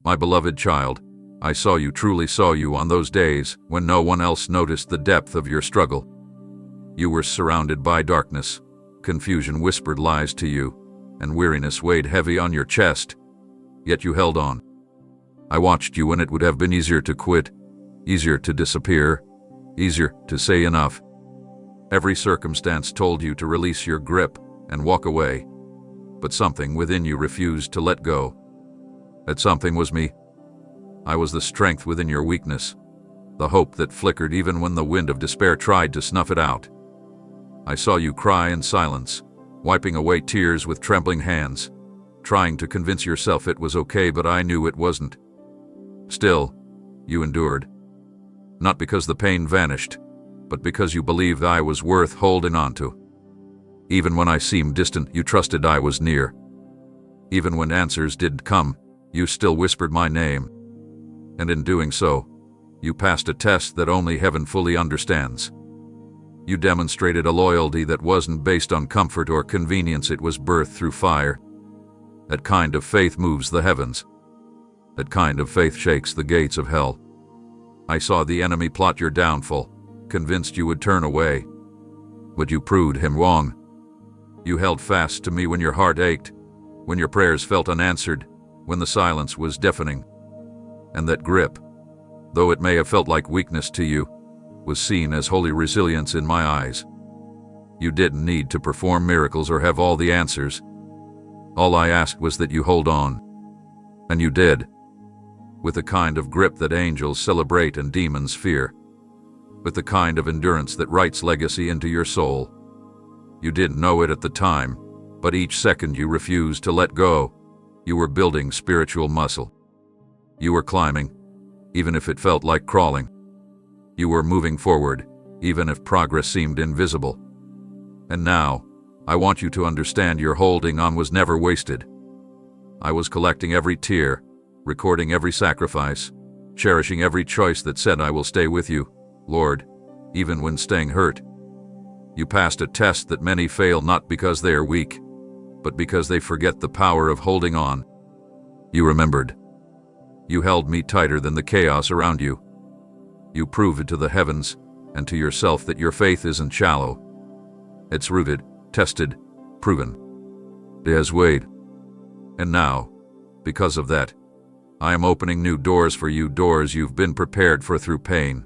My beloved child, I saw you, truly saw you on those days when no one else noticed the depth of your struggle. You were surrounded by darkness, confusion whispered lies to you, and weariness weighed heavy on your chest, yet you held on. I watched you when it would have been easier to quit, easier to disappear, easier to say enough. Every circumstance told you to release your grip and walk away, but something within you refused to let go. That something was me. I was the strength within your weakness, the hope that flickered even when the wind of despair tried to snuff it out. I saw you cry in silence, wiping away tears with trembling hands, trying to convince yourself it was okay, but I knew it wasn't. Still, you endured. Not because the pain vanished, but because you believed I was worth holding on to. Even when I seemed distant, you trusted I was near. Even when answers didn't come, you still whispered my name. And in doing so, you passed a test that only heaven fully understands. You demonstrated a loyalty that wasn't based on comfort or convenience, it was birthed through fire. That kind of faith moves the heavens. That kind of faith shakes the gates of hell. I saw the enemy plot your downfall, convinced you would turn away. But you proved him wrong. You held fast to me when your heart ached, when your prayers felt unanswered, when the silence was deafening. And that grip, though it may have felt like weakness to you, was seen as holy resilience in my eyes. You didn't need to perform miracles or have all the answers. All I asked was that you hold on. And you did. With the kind of grip that angels celebrate and demons fear. With the kind of endurance that writes legacy into your soul. You didn't know it at the time, but each second you refused to let go, you were building spiritual muscle. You were climbing, even if it felt like crawling. You were moving forward, even if progress seemed invisible. And now, I want you to understand your holding on was never wasted. I was collecting every tear, recording every sacrifice, cherishing every choice that said I will stay with you, Lord, even when staying hurt. You passed a test that many fail not because they are weak, but because they forget the power of holding on. You remembered. You held me tighter than the chaos around you. You proved to the heavens and to yourself that your faith isn't shallow. It's rooted, tested, proven. It has weight. And now, because of that, I am opening new doors for you, doors you've been prepared for through pain.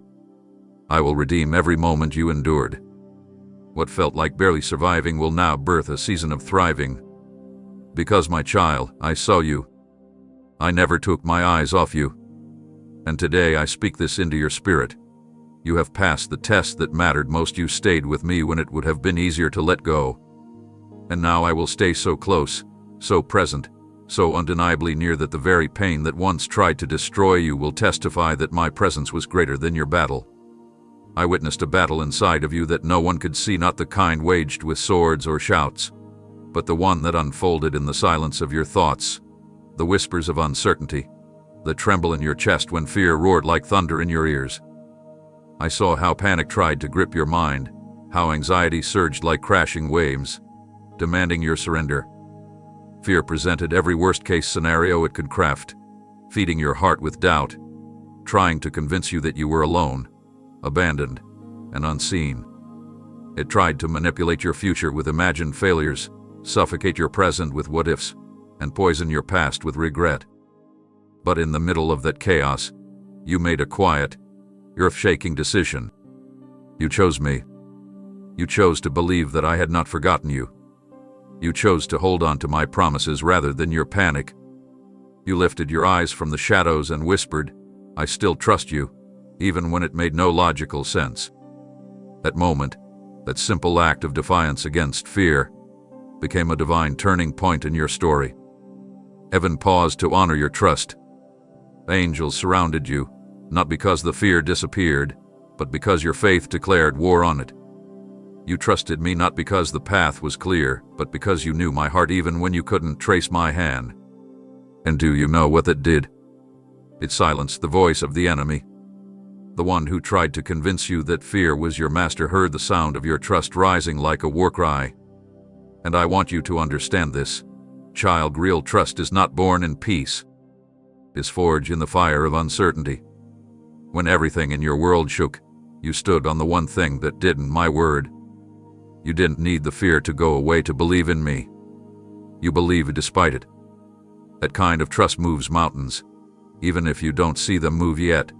I will redeem every moment you endured. What felt like barely surviving will now birth a season of thriving. Because, my child, I saw you. I never took my eyes off you. And today I speak this into your spirit. You have passed the test that mattered most. You stayed with me when it would have been easier to let go. And now I will stay so close, so present, so undeniably near that the very pain that once tried to destroy you will testify that my presence was greater than your battle. I witnessed a battle inside of you that no one could see, not the kind waged with swords or shouts, but the one that unfolded in the silence of your thoughts, the whispers of uncertainty, the tremble in your chest when fear roared like thunder in your ears. I saw how panic tried to grip your mind, how anxiety surged like crashing waves, demanding your surrender. Fear presented every worst-case scenario it could craft, feeding your heart with doubt, trying to convince you that you were alone, abandoned, and unseen. It tried to manipulate your future with imagined failures, suffocate your present with what-ifs, and poison your past with regret. But in the middle of that chaos, you made a quiet, earth-shaking decision. You chose me. You chose to believe that I had not forgotten you. You chose to hold on to my promises rather than your panic. You lifted your eyes from the shadows and whispered, "I still trust you," even when it made no logical sense. That moment, that simple act of defiance against fear, became a divine turning point in your story. Heaven paused to honor your trust. Angels surrounded you, not because the fear disappeared, but because your faith declared war on it. You trusted me not because the path was clear, but because you knew my heart even when you couldn't trace my hand. And do you know what that did? It silenced the voice of the enemy. The one who tried to convince you that fear was your master heard the sound of your trust rising like a war cry. And I want you to understand this. Child, real trust is not born in peace. is forged in the fire of uncertainty. When everything in your world shook, you stood on the one thing that didn't, my word. You didn't need the fear to go away to believe in me. You believe despite it. That kind of trust moves mountains, even if you don't see them move yet.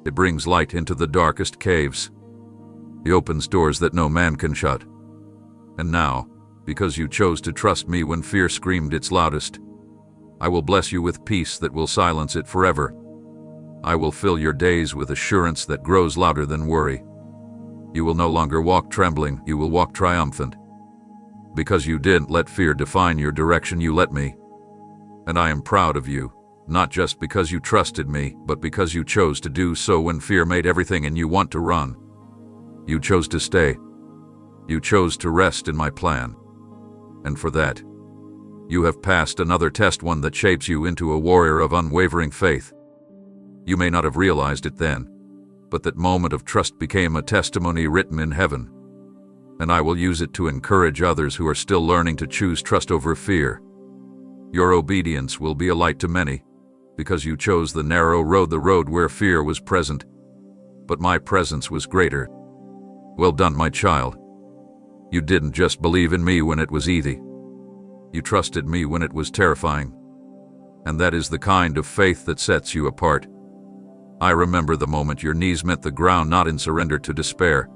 It brings light into the darkest caves. It opens doors that no man can shut. And now, because you chose to trust me when fear screamed its loudest, I will bless you with peace that will silence it forever. I will fill your days with assurance that grows louder than worry. You will no longer walk trembling, you will walk triumphant. Because you didn't let fear define your direction, you let me. And I am proud of you, not just because you trusted me, but because you chose to do so when fear made everything in you want to run. You chose to stay. You chose to rest in my plan. And for that, you have passed another test, one that shapes you into a warrior of unwavering faith. You may not have realized it then, but that moment of trust became a testimony written in heaven. And I will use it to encourage others who are still learning to choose trust over fear. Your obedience will be a light to many, because you chose the narrow road, the road where fear was present, but my presence was greater. Well done, my child. You didn't just believe in me when it was easy. You trusted me when it was terrifying. And that is the kind of faith that sets you apart. I remember the moment your knees met the ground, not in surrender to despair,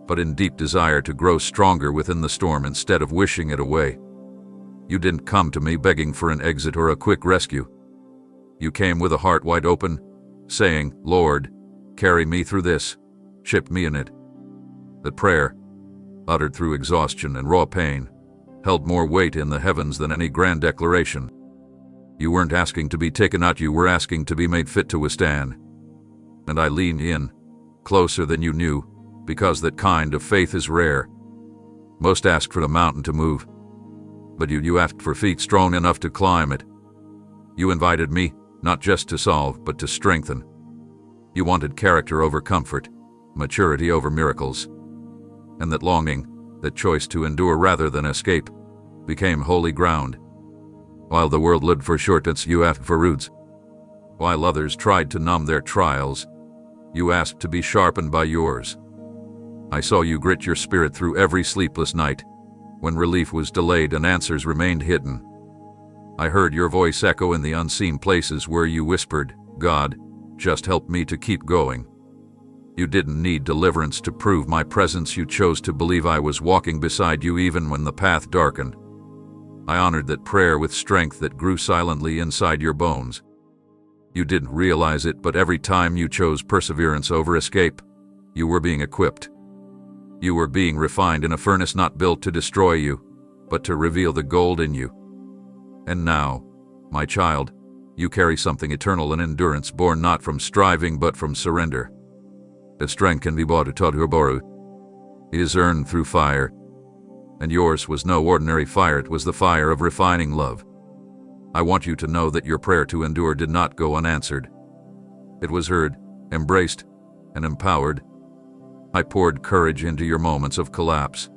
but in deep desire to grow stronger within the storm instead of wishing it away. You didn't come to me begging for an exit or a quick rescue. You came with a heart wide open, saying, Lord, carry me through this, ship me in it. That prayer, uttered through exhaustion and raw pain, held more weight in the heavens than any grand declaration. You weren't asking to be taken out, you were asking to be made fit to withstand. And I leaned in, closer than you knew, because that kind of faith is rare. Most ask for the mountain to move, but you asked for feet strong enough to climb it. You invited me, not just to solve, but to strengthen. You wanted character over comfort, maturity over miracles. And that longing, that choice to endure rather than escape, became holy ground. While the world lived for shortcuts, you asked for roots. While others tried to numb their trials, you asked to be sharpened by yours. I saw you grit your spirit through every sleepless night, when relief was delayed and answers remained hidden. I heard your voice echo in the unseen places where you whispered, God, just help me to keep going. You didn't need deliverance to prove my presence. You chose to believe I was walking beside you even when the path darkened. I honored that prayer with strength that grew silently inside your bones. You didn't realize it, but every time you chose perseverance over escape, you were being equipped. You were being refined in a furnace not built to destroy you, but to reveal the gold in you. And now, my child, you carry something eternal, an endurance born not from striving but from surrender. The strength can be bought or borrowed. It is earned through fire. And yours was no ordinary fire, it was the fire of refining love. I want you to know that your prayer to endure did not go unanswered. It was heard, embraced, and empowered. I poured courage into your moments of collapse.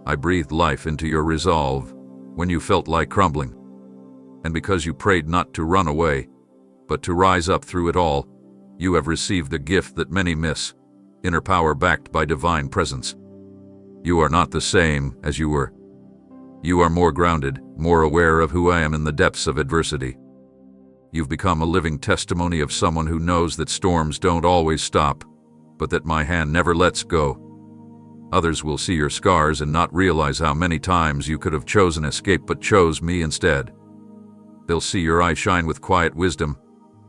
I breathed life into your resolve when you felt like crumbling. And because you prayed not to run away, but to rise up through it all, you have received a gift that many miss, inner power backed by divine presence. You are not the same as you were. You are more grounded, more aware of who I am in the depths of adversity. You've become a living testimony of someone who knows that storms don't always stop, but that my hand never lets go. Others will see your scars and not realize how many times you could have chosen escape but chose me instead. They'll see your eyes shine with quiet wisdom,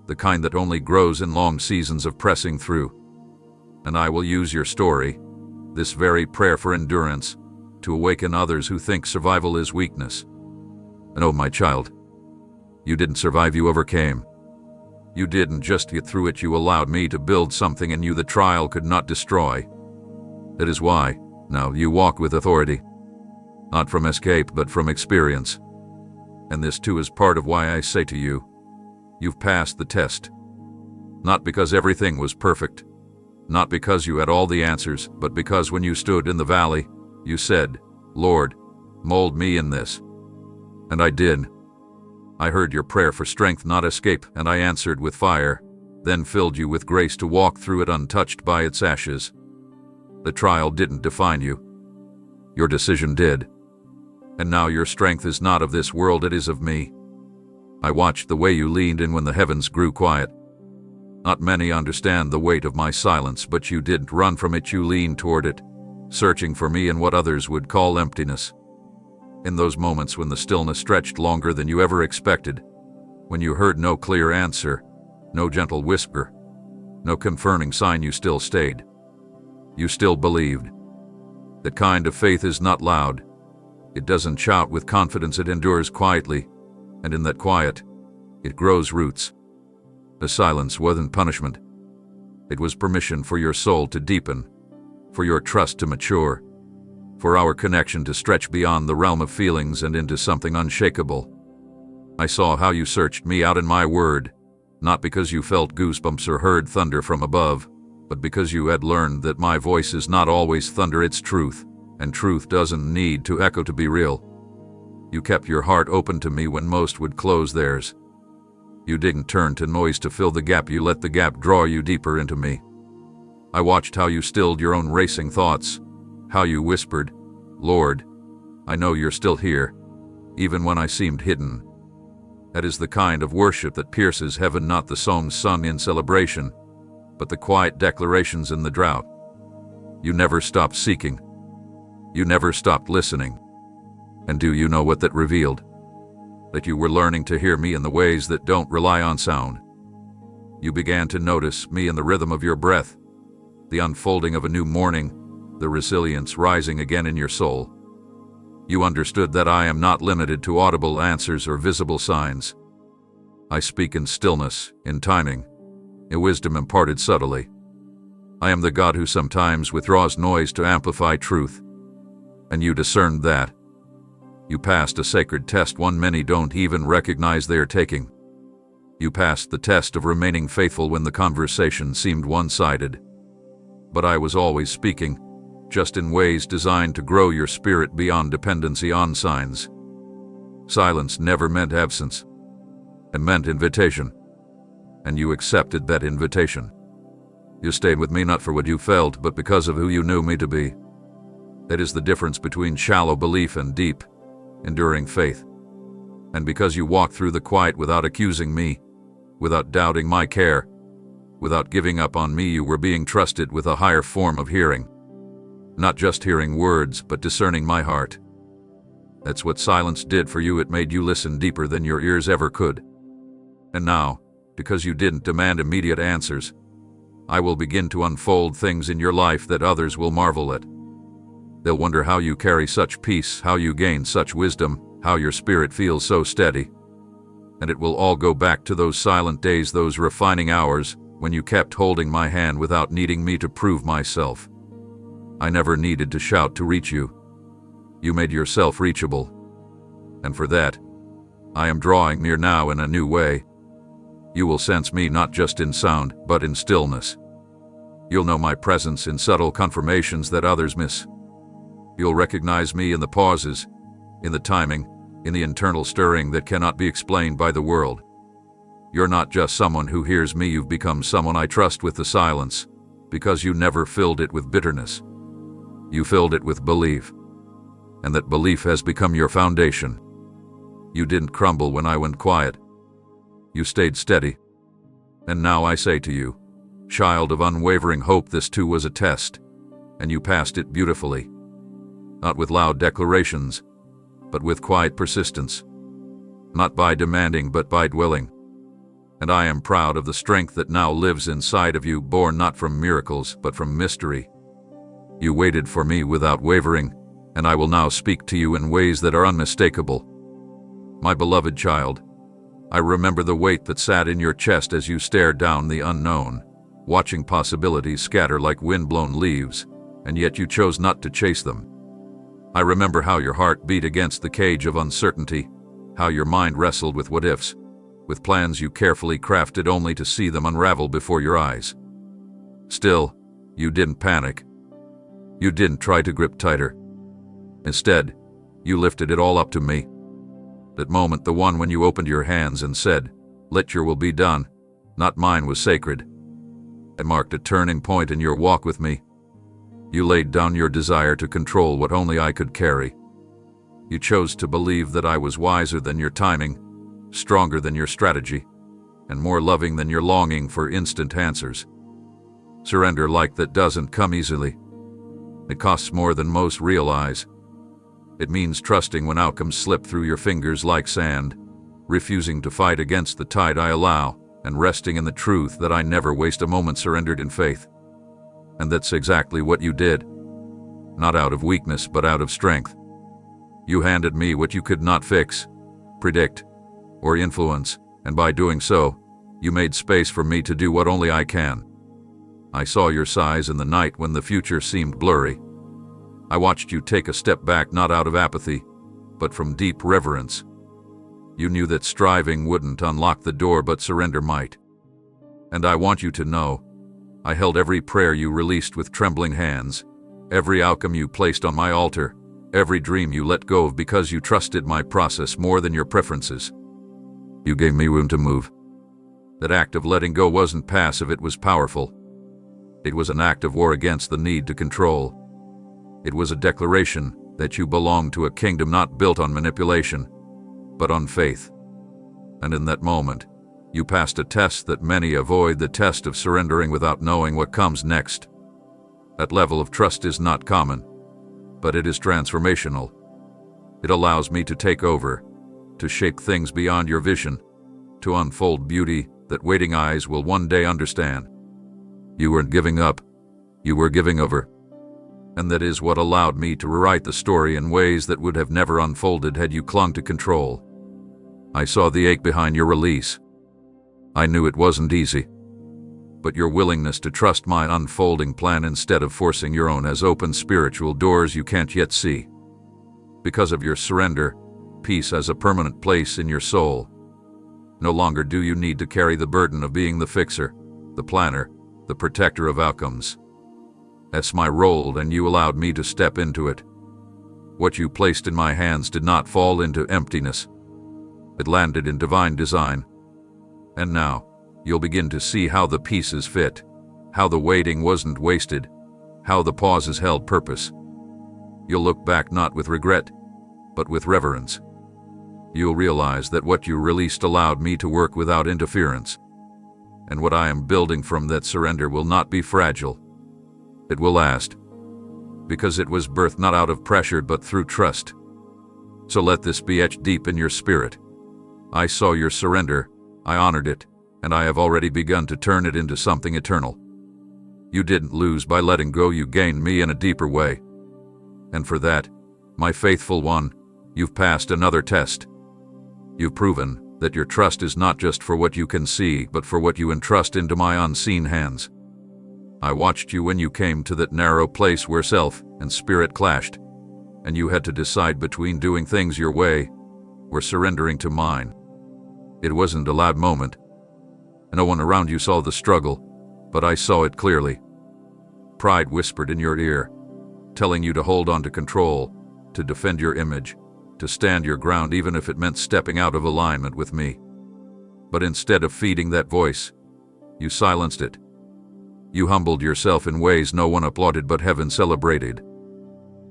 the kind that only grows in long seasons of pressing through. And I will use your story, this very prayer for endurance, to awaken others who think survival is weakness. And oh, my child, you didn't survive, you overcame. You didn't just get through it, you allowed me to build something in you the trial could not destroy. That is why, now you walk with authority. Not from escape, but from experience. And this too is part of why I say to you, you've passed the test. Not because everything was perfect. Not because you had all the answers, but because when you stood in the valley, you said, Lord, mold me in this. And I did. I heard your prayer for strength, not escape, and I answered with fire, then filled you with grace to walk through it untouched by its ashes. The trial didn't define you. Your decision did. And now your strength is not of this world, it is of me. I watched the way you leaned in when the heavens grew quiet. Not many understand the weight of my silence, but you didn't run from it, you leaned toward it, searching for me in what others would call emptiness. In those moments when the stillness stretched longer than you ever expected, when you heard no clear answer, no gentle whisper, no confirming sign, you still stayed. You still believed. That kind of faith is not loud. It doesn't shout with confidence, it endures quietly, and in that quiet, it grows roots. The silence wasn't punishment. It was permission for your soul to deepen, for your trust to mature, for our connection to stretch beyond the realm of feelings and into something unshakable. I saw how you searched me out in my word, not because you felt goosebumps or heard thunder from above, but because you had learned that my voice is not always thunder, it's truth, and truth doesn't need to echo to be real. You kept your heart open to me when most would close theirs. You didn't turn to noise to fill the gap, you let the gap draw you deeper into me. I watched how you stilled your own racing thoughts, how you whispered, "Lord, I know you're still here," even when I seemed hidden. That is the kind of worship that pierces heaven, not the songs sung in celebration, but the quiet declarations in the drought. You never stopped seeking. You never stopped listening. And do you know what that revealed? That you were learning to hear me in the ways that don't rely on sound. You began to notice me in the rhythm of your breath, the unfolding of a new morning, the resilience rising again in your soul. You understood that I am not limited to audible answers or visible signs. I speak in stillness, in timing, in wisdom imparted subtly. I am the God who sometimes withdraws noise to amplify truth. And you discerned that. You passed a sacred test, one many don't even recognize they are taking. You passed the test of remaining faithful when the conversation seemed one-sided. But I was always speaking, just in ways designed to grow your spirit beyond dependency on signs. Silence never meant absence. It meant invitation. And you accepted that invitation. You stayed with me not for what you felt, but because of who you knew me to be. That is the difference between shallow belief and deep, enduring faith. And because you walked through the quiet without accusing me, without doubting my care, without giving up on me, you were being trusted with a higher form of hearing. Not just hearing words, but discerning my heart. That's what silence did for you. It made you listen deeper than your ears ever could. And now, because you didn't demand immediate answers, I will begin to unfold things in your life that others will marvel at. They'll wonder how you carry such peace, how you gain such wisdom, how your spirit feels so steady. And it will all go back to those silent days, those refining hours, when you kept holding my hand without needing me to prove myself. I never needed to shout to reach you. You made yourself reachable. And for that, I am drawing near now in a new way. You will sense me not just in sound, but in stillness. You'll know my presence in subtle confirmations that others miss. You'll recognize me in the pauses, in the timing, in the internal stirring that cannot be explained by the world. You're not just someone who hears me, you've become someone I trust with the silence, because you never filled it with bitterness. You filled it with belief, and that belief has become your foundation. You didn't crumble when I went quiet. You stayed steady. And now I say to you, child of unwavering hope, this too was a test, and you passed it beautifully. Not with loud declarations, but with quiet persistence. Not by demanding, but by dwelling. And I am proud of the strength that now lives inside of you, born not from miracles, but from mystery. You waited for me without wavering, and I will now speak to you in ways that are unmistakable. My beloved child, I remember the weight that sat in your chest as you stared down the unknown, watching possibilities scatter like wind-blown leaves, and yet you chose not to chase them. I remember how your heart beat against the cage of uncertainty, how your mind wrestled with what-ifs, with plans you carefully crafted only to see them unravel before your eyes. Still, you didn't panic. You didn't try to grip tighter. Instead, you lifted it all up to me. That moment, the one when you opened your hands and said, "Let your will be done, not mine," was sacred. It marked a turning point in your walk with me. You laid down your desire to control what only I could carry. You chose to believe that I was wiser than your timing, stronger than your strategy, and more loving than your longing for instant answers. Surrender like that doesn't come easily. It costs more than most realize. It means trusting when outcomes slip through your fingers like sand, refusing to fight against the tide I allow, and resting in the truth that I never waste a moment surrendered in faith. And that's exactly what you did. Not out of weakness, but out of strength. You handed me what you could not fix, predict, or influence, and by doing so, you made space for me to do what only I can. I saw your size in the night when the future seemed blurry. I watched you take a step back, not out of apathy, but from deep reverence. You knew that striving wouldn't unlock the door, but surrender might. And I want you to know, I held every prayer you released with trembling hands, every outcome you placed on my altar, every dream you let go of, because you trusted my process more than your preferences. You gave me room to move. That act of letting go wasn't passive, it was powerful. It was an act of war against the need to control. It was a declaration that you belonged to a kingdom not built on manipulation, but on faith. And in that moment, you passed a test that many avoid, the test of surrendering without knowing what comes next. That level of trust is not common, but it is transformational. It allows me to take over, to shape things beyond your vision, to unfold beauty that waiting eyes will one day understand. You weren't giving up, you were giving over. And that is what allowed me to rewrite the story in ways that would have never unfolded had you clung to control. I saw the ache behind your release. I knew it wasn't easy. But your willingness to trust my unfolding plan instead of forcing your own has opened spiritual doors you can't yet see. Because of your surrender, peace has a permanent place in your soul. No longer do you need to carry the burden of being the fixer, the planner, the protector of outcomes. That's my role, and you allowed me to step into it. What you placed in my hands did not fall into emptiness. It landed in divine design. And now, you'll begin to see how the pieces fit, how the waiting wasn't wasted, how the pauses held purpose. You'll look back not with regret, but with reverence. You'll realize that what you released allowed me to work without interference. And what I am building from that surrender will not be fragile. It will last, because it was birthed not out of pressure but through trust. So let this be etched deep in your spirit. I saw your surrender, I honored it, and I have already begun to turn it into something eternal. You didn't lose by letting go, you gained me in a deeper way. And for that, my faithful one, you've passed another test. You've proven that your trust is not just for what you can see, but for what you entrust into my unseen hands. I watched you when you came to that narrow place where self and spirit clashed, and you had to decide between doing things your way or surrendering to mine. It wasn't a loud moment. No one around you saw the struggle, but I saw it clearly. Pride whispered in your ear, telling you to hold on to control, to defend your image, to stand your ground even if it meant stepping out of alignment with me. But instead of feeding that voice, you silenced it. You humbled yourself in ways no one applauded but heaven celebrated.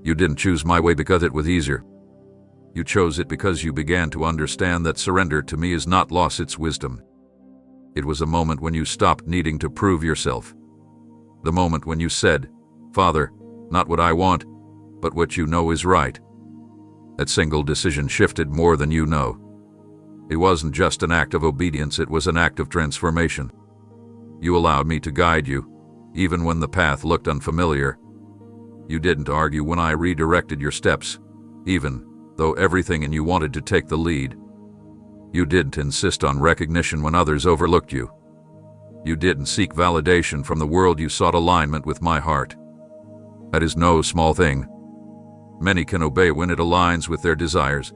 You didn't choose my way because it was easier. You chose it because you began to understand that surrender to me is not loss, it's wisdom. It was a moment when you stopped needing to prove yourself. The moment when you said, "Father, not what I want, but what you know is right." That single decision shifted more than you know. It wasn't just an act of obedience, it was an act of transformation. You allowed me to guide you, even when the path looked unfamiliar. You didn't argue when I redirected your steps, even though everything in you wanted to take the lead. You didn't insist on recognition when others overlooked you. You didn't seek validation from the world, you sought alignment with my heart. That is no small thing. Many can obey when it aligns with their desires,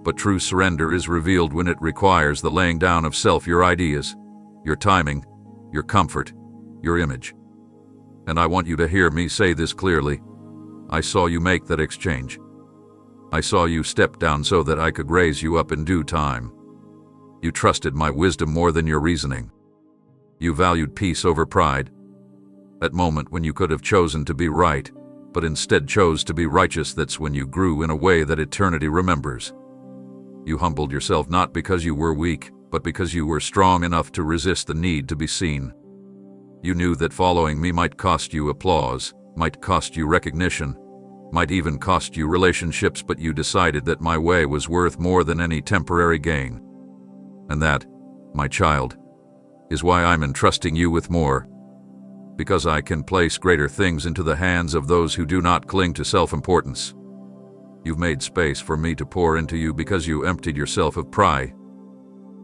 but true surrender is revealed when it requires the laying down of self, your ideas, your timing, your comfort, your image. And I want you to hear me say this clearly. I saw you make that exchange. I saw you step down so that I could raise you up in due time. You trusted my wisdom more than your reasoning. You valued peace over pride. That moment when you could have chosen to be right, but instead chose to be righteous, that's when you grew in a way that eternity remembers. You humbled yourself not because you were weak, but because you were strong enough to resist the need to be seen. You knew that following me might cost you applause, might cost you recognition, might even cost you relationships, but you decided that my way was worth more than any temporary gain. And that, my child, is why I'm entrusting you with more. Because I can place greater things into the hands of those who do not cling to self-importance. You've made space for me to pour into you because you emptied yourself of pride.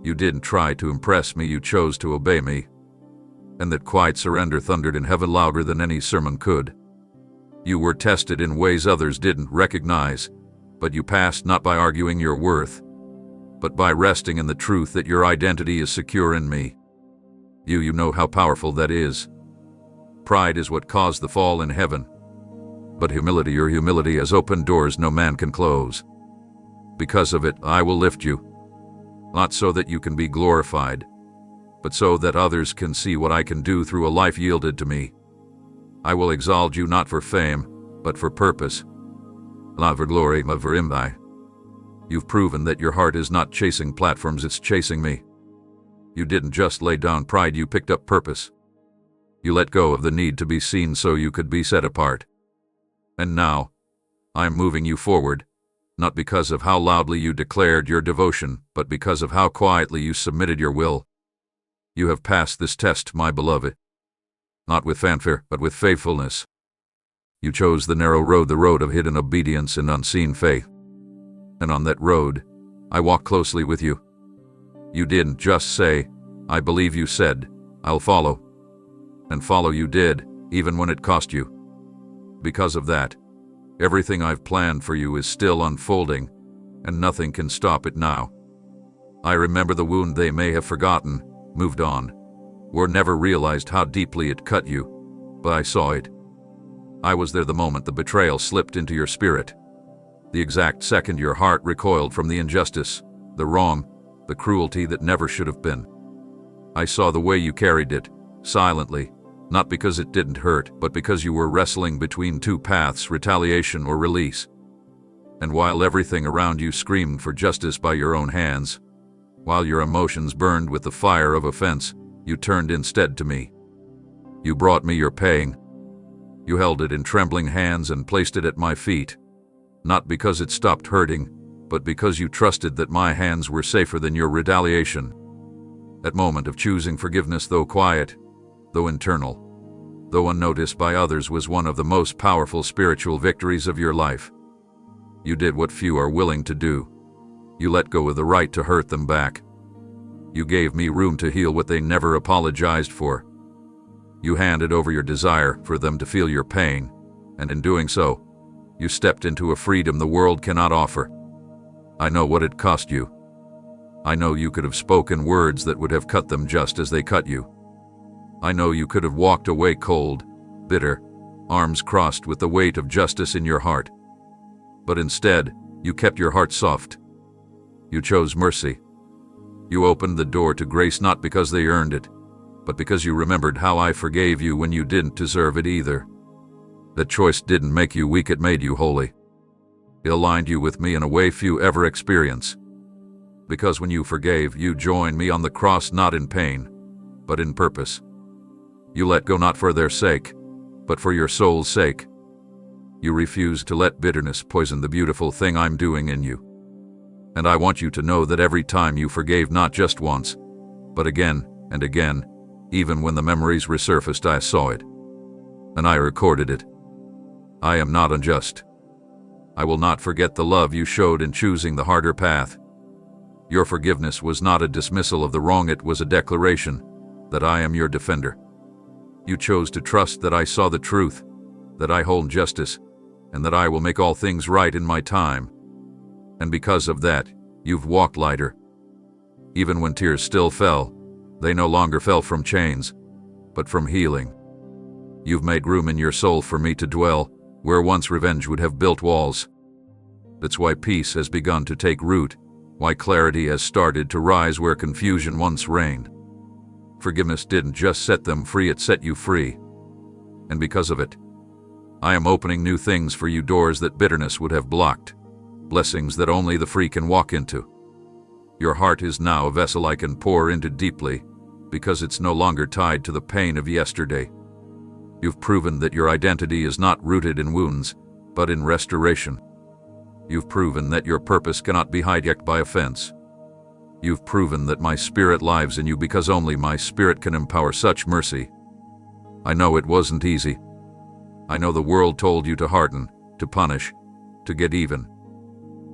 You didn't try to impress me, you chose to obey me. And that quiet surrender thundered in heaven louder than any sermon could. You were tested in ways others didn't recognize, but you passed not by arguing your worth, but by resting in the truth that your identity is secure in me. You know how powerful that is. Pride is what caused the fall in heaven. But humility, your humility, has opened doors no man can close. Because of it, I will lift you. Not so that you can be glorified, but so that others can see what I can do through a life yielded to me. I will exalt you not for fame, but for purpose. Not for glory, but for impact. You've proven that your heart is not chasing platforms, it's chasing me. You didn't just lay down pride, you picked up purpose. You let go of the need to be seen so you could be set apart. And now, I am moving you forward, not because of how loudly you declared your devotion, but because of how quietly you submitted your will. You have passed this test, my beloved. Not with fanfare, but with faithfulness. You chose the narrow road, the road of hidden obedience and unseen faith. And on that road, I walk closely with you. You didn't just say, I believe, you said, I'll follow. And follow you did, even when it cost you. Because of that, everything I've planned for you is still unfolding, and nothing can stop it now. I remember the wound they may have forgotten, moved on, or never realized how deeply it cut you, but I saw it. I was there the moment the betrayal slipped into your spirit. The exact second your heart recoiled from the injustice, the wrong, the cruelty that never should have been. I saw the way you carried it, silently, not because it didn't hurt, but because you were wrestling between two paths, retaliation or release. And while everything around you screamed for justice by your own hands, while your emotions burned with the fire of offense, you turned instead to me. You brought me your pain. You held it in trembling hands and placed it at my feet, not because it stopped hurting, but because you trusted that my hands were safer than your retaliation. That moment of choosing forgiveness, though quiet, though internal, though unnoticed by others, was one of the most powerful spiritual victories of your life. You did what few are willing to do. You let go of the right to hurt them back. You gave me room to heal what they never apologized for. You handed over your desire for them to feel your pain, and in doing so, you stepped into a freedom the world cannot offer. I know what it cost you. I know you could have spoken words that would have cut them just as they cut you. I know you could have walked away cold, bitter, arms crossed with the weight of justice in your heart. But instead, you kept your heart soft. You chose mercy. You opened the door to grace not because they earned it, but because you remembered how I forgave you when you didn't deserve it either. That choice didn't make you weak, it made you holy. It aligned you with me in a way few ever experience. Because when you forgave, you joined me on the cross, not in pain, but in purpose. You let go not for their sake, but for your soul's sake. You refused to let bitterness poison the beautiful thing I'm doing in you. And I want you to know that every time you forgave, not just once, but again and again, even when the memories resurfaced, I saw it. And I recorded it. I am not unjust. I will not forget the love you showed in choosing the harder path. Your forgiveness was not a dismissal of the wrong, it was a declaration that I am your defender. You chose to trust that I saw the truth, that I hold justice, and that I will make all things right in my time. And because of that, you've walked lighter. Even when tears still fell, they no longer fell from chains, but from healing. You've made room in your soul for me to dwell, where once revenge would have built walls. That's why peace has begun to take root, why clarity has started to rise where confusion once reigned. Forgiveness didn't just set them free, it set you free. And because of it, I am opening new things for you, doors that bitterness would have blocked, blessings that only the free can walk into. Your heart is now a vessel I can pour into deeply, because it's no longer tied to the pain of yesterday. You've proven that your identity is not rooted in wounds, but in restoration. You've proven that your purpose cannot be hijacked by offense. You've proven that my spirit lives in you because only my spirit can empower such mercy. I know it wasn't easy. I know the world told you to harden, to punish, to get even.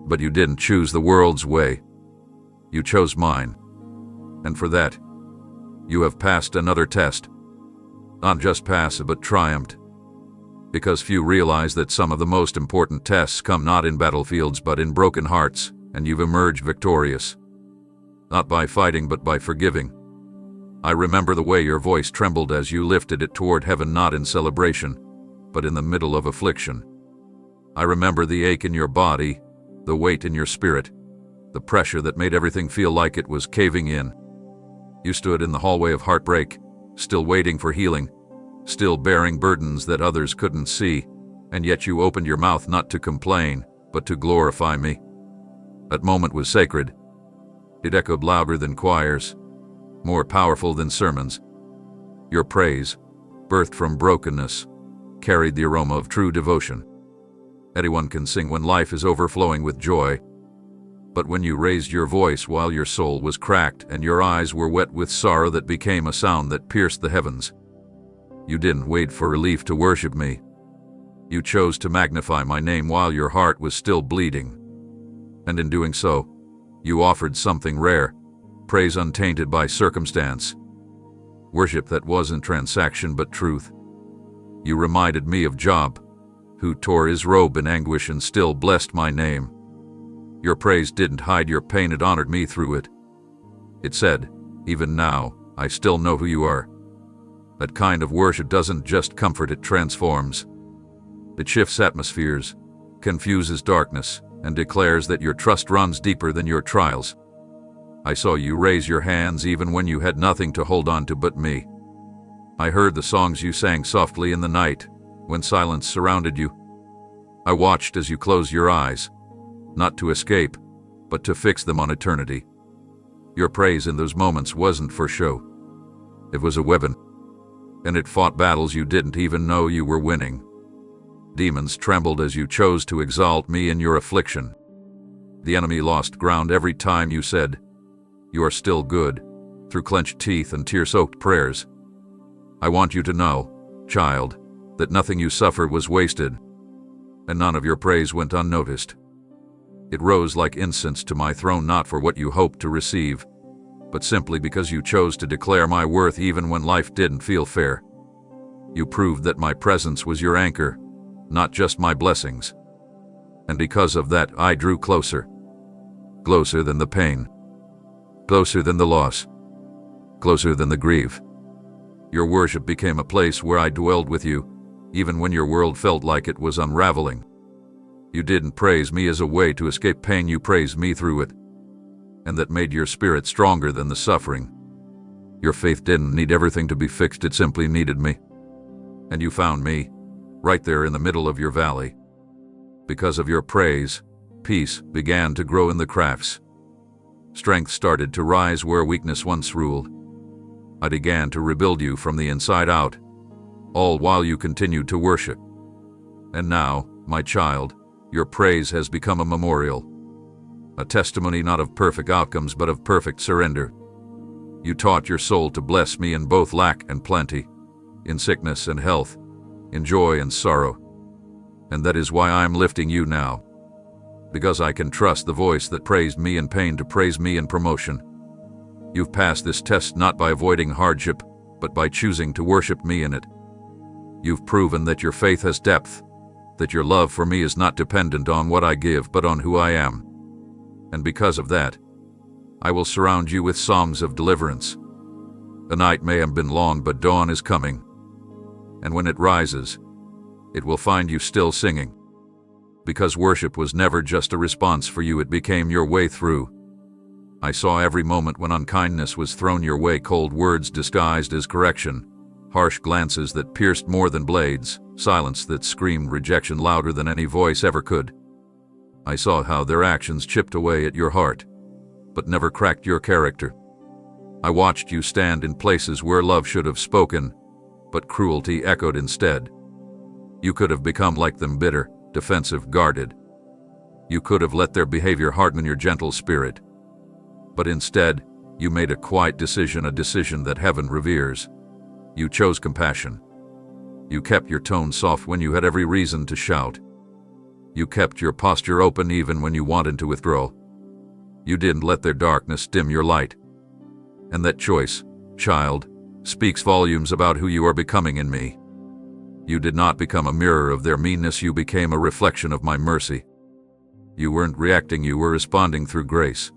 But you didn't choose the world's way. You chose mine. And for that, you have passed another test. Not just passed, but triumphed. Because few realize that some of the most important tests come not in battlefields but in broken hearts, and you've emerged victorious. Not by fighting but by forgiving. I remember the way your voice trembled as you lifted it toward heaven, not in celebration, but in the middle of affliction. I remember the ache in your body, the weight in your spirit, the pressure that made everything feel like it was caving in. You stood in the hallway of heartbreak, still waiting for healing, still bearing burdens that others couldn't see, and yet you opened your mouth not to complain, but to glorify me. That moment was sacred. It echoed louder than choirs, more powerful than sermons. Your praise, birthed from brokenness, carried the aroma of true devotion. Anyone can sing when life is overflowing with joy, but when you raised your voice while your soul was cracked and your eyes were wet with sorrow that became a sound that pierced the heavens, you didn't wait for relief to worship me. You chose to magnify my name while your heart was still bleeding. And in doing so, you offered something rare, praise untainted by circumstance, worship that wasn't transaction but truth. You reminded me of Job, who tore his robe in anguish and still blessed my name. Your praise didn't hide your pain, it honored me through it. It said, even now, I still know who you are. That kind of worship doesn't just comfort, it transforms. It shifts atmospheres, confuses darkness, and declares that your trust runs deeper than your trials. I saw you raise your hands even when you had nothing to hold on to but me. I heard the songs you sang softly in the night, when silence surrounded you. I watched as you closed your eyes, not to escape, but to fix them on eternity. Your praise in those moments wasn't for show. It was a weapon, and it fought battles you didn't even know you were winning. Demons trembled as you chose to exalt me in your affliction. The enemy lost ground every time you said, "You are still good," through clenched teeth and tear-soaked prayers. I want you to know, child, that nothing you suffered was wasted, and none of your praise went unnoticed. It rose like incense to my throne, not for what you hoped to receive, but simply because you chose to declare my worth even when life didn't feel fair. You proved that my presence was your anchor, not just my blessings. And because of that, I drew closer. Closer than the pain. Closer than the loss. Closer than the grief. Your worship became a place where I dwelled with you, even when your world felt like it was unraveling. You didn't praise me as a way to escape pain, you praised me through it. And that made your spirit stronger than the suffering. Your faith didn't need everything to be fixed, it simply needed me. And you found me, right there in the middle of your valley. Because of your praise, peace began to grow in the cracks. Strength started to rise where weakness once ruled. I began to rebuild you from the inside out, all while you continued to worship. And now, my child, your praise has become a memorial, a testimony not of perfect outcomes but of perfect surrender. You taught your soul to bless me in both lack and plenty, in sickness and health, in joy and sorrow. And that is why I am lifting you now, because I can trust the voice that praised me in pain to praise me in promotion. You've passed this test not by avoiding hardship, but by choosing to worship me in it. You've proven that your faith has depth, that your love for me is not dependent on what I give but on who I am. And because of that, I will surround you with songs of deliverance. The night may have been long, but dawn is coming. And when it rises, it will find you still singing. Because worship was never just a response for you, it became your way through. I saw every moment when unkindness was thrown your way, cold words disguised as correction, harsh glances that pierced more than blades, silence that screamed rejection louder than any voice ever could. I saw how their actions chipped away at your heart, but never cracked your character. I watched you stand in places where love should have spoken, but cruelty echoed instead. You could have become like them, bitter, defensive, guarded. You could have let their behavior harden your gentle spirit. But instead, you made a quiet decision, a decision that heaven reveres. You chose compassion. You kept your tone soft when you had every reason to shout. You kept your posture open even when you wanted to withdraw. You didn't let their darkness dim your light. And that choice, child, speaks volumes about who you are becoming in me. You did not become a mirror of their meanness, you became a reflection of my mercy. You weren't reacting, you were responding through grace.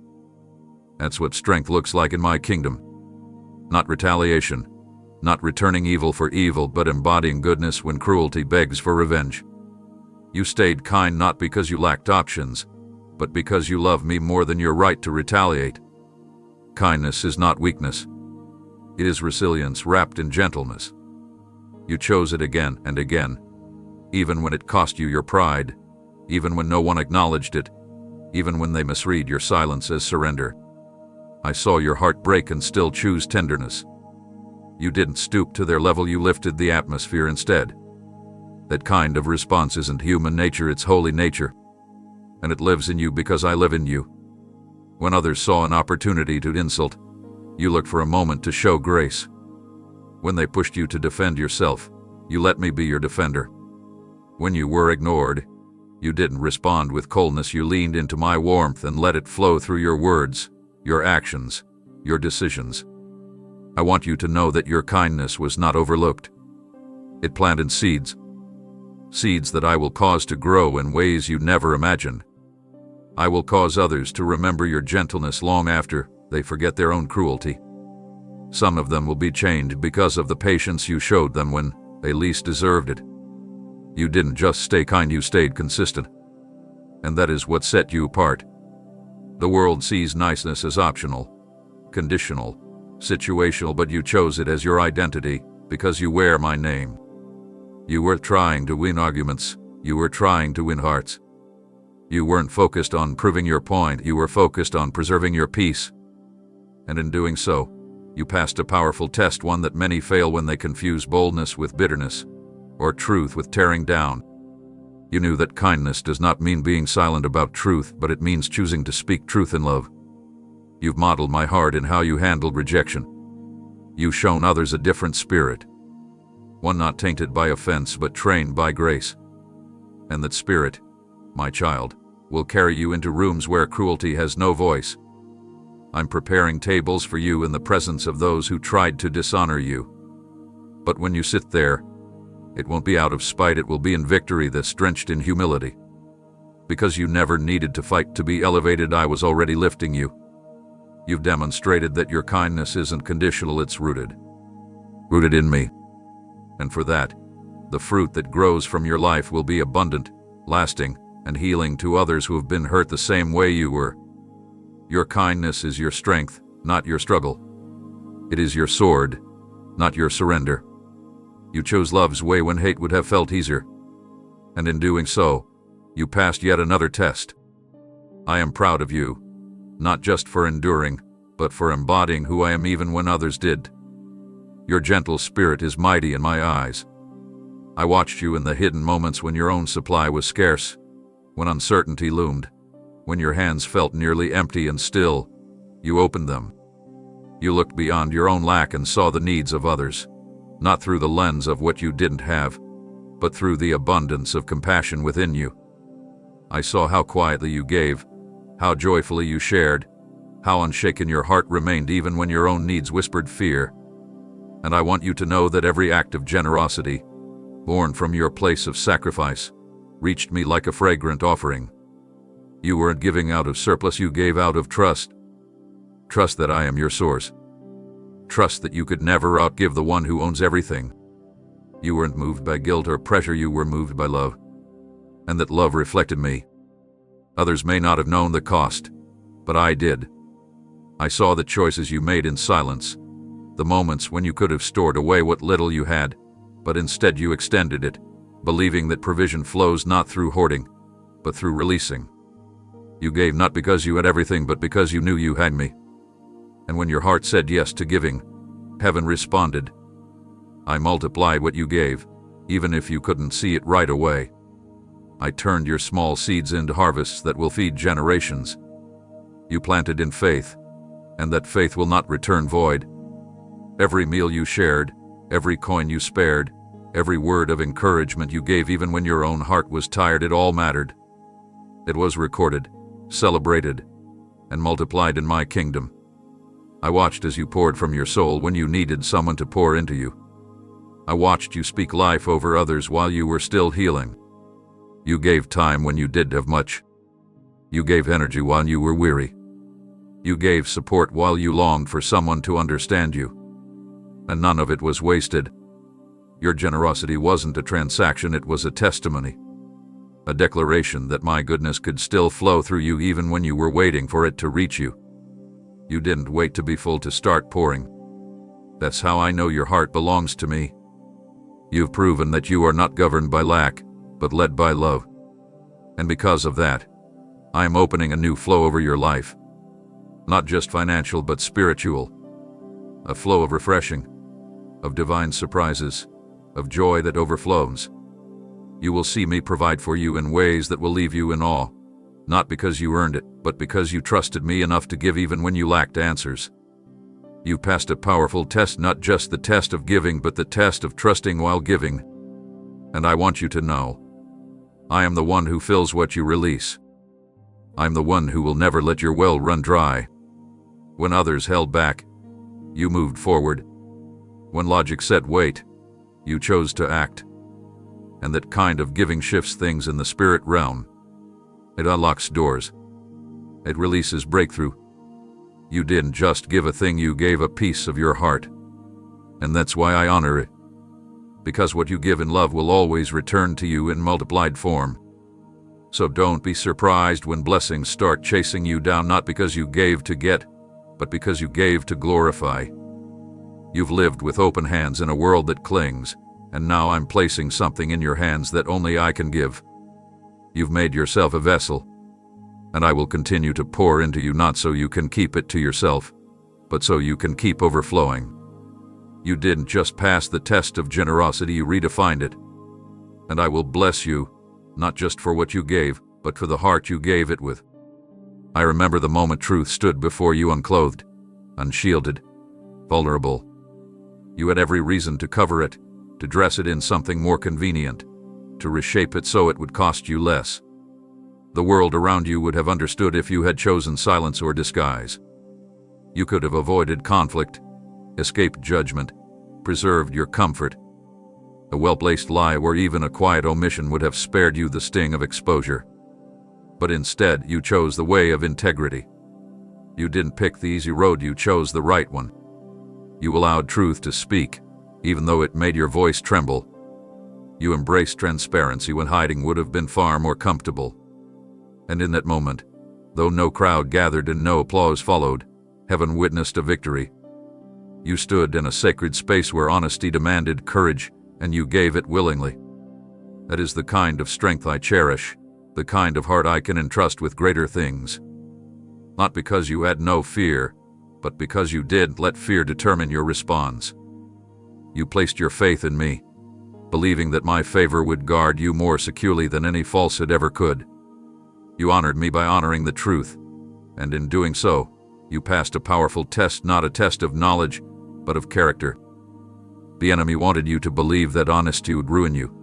That's what strength looks like in my kingdom. Not retaliation, not returning evil for evil, but embodying goodness when cruelty begs for revenge. You stayed kind not because you lacked options, but because you love me more than your right to retaliate. Kindness is not weakness. It is resilience wrapped in gentleness. You chose it again and again, even when it cost you your pride, even when no one acknowledged it, even when they misread your silence as surrender. I saw your heart break and still choose tenderness. You didn't stoop to their level, you lifted the atmosphere instead. That kind of response isn't human nature, it's holy nature. And it lives in you because I live in you. When others saw an opportunity to insult, you looked for a moment to show grace. When they pushed you to defend yourself, you let me be your defender. When you were ignored, you didn't respond with coldness, you leaned into my warmth and let it flow through your words, your actions, your decisions. I want you to know that your kindness was not overlooked. It planted seeds. Seeds that I will cause to grow in ways you never imagined. I will cause others to remember your gentleness long after they forget their own cruelty. Some of them will be changed because of the patience you showed them when they least deserved it. You didn't just stay kind, you stayed consistent. And that is what set you apart. The world sees niceness as optional, conditional, situational, but you chose it as your identity because you wear my name. You were trying to win arguments. You were trying to win hearts. You weren't focused on proving your point. You were focused on preserving your peace. And in doing so, you passed a powerful test, one that many fail when they confuse boldness with bitterness, or truth with tearing down. You knew that kindness does not mean being silent about truth, but it means choosing to speak truth in love. You've modeled my heart in how you handled rejection. You've shown others a different spirit, one not tainted by offense but trained by grace. And that spirit, my child, will carry you into rooms where cruelty has no voice. I'm preparing tables for you in the presence of those who tried to dishonor you. But when you sit there, it won't be out of spite, it will be in victory that's drenched in humility. Because you never needed to fight to be elevated, I was already lifting you. You've demonstrated that your kindness isn't conditional, it's rooted in me. And for that, the fruit that grows from your life will be abundant, lasting, and healing to others who have been hurt the same way you were. Your kindness is your strength, not your struggle. It is your sword, not your surrender. You chose love's way when hate would have felt easier. And in doing so, you passed yet another test. I am proud of you, not just for enduring, but for embodying who I am even when others did. Your gentle spirit is mighty in my eyes. I watched you in the hidden moments when your own supply was scarce, when uncertainty loomed, when your hands felt nearly empty, and still, you opened them. You looked beyond your own lack and saw the needs of others, not through the lens of what you didn't have, but through the abundance of compassion within you. I saw how quietly you gave, how joyfully you shared, how unshaken your heart remained even when your own needs whispered fear. And I want you to know that every act of generosity, born from your place of sacrifice, reached me like a fragrant offering. You weren't giving out of surplus, you gave out of trust. Trust that I am your source. Trust that you could never outgive the one who owns everything. You weren't moved by guilt or pressure, you were moved by love. and that love reflected me. Others may not have known the cost, but I did. I saw the choices you made in silence, the moments when you could have stored away what little you had, but instead you extended it, believing that provision flows not through hoarding, but through releasing. You gave not because you had everything, but because you knew you had me. And when your heart said yes to giving, heaven responded. I multiplied what you gave, even if you couldn't see it right away. I turned your small seeds into harvests that will feed generations. You planted in faith, and that faith will not return void. Every meal you shared, every coin you spared, every word of encouragement you gave even when your own heart was tired, it all mattered. It was recorded, celebrated, and multiplied in my kingdom. I watched as you poured from your soul when you needed someone to pour into you. I watched you speak life over others while you were still healing. You gave time when you didn't have much. You gave energy while you were weary. You gave support while you longed for someone to understand you. And none of it was wasted. Your generosity wasn't a transaction, it was a testimony. A declaration that my goodness could still flow through you even when you were waiting for it to reach you. You didn't wait to be full to start pouring. That's how I know your heart belongs to me. You've proven that you are not governed by lack, but led by love. And because of that, I am opening a new flow over your life. Not just financial, but spiritual. A flow of refreshing, of divine surprises, of joy that overflows. You will see me provide for you in ways that will leave you in awe, not because you earned it, but because you trusted me enough to give even when you lacked answers. You passed a powerful test, not just the test of giving, but the test of trusting while giving. And I want you to know, I am the one who fills what you release. I'm the one who will never let your well run dry. When others held back, you moved forward. When logic said wait, you chose to act. And that kind of giving shifts things in the spirit realm. It unlocks doors. It releases breakthrough. You didn't just give a thing, you gave a piece of your heart. And that's why I honor it. Because what you give in love will always return to you in multiplied form. So don't be surprised when blessings start chasing you down, not because you gave to get, but because you gave to glorify. You've lived with open hands in a world that clings, and now I'm placing something in your hands that only I can give. You've made yourself a vessel, and I will continue to pour into you, not so you can keep it to yourself, but so you can keep overflowing. You didn't just pass the test of generosity, you redefined it. And I will bless you, not just for what you gave, but for the heart you gave it with. I remember the moment truth stood before you, unclothed, unshielded, vulnerable. You had every reason to cover it, to dress it in something more convenient, to reshape it so it would cost you less. The world around you would have understood if you had chosen silence or disguise. You could have avoided conflict, escaped judgment, preserved your comfort. A well-placed lie or even a quiet omission would have spared you the sting of exposure. But instead, you chose the way of integrity. You didn't pick the easy road, you chose the right one. You allowed truth to speak, even though it made your voice tremble. You embraced transparency when hiding would have been far more comfortable. And in that moment, though no crowd gathered and no applause followed, heaven witnessed a victory. You stood in a sacred space where honesty demanded courage, and you gave it willingly. That is the kind of strength I cherish, the kind of heart I can entrust with greater things. Not because you had no fear, but because you did let fear determine your response. You placed your faith in me, believing that my favor would guard you more securely than any falsehood ever could. You honored me by honoring the truth, and in doing so, you passed a powerful test, not a test of knowledge, but of character. The enemy wanted you to believe that honesty would ruin you.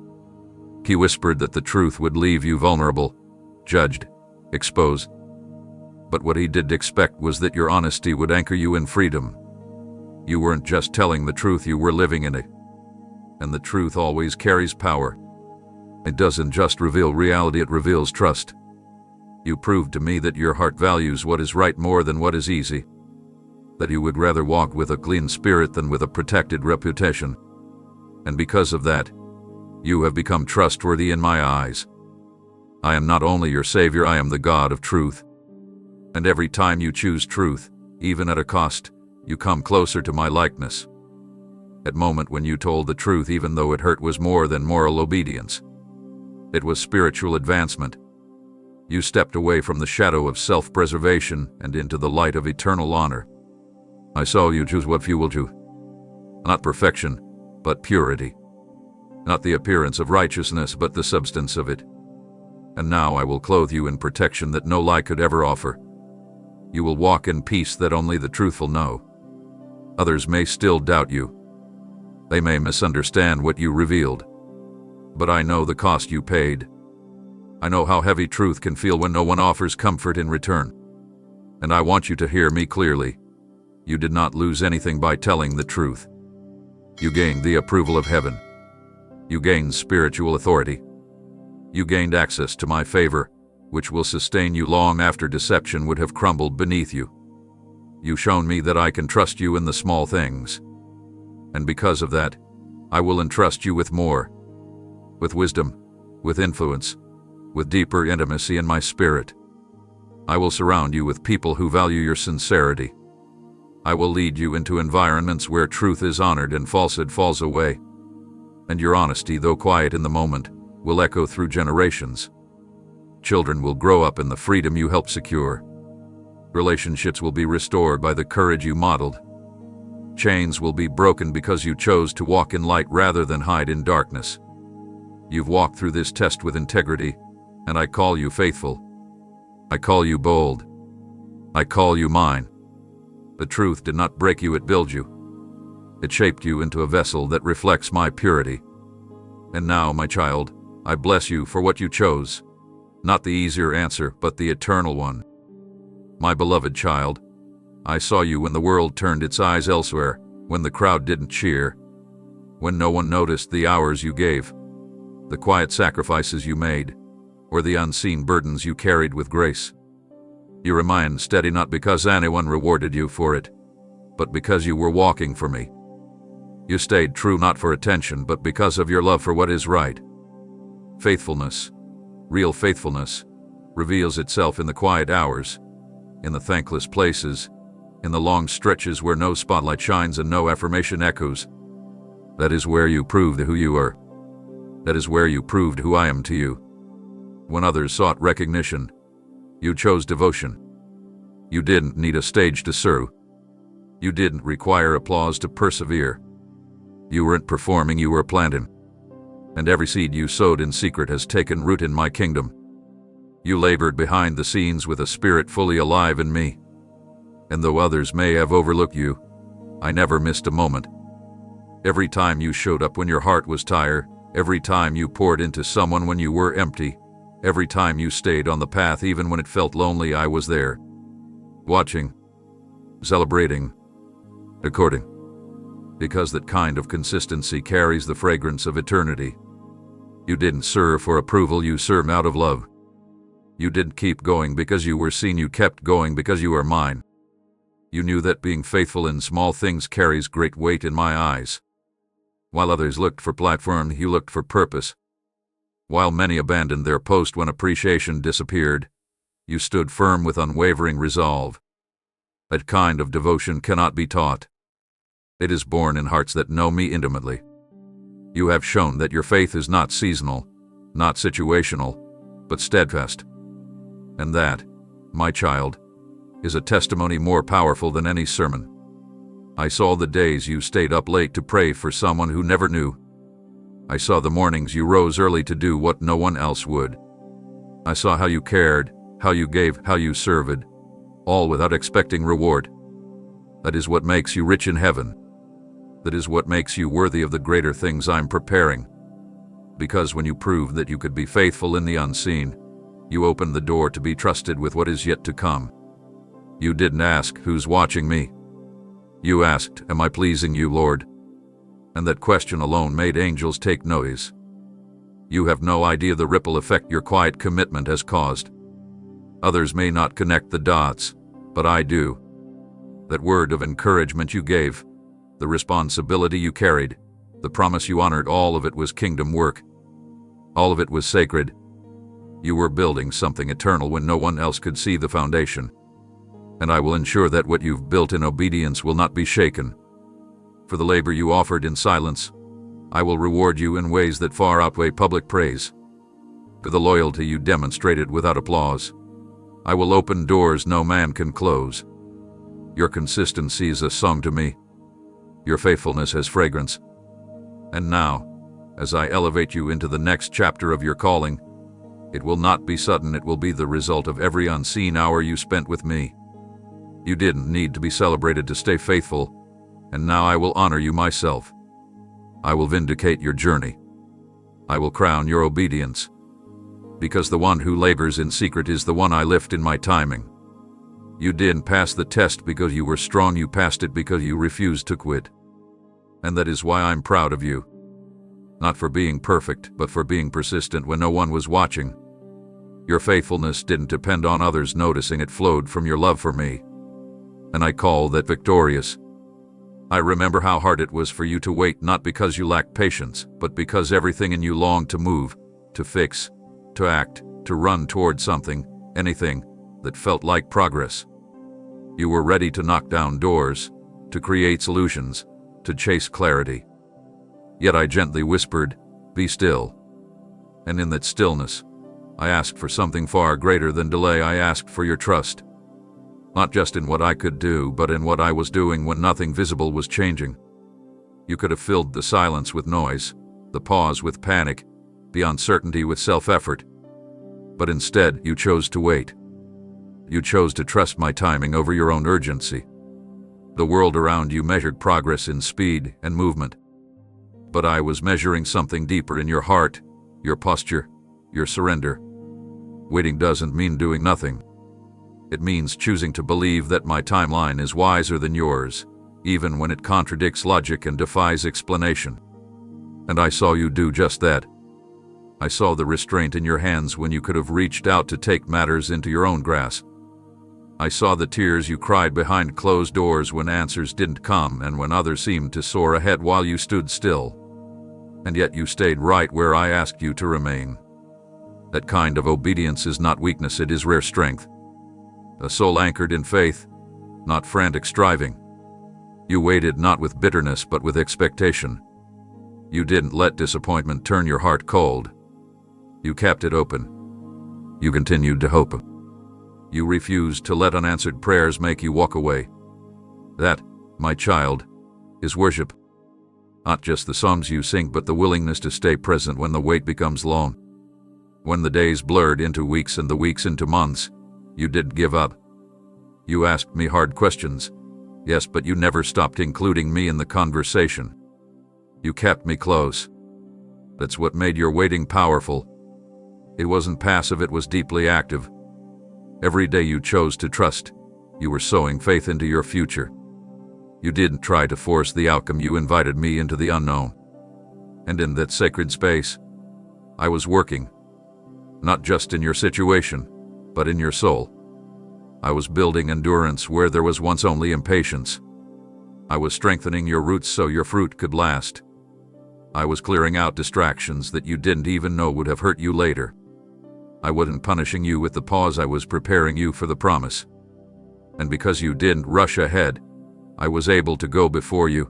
He whispered that the truth would leave you vulnerable, judged, exposed. But what he didn't expect was that your honesty would anchor you in freedom. You weren't just telling the truth, you were living in it. And the truth always carries power. It doesn't just reveal reality, it reveals trust. You proved to me that your heart values what is right more than what is easy. That you would rather walk with a clean spirit than with a protected reputation. And because of that, you have become trustworthy in my eyes. I am not only your Savior, I am the God of truth. And every time you choose truth, even at a cost, you come closer to my likeness. That moment when you told the truth, even though it hurt, was more than moral obedience. It was spiritual advancement. You stepped away from the shadow of self-preservation and into the light of eternal honor. I saw you choose what fueled you. Not perfection, but purity. Not the appearance of righteousness, but the substance of it. And now I will clothe you in protection that no lie could ever offer. You will walk in peace that only the truthful know. Others may still doubt you. They may misunderstand what you revealed. But I know the cost you paid. I know how heavy truth can feel when no one offers comfort in return. And I want you to hear me clearly. You did not lose anything by telling the truth. You gained the approval of heaven. You gained spiritual authority. You gained access to my favor, which will sustain you long after deception would have crumbled beneath you. You've shown me that I can trust you in the small things. And because of that, I will entrust you with more. With wisdom, with influence, with deeper intimacy in my spirit. I will surround you with people who value your sincerity. I will lead you into environments where truth is honored and falsehood falls away. And your honesty, though quiet in the moment, will echo through generations. Children will grow up in the freedom you helped secure. Relationships will be restored by the courage you modeled. Chains will be broken because you chose to walk in light rather than hide in darkness. You've walked through this test with integrity, and I call you faithful. I call you bold. I call you mine. The truth did not break you, it built you. It shaped you into a vessel that reflects my purity. And now, my child, I bless you for what you chose. Not the easier answer, but the eternal one. My beloved child, I saw you when the world turned its eyes elsewhere, when the crowd didn't cheer, when no one noticed the hours you gave, the quiet sacrifices you made, or the unseen burdens you carried with grace. You remained steady not because anyone rewarded you for it, but because you were walking for me. You stayed true not for attention, but because of your love for what is right. Faithfulness, real faithfulness, reveals itself in the quiet hours, in the thankless places, in the long stretches where no spotlight shines and no affirmation echoes. That is where you proved who you are. That is where you proved who I am to you. When others sought recognition, you chose devotion. You didn't need a stage to serve. You didn't require applause to persevere. You weren't performing, you were planting. And every seed you sowed in secret has taken root in my kingdom. You labored behind the scenes with a spirit fully alive in me. And though others may have overlooked you, I never missed a moment. Every time you showed up when your heart was tired, every time you poured into someone when you were empty, every time you stayed on the path even when it felt lonely, I was there. Watching, celebrating, according. Because that kind of consistency carries the fragrance of eternity. You didn't serve for approval, you served out of love. You didn't keep going because you were seen, you kept going because you are mine. You knew that being faithful in small things carries great weight in my eyes. While others looked for platform, you looked for purpose. While many abandoned their post when appreciation disappeared, you stood firm with unwavering resolve. That kind of devotion cannot be taught. It is born in hearts that know me intimately. You have shown that your faith is not seasonal, not situational, but steadfast. And that, my child, is a testimony more powerful than any sermon. I saw the days you stayed up late to pray for someone who never knew. I saw the mornings you rose early to do what no one else would. I saw how you cared, how you gave, how you served, all without expecting reward. That is what makes you rich in heaven. That is what makes you worthy of the greater things I'm preparing. Because when you proved that you could be faithful in the unseen, you opened the door to be trusted with what is yet to come. You didn't ask, "Who's watching me?" You asked, "Am I pleasing you, Lord?" And that question alone made angels take notice. You have no idea the ripple effect your quiet commitment has caused. Others may not connect the dots, but I do. That word of encouragement you gave, the responsibility you carried, the promise you honored, all of it was kingdom work. All of it was sacred. You were building something eternal when no one else could see the foundation. And I will ensure that what you've built in obedience will not be shaken. For the labor you offered in silence, I will reward you in ways that far outweigh public praise. For the loyalty you demonstrated without applause, I will open doors no man can close. Your consistency is a song to me. Your faithfulness has fragrance. And now, as I elevate you into the next chapter of your calling, it will not be sudden, it will be the result of every unseen hour you spent with me. You didn't need to be celebrated to stay faithful, and now I will honor you myself. I will vindicate your journey. I will crown your obedience. Because the one who labors in secret is the one I lift in my timing. You didn't pass the test because you were strong, you passed it because you refused to quit. And that is why I'm proud of you. Not for being perfect, but for being persistent when no one was watching. Your faithfulness didn't depend on others noticing, it flowed from your love for me. And I call that victorious. I remember how hard it was for you to wait, not because you lacked patience, but because everything in you longed to move, to fix, to act, to run toward something, anything that felt like progress. You were ready to knock down doors, to create solutions, to chase clarity. Yet I gently whispered, "Be still." And in that stillness, I asked for something far greater than delay. I asked for your trust. Not just in what I could do, but in what I was doing when nothing visible was changing. You could have filled the silence with noise, the pause with panic, the uncertainty with self-effort. But instead, you chose to wait. You chose to trust my timing over your own urgency. The world around you measured progress in speed and movement. But I was measuring something deeper in your heart, your posture, your surrender. Waiting doesn't mean doing nothing. It means choosing to believe that my timeline is wiser than yours, even when it contradicts logic and defies explanation. And I saw you do just that. I saw the restraint in your hands when you could have reached out to take matters into your own grasp. I saw the tears you cried behind closed doors when answers didn't come and when others seemed to soar ahead while you stood still. And yet you stayed right where I asked you to remain. That kind of obedience is not weakness, it is rare strength. A soul anchored in faith, not frantic striving. You waited not with bitterness but with expectation. You didn't let disappointment turn your heart cold. You kept it open. You continued to hope. You refused to let unanswered prayers make you walk away. That, my child, is worship. Not just the songs you sing, but the willingness to stay present when the wait becomes long. When the days blurred into weeks and the weeks into months, you didn't give up. You asked me hard questions, yes, but you never stopped including me in the conversation. You kept me close. That's what made your waiting powerful. It wasn't passive, it was deeply active. Every day you chose to trust, you were sowing faith into your future. You didn't try to force the outcome, you invited me into the unknown. And in that sacred space, I was working, not just in your situation, but in your soul. I was building endurance where there was once only impatience. I was strengthening your roots so your fruit could last. I was clearing out distractions that you didn't even know would have hurt you later. I wasn't punishing you with the pause, I was preparing you for the promise. And because you didn't rush ahead, I was able to go before you.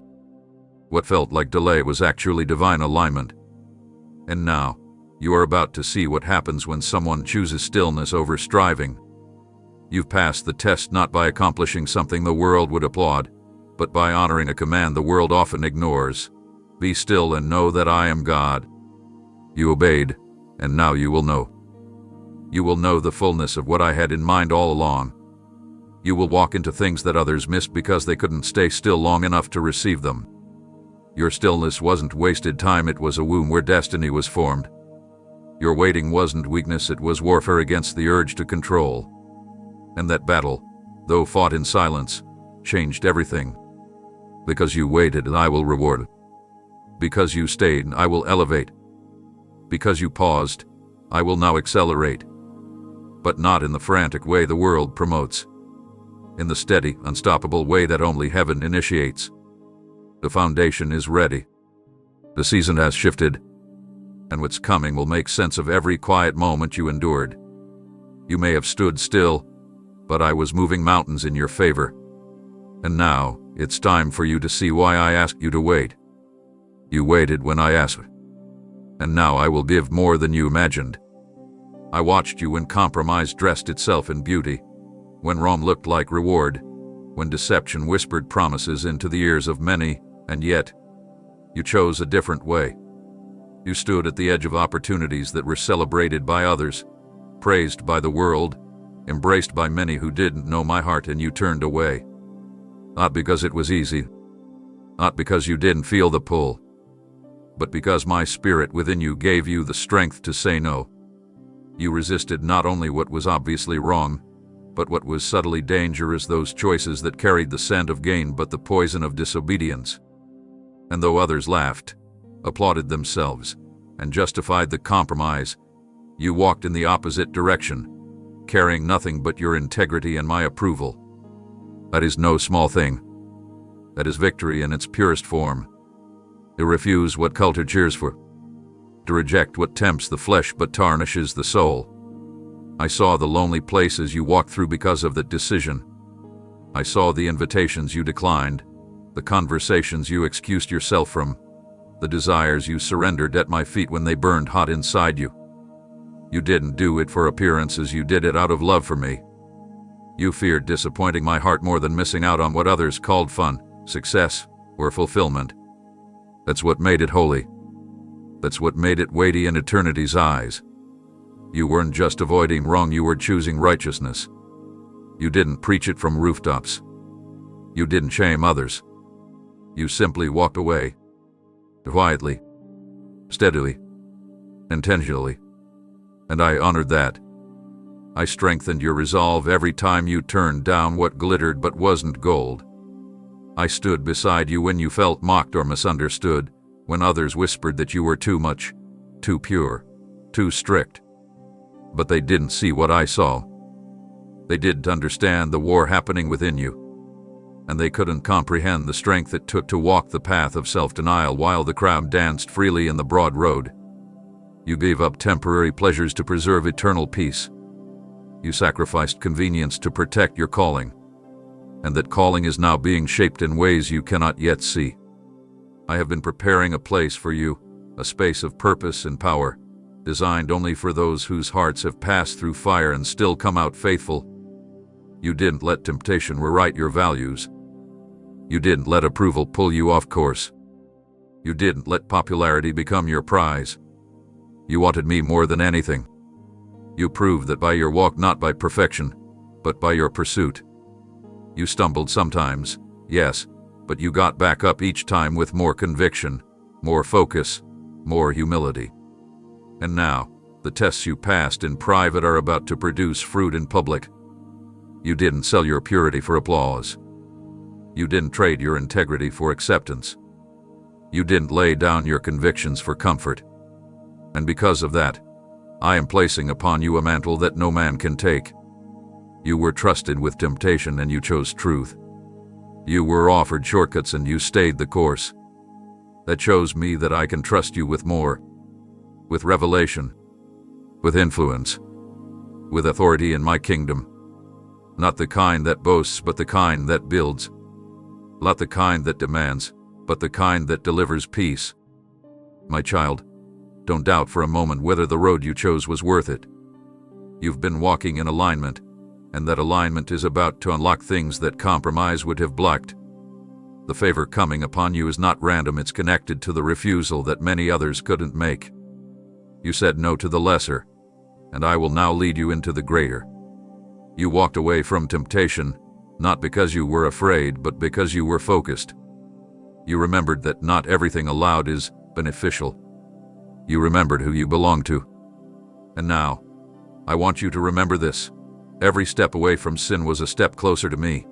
What felt like delay was actually divine alignment. And now, you are about to see what happens when someone chooses stillness over striving. You've passed the test not by accomplishing something the world would applaud, but by honoring a command the world often ignores. Be still and know that I am God. You obeyed, and now you will know. You will know the fullness of what I had in mind all along. You will walk into things that others missed because they couldn't stay still long enough to receive them. Your stillness wasn't wasted time, it was a womb where destiny was formed. Your waiting wasn't weakness, it was warfare against the urge to control. And that battle, though fought in silence, changed everything. Because you waited, I will reward. Because you stayed, I will elevate. Because you paused, I will now accelerate. But not in the frantic way the world promotes. In the steady, unstoppable way that only heaven initiates. The foundation is ready. The season has shifted. and what's coming will make sense of every quiet moment you endured. You may have stood still, but I was moving mountains in your favor. And now, it's time for you to see why I asked you to wait. You waited when I asked, and now I will give more than you imagined. I watched you when compromise dressed itself in beauty, when Rome looked like reward, when deception whispered promises into the ears of many, and yet, you chose a different way. You stood at the edge of opportunities that were celebrated by others, praised by the world, embraced by many who didn't know my heart, and you turned away. Not because it was easy, not because you didn't feel the pull, but because my spirit within you gave you the strength to say no. You resisted not only what was obviously wrong, but what was subtly dangerous, those choices that carried the scent of gain but the poison of disobedience. And though others laughed, applauded themselves, and justified the compromise, you walked in the opposite direction, carrying nothing but your integrity and my approval. That is no small thing. That is victory in its purest form. To refuse what culture cheers for. To reject what tempts the flesh but tarnishes the soul. I saw the lonely places you walked through because of that decision. I saw the invitations you declined, the conversations you excused yourself from, the desires you surrendered at my feet when they burned hot inside you. You didn't do it for appearances, you did it out of love for me. You feared disappointing my heart more than missing out on what others called fun, success, or fulfillment. That's what made it holy. That's what made it weighty in eternity's eyes. You weren't just avoiding wrong, you were choosing righteousness. You didn't preach it from rooftops. You didn't shame others. You simply walked away. Quietly. Steadily. Intentionally. And I honored that. I strengthened your resolve every time you turned down what glittered but wasn't gold. I stood beside you when you felt mocked or misunderstood, when others whispered that you were too much, too pure, too strict. But they didn't see what I saw. They didn't understand the war happening within you. And they couldn't comprehend the strength it took to walk the path of self-denial while the crowd danced freely in the broad road. You gave up temporary pleasures to preserve eternal peace. You sacrificed convenience to protect your calling. And that calling is now being shaped in ways you cannot yet see. I have been preparing a place for you, a space of purpose and power, designed only for those whose hearts have passed through fire and still come out faithful. You didn't let temptation rewrite your values. You didn't let approval pull you off course. You didn't let popularity become your prize. You wanted me more than anything. You proved that by your walk, not by perfection, but by your pursuit. You stumbled sometimes, yes, but you got back up each time with more conviction, more focus, more humility. And now, the tests you passed in private are about to produce fruit in public. You didn't sell your purity for applause. You didn't trade your integrity for acceptance. You didn't lay down your convictions for comfort. And because of that, I am placing upon you a mantle that no man can take. You were trusted with temptation and you chose truth. You were offered shortcuts and you stayed the course. That shows me that I can trust you with more. With revelation. With influence. With authority in my kingdom. Not the kind that boasts, but the kind that builds. Not the kind that demands, but the kind that delivers peace. My child, don't doubt for a moment whether the road you chose was worth it. You've been walking in alignment, and that alignment is about to unlock things that compromise would have blocked. The favor coming upon you is not random, it's connected to the refusal that many others couldn't make. You said no to the lesser, and I will now lead you into the greater. You walked away from temptation, not because you were afraid, but because you were focused. You remembered that not everything allowed is beneficial. You remembered who you belong to. And now, I want you to remember this. Every step away from sin was a step closer to me.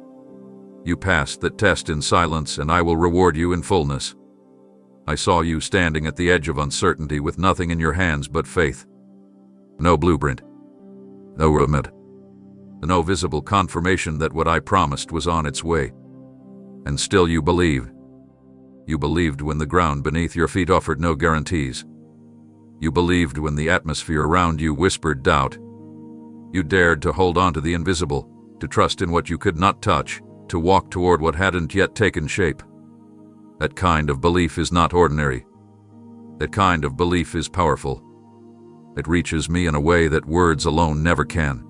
You passed that test in silence, and I will reward you in fullness. I saw you standing at the edge of uncertainty with nothing in your hands but faith. No blueprint. No roadmap. No visible confirmation that what I promised was on its way. And still you believed. You believed when the ground beneath your feet offered no guarantees. You believed when the atmosphere around you whispered doubt. You dared to hold on to the invisible, to trust in what you could not touch, to walk toward what hadn't yet taken shape. That kind of belief is not ordinary. That kind of belief is powerful. It reaches me in a way that words alone never can.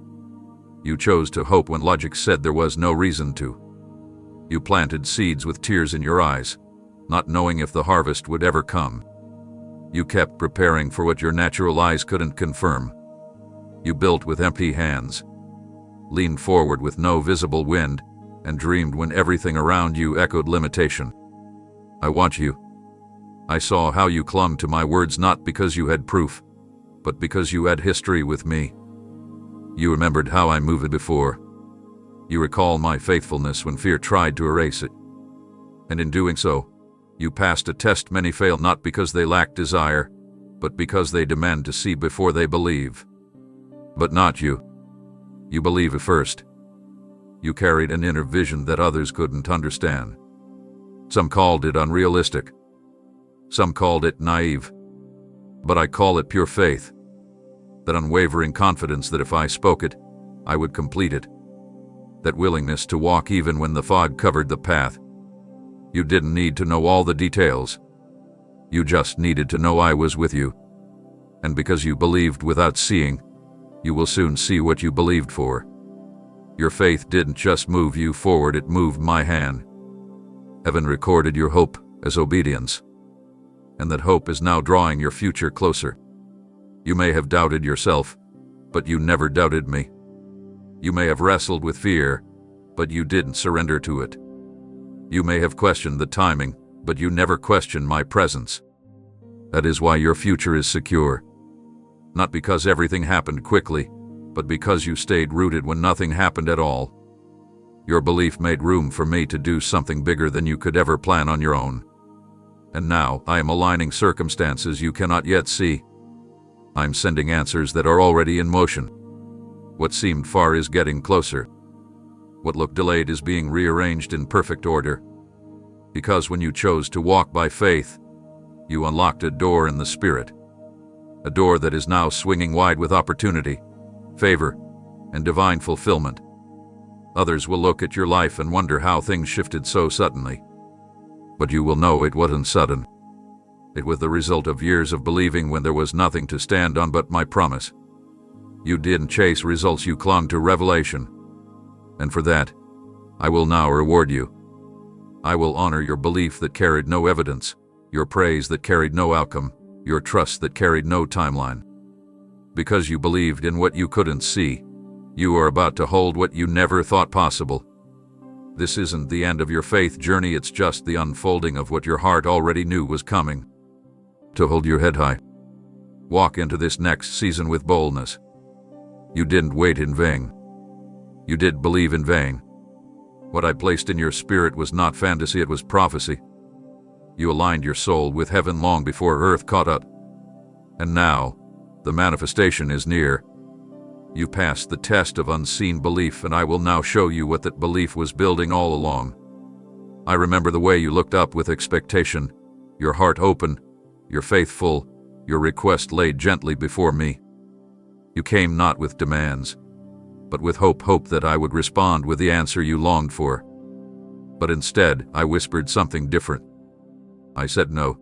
You chose to hope when logic said there was no reason to. You planted seeds with tears in your eyes, not knowing if the harvest would ever come. You kept preparing for what your natural eyes couldn't confirm. You built with empty hands, leaned forward with no visible wind, and dreamed when everything around you echoed limitation. I watched you. I saw how you clung to my words not because you had proof, but because you had history with me. You remembered how I moved before. You recall my faithfulness when fear tried to erase it. And in doing so, you passed a test many fail not because they lack desire, but because they demand to see before they believe. But not you. You believe at first. You carried an inner vision that others couldn't understand. Some called it unrealistic. Some called it naive. But I call it pure faith. That unwavering confidence that if I spoke it, I would complete it. That willingness to walk even when the fog covered the path. You didn't need to know all the details. You just needed to know I was with you. And because you believed without seeing, you will soon see what you believed for. Your faith didn't just move you forward, it moved my hand. Heaven recorded your hope as obedience. And that hope is now drawing your future closer. You may have doubted yourself, but you never doubted me. You may have wrestled with fear, but you didn't surrender to it. You may have questioned the timing, but you never questioned my presence. That is why your future is secure. Not because everything happened quickly, but because you stayed rooted when nothing happened at all. Your belief made room for me to do something bigger than you could ever plan on your own. And now I am aligning circumstances you cannot yet see. I'm sending answers that are already in motion. What seemed far is getting closer. What looked delayed is being rearranged in perfect order. Because when you chose to walk by faith, you unlocked a door in the Spirit. A door that is now swinging wide with opportunity, favor, and divine fulfillment. Others will look at your life and wonder how things shifted so suddenly. But you will know it wasn't sudden. It was the result of years of believing when there was nothing to stand on but my promise. You didn't chase results, you clung to revelation. And for that, I will now reward you. I will honor your belief that carried no evidence, your praise that carried no outcome, your trust that carried no timeline. Because you believed in what you couldn't see, you are about to hold what you never thought possible. This isn't the end of your faith journey, it's just the unfolding of what your heart already knew was coming. To hold your head high. Walk into this next season with boldness. You didn't wait in vain. You did believe in vain. What I placed in your spirit was not fantasy, it was prophecy. You aligned your soul with heaven long before earth caught up. And now, the manifestation is near. You passed the test of unseen belief, and I will now show you what that belief was building all along. I remember the way you looked up with expectation, your heart open, your faith full, your request laid gently before me. You came not with demands, but with hope that I would respond with the answer you longed for. But instead, I whispered something different. I said no.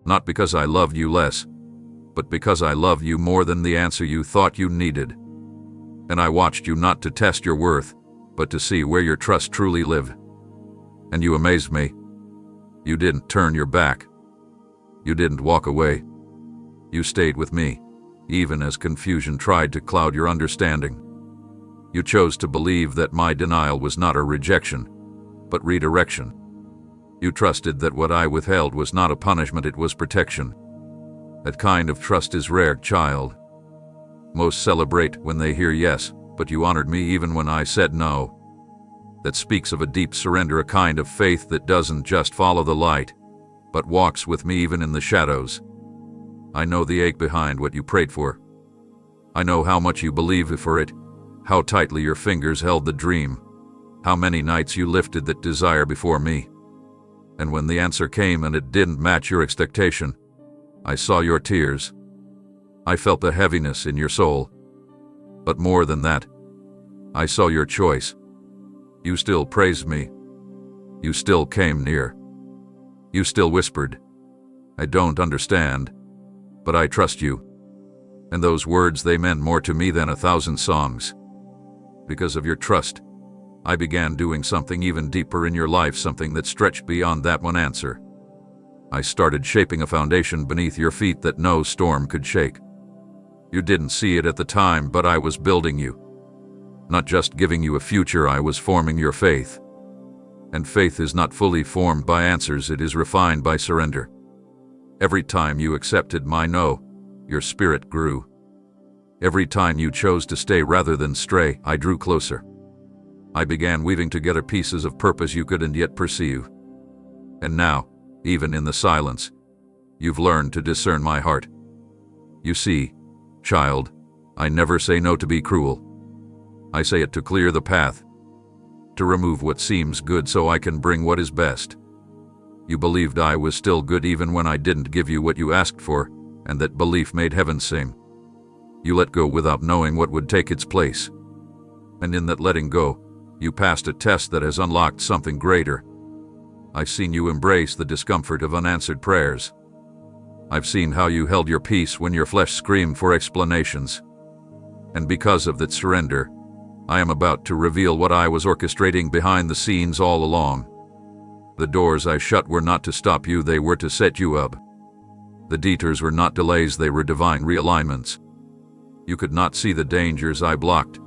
Not because I loved you less, but because I love you more than the answer you thought you needed. And I watched you not to test your worth, but to see where your trust truly lived. And you amazed me. You didn't turn your back. You didn't walk away. You stayed with me, even as confusion tried to cloud your understanding. You chose to believe that my denial was not a rejection, but redirection. You trusted that what I withheld was not a punishment, it was protection. That kind of trust is rare, child. Most celebrate when they hear yes, but you honored me even when I said no. That speaks of a deep surrender, a kind of faith that doesn't just follow the light, but walks with me even in the shadows. I know the ache behind what you prayed for. I know how much you believed for it, how tightly your fingers held the dream, how many nights you lifted that desire before me. And when the answer came and it didn't match your expectation, I saw your tears, I felt the heaviness in your soul. But more than that, I saw your choice. You still praised me. You still came near. You still whispered, "I don't understand, but I trust you." And those words, they meant more to me than 1,000 songs. Because of your trust, I began doing something even deeper in your life, something that stretched beyond that one answer. I started shaping a foundation beneath your feet that no storm could shake. You didn't see it at the time, but I was building you. Not just giving you a future, I was forming your faith. And faith is not fully formed by answers, it is refined by surrender. Every time you accepted my no, your spirit grew. Every time you chose to stay rather than stray, I drew closer. I began weaving together pieces of purpose you couldn't yet perceive. And now, even in the silence, you've learned to discern my heart. You see, child, I never say no to be cruel. I say it to clear the path, to remove what seems good so I can bring what is best. You believed I was still good even when I didn't give you what you asked for, and that belief made heaven sing. You let go without knowing what would take its place. And in that letting go, you passed a test that has unlocked something greater. I've seen you embrace the discomfort of unanswered prayers. I've seen how you held your peace when your flesh screamed for explanations. And because of that surrender, I am about to reveal what I was orchestrating behind the scenes all along. The doors I shut were not to stop you, they were to set you up. The detours were not delays, they were divine realignments. You could not see the dangers I blocked,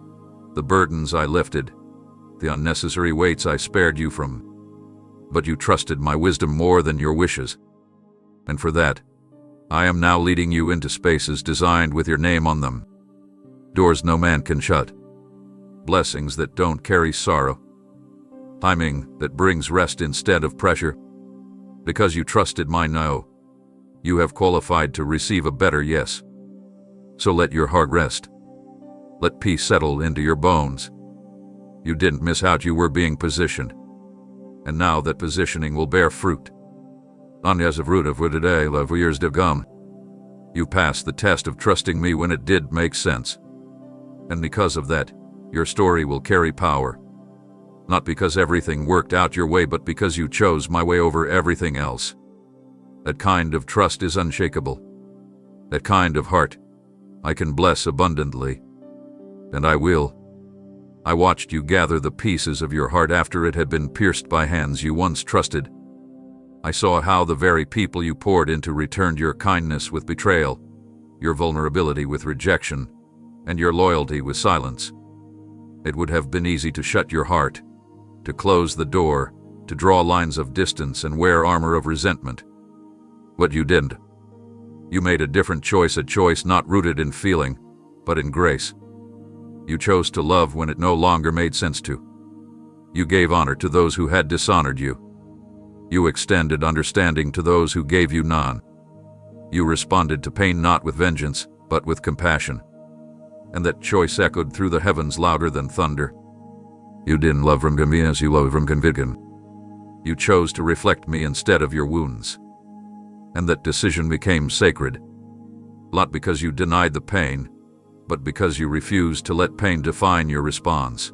the burdens I lifted, the unnecessary weights I spared you from. But you trusted my wisdom more than your wishes. And for that, I am now leading you into spaces designed with your name on them. Doors no man can shut. Blessings that don't carry sorrow. Timing that brings rest instead of pressure. Because you trusted my no, you have qualified to receive a better yes. So let your heart rest. Let peace settle into your bones. You didn't miss out, you were being positioned. And now that positioning will bear fruit. On as of root of what today love years to come. You passed the test of trusting me when it did make sense. And because of that, your story will carry power. Not because everything worked out your way, but because you chose my way over everything else. That kind of trust is unshakable. That kind of heart, I can bless abundantly. And I will. I watched you gather the pieces of your heart after it had been pierced by hands you once trusted. I saw how the very people you poured into returned your kindness with betrayal, your vulnerability with rejection, and your loyalty with silence. It would have been easy to shut your heart, to close the door, to draw lines of distance and wear armor of resentment. But you didn't. You made a different choice, a choice not rooted in feeling, but in grace. You chose to love when it no longer made sense to. You gave honor to those who had dishonored you. You extended understanding to those who gave you none. You responded to pain not with vengeance, but with compassion. And that choice echoed through the heavens louder than thunder. You didn't love from me as you love from conviction. You chose to reflect me instead of your wounds. And that decision became sacred. Not because you denied the pain, but because you refused to let pain define your response.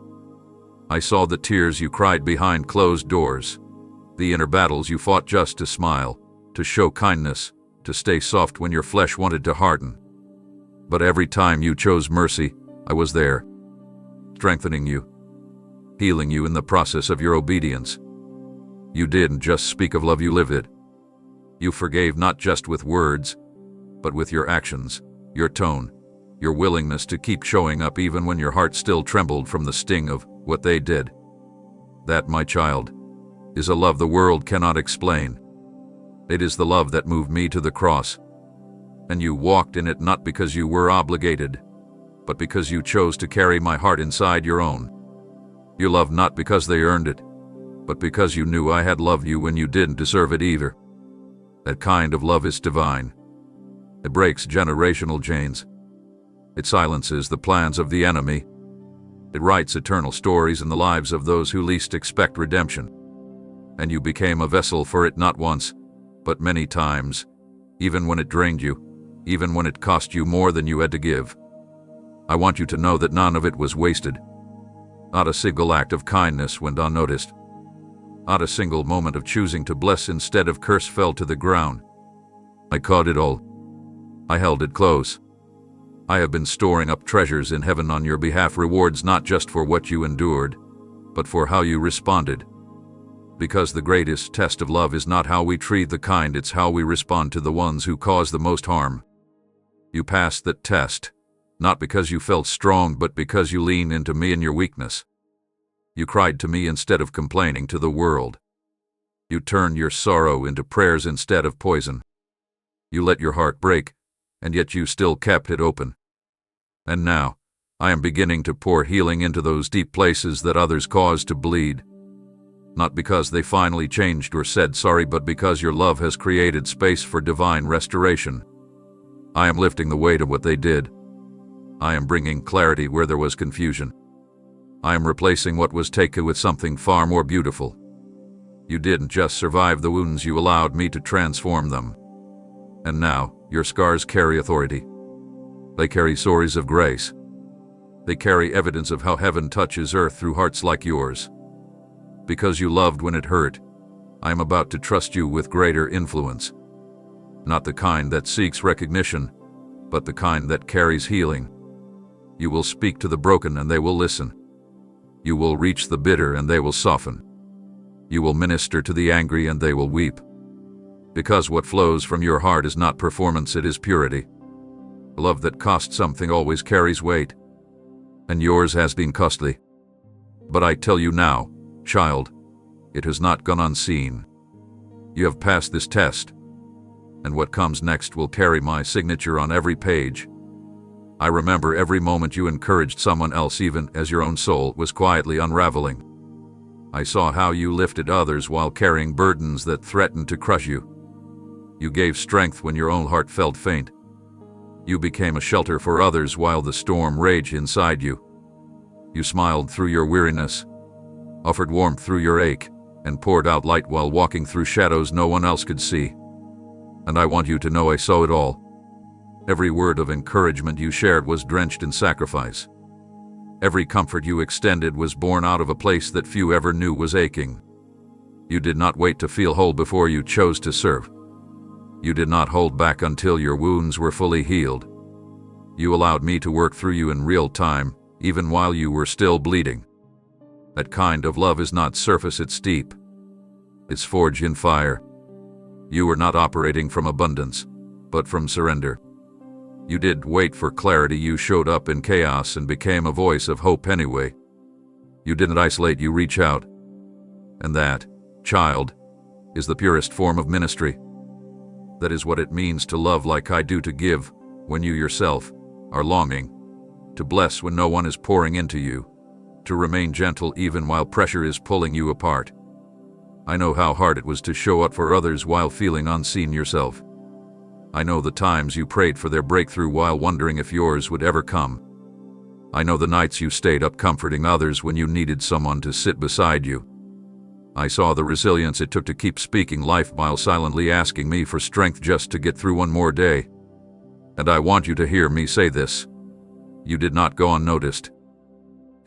I saw the tears you cried behind closed doors, the inner battles you fought just to smile, to show kindness, to stay soft when your flesh wanted to harden. But every time you chose mercy, I was there, strengthening you, healing you in the process of your obedience. You didn't just speak of love, you lived it. You forgave not just with words, but with your actions, your tone, your willingness to keep showing up even when your heart still trembled from the sting of what they did. That, my child, is a love the world cannot explain. It is the love that moved me to the cross. And you walked in it not because you were obligated, but because you chose to carry my heart inside your own. You loved not because they earned it, but because you knew I had loved you when you didn't deserve it either. That kind of love is divine. It breaks generational chains. It silences the plans of the enemy. It writes eternal stories in the lives of those who least expect redemption. And you became a vessel for it not once, but many times, even when it drained you, even when it cost you more than you had to give. I want you to know that none of it was wasted. Not a single act of kindness went unnoticed. Not a single moment of choosing to bless instead of curse fell to the ground. I caught it all. I held it close. I have been storing up treasures in heaven on your behalf, rewards not just for what you endured, but for how you responded. Because the greatest test of love is not how we treat the kind, it's how we respond to the ones who cause the most harm. You passed that test, not because you felt strong, but because you leaned into me in your weakness. You cried to me instead of complaining to the world. You turned your sorrow into prayers instead of poison. You let your heart break, and yet you still kept it open. And now, I am beginning to pour healing into those deep places that others caused to bleed. Not because they finally changed or said sorry, but because your love has created space for divine restoration. I am lifting the weight of what they did. I am bringing clarity where there was confusion. I am replacing what was taken with something far more beautiful. You didn't just survive the wounds, you allowed me to transform them. And now, your scars carry authority. They carry stories of grace. They carry evidence of how heaven touches earth through hearts like yours. Because you loved when it hurt, I am about to trust you with greater influence. Not the kind that seeks recognition, but the kind that carries healing. You will speak to the broken and they will listen. You will reach the bitter and they will soften. You will minister to the angry and they will weep. Because what flows from your heart is not performance, it is purity. Love that costs something always carries weight. And yours has been costly. But I tell you now, child, it has not gone unseen. You have passed this test, and what comes next will carry my signature on every page. I remember every moment you encouraged someone else even as your own soul was quietly unraveling. I saw how you lifted others while carrying burdens that threatened to crush you. You gave strength when your own heart felt faint. You became a shelter for others while the storm raged inside you. You smiled through your weariness, offered warmth through your ache, and poured out light while walking through shadows no one else could see. And I want you to know I saw it all. Every word of encouragement you shared was drenched in sacrifice. Every comfort you extended was born out of a place that few ever knew was aching. You did not wait to feel whole before you chose to serve. You did not hold back until your wounds were fully healed. You allowed me to work through you in real time, even while you were still bleeding. That kind of love is not surface, it's deep. It's forged in fire. You were not operating from abundance, but from surrender. You didn't wait for clarity, you showed up in chaos and became a voice of hope anyway. You didn't isolate, you reach out. And that, child, is the purest form of ministry. That is what it means to love like I do, to give when you yourself are longing, to bless when no one is pouring into you, to remain gentle even while pressure is pulling you apart. I know how hard it was to show up for others while feeling unseen yourself. I know the times you prayed for their breakthrough while wondering if yours would ever come. I know the nights you stayed up comforting others when you needed someone to sit beside you. I saw the resilience it took to keep speaking life while silently asking me for strength just to get through one more day. And I want you to hear me say this. You did not go unnoticed.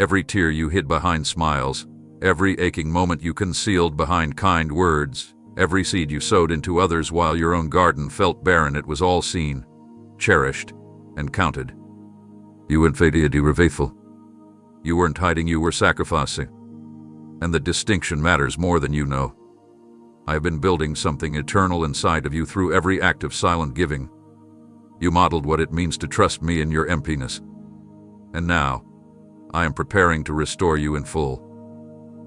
Every tear you hid behind smiles, every aching moment you concealed behind kind words, every seed you sowed into others while your own garden felt barren, it was all seen, cherished, and counted. You weren't faded, you were faithful. You weren't hiding, you were sacrificing. And the distinction matters more than you know. I have been building something eternal inside of you through every act of silent giving. You modeled what it means to trust me in your emptiness. And now, I am preparing to restore you in full.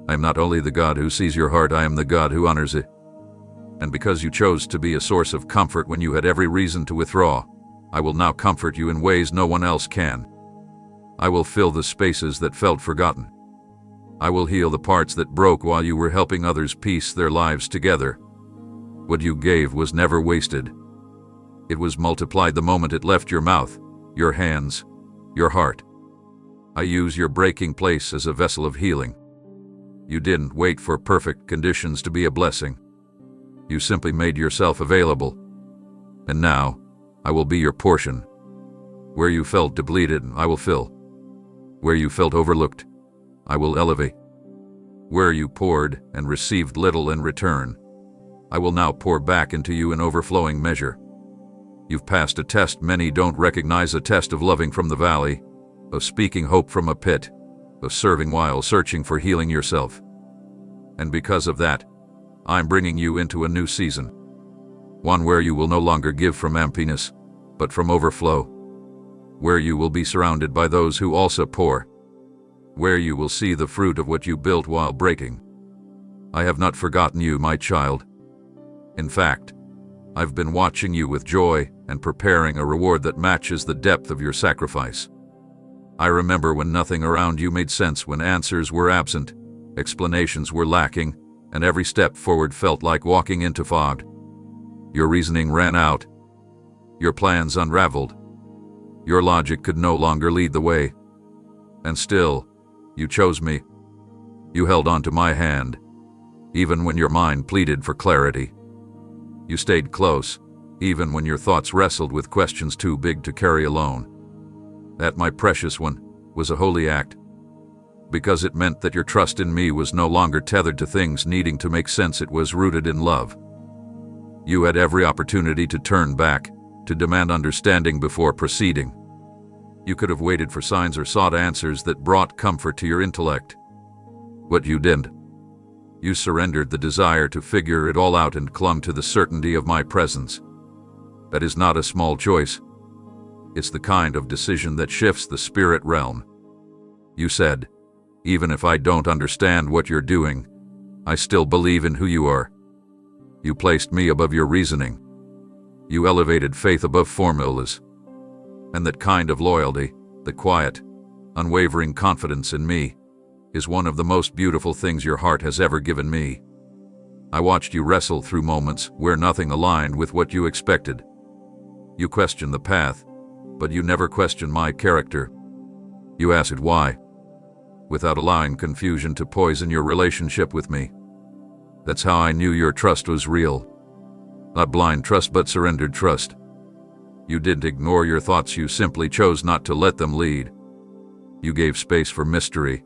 I am not only the God who sees your heart, I am the God who honors it. And because you chose to be a source of comfort when you had every reason to withdraw, I will now comfort you in ways no one else can. I will fill the spaces that felt forgotten. I will heal the parts that broke while you were helping others piece their lives together. What you gave was never wasted. It was multiplied the moment it left your mouth, your hands, your heart. I use your breaking place as a vessel of healing. You didn't wait for perfect conditions to be a blessing. You simply made yourself available. And now, I will be your portion. Where you felt depleted, I will fill. Where you felt overlooked, I will elevate. Where you poured and received little in return, I will now pour back into you in overflowing measure. You've passed a test many don't recognize, a test of loving from the valley, of speaking hope from a pit, of serving while searching for healing yourself. And because of that, I'm bringing you into a new season. One where you will no longer give from emptiness, but from overflow. Where you will be surrounded by those who also pour. Where you will see the fruit of what you built while breaking. I have not forgotten you, my child. In fact, I've been watching you with joy and preparing a reward that matches the depth of your sacrifice. I remember when nothing around you made sense, when answers were absent, explanations were lacking, and every step forward felt like walking into fog. Your reasoning ran out. Your plans unraveled. Your logic could no longer lead the way. And still, you chose me. You held on to my hand, even when your mind pleaded for clarity. You stayed close, even when your thoughts wrestled with questions too big to carry alone. That, my precious one, was a holy act, because it meant that your trust in me was no longer tethered to things needing to make sense. It was rooted in love. You had every opportunity to turn back, to demand understanding before proceeding. You could have waited for signs or sought answers that brought comfort to your intellect. But you didn't. You surrendered the desire to figure it all out and clung to the certainty of my presence. That is not a small choice. It's the kind of decision that shifts the spirit realm. You said, even if I don't understand what you're doing, I still believe in who you are. You placed me above your reasoning. You elevated faith above formulas. And that kind of loyalty, the quiet, unwavering confidence in me, is one of the most beautiful things your heart has ever given me. I watched you wrestle through moments where nothing aligned with what you expected. You questioned the path, but you never questioned my character. You asked why, without allowing confusion to poison your relationship with me. That's how I knew your trust was real. Not blind trust, but surrendered trust. You didn't ignore your thoughts, you simply chose not to let them lead. You gave space for mystery,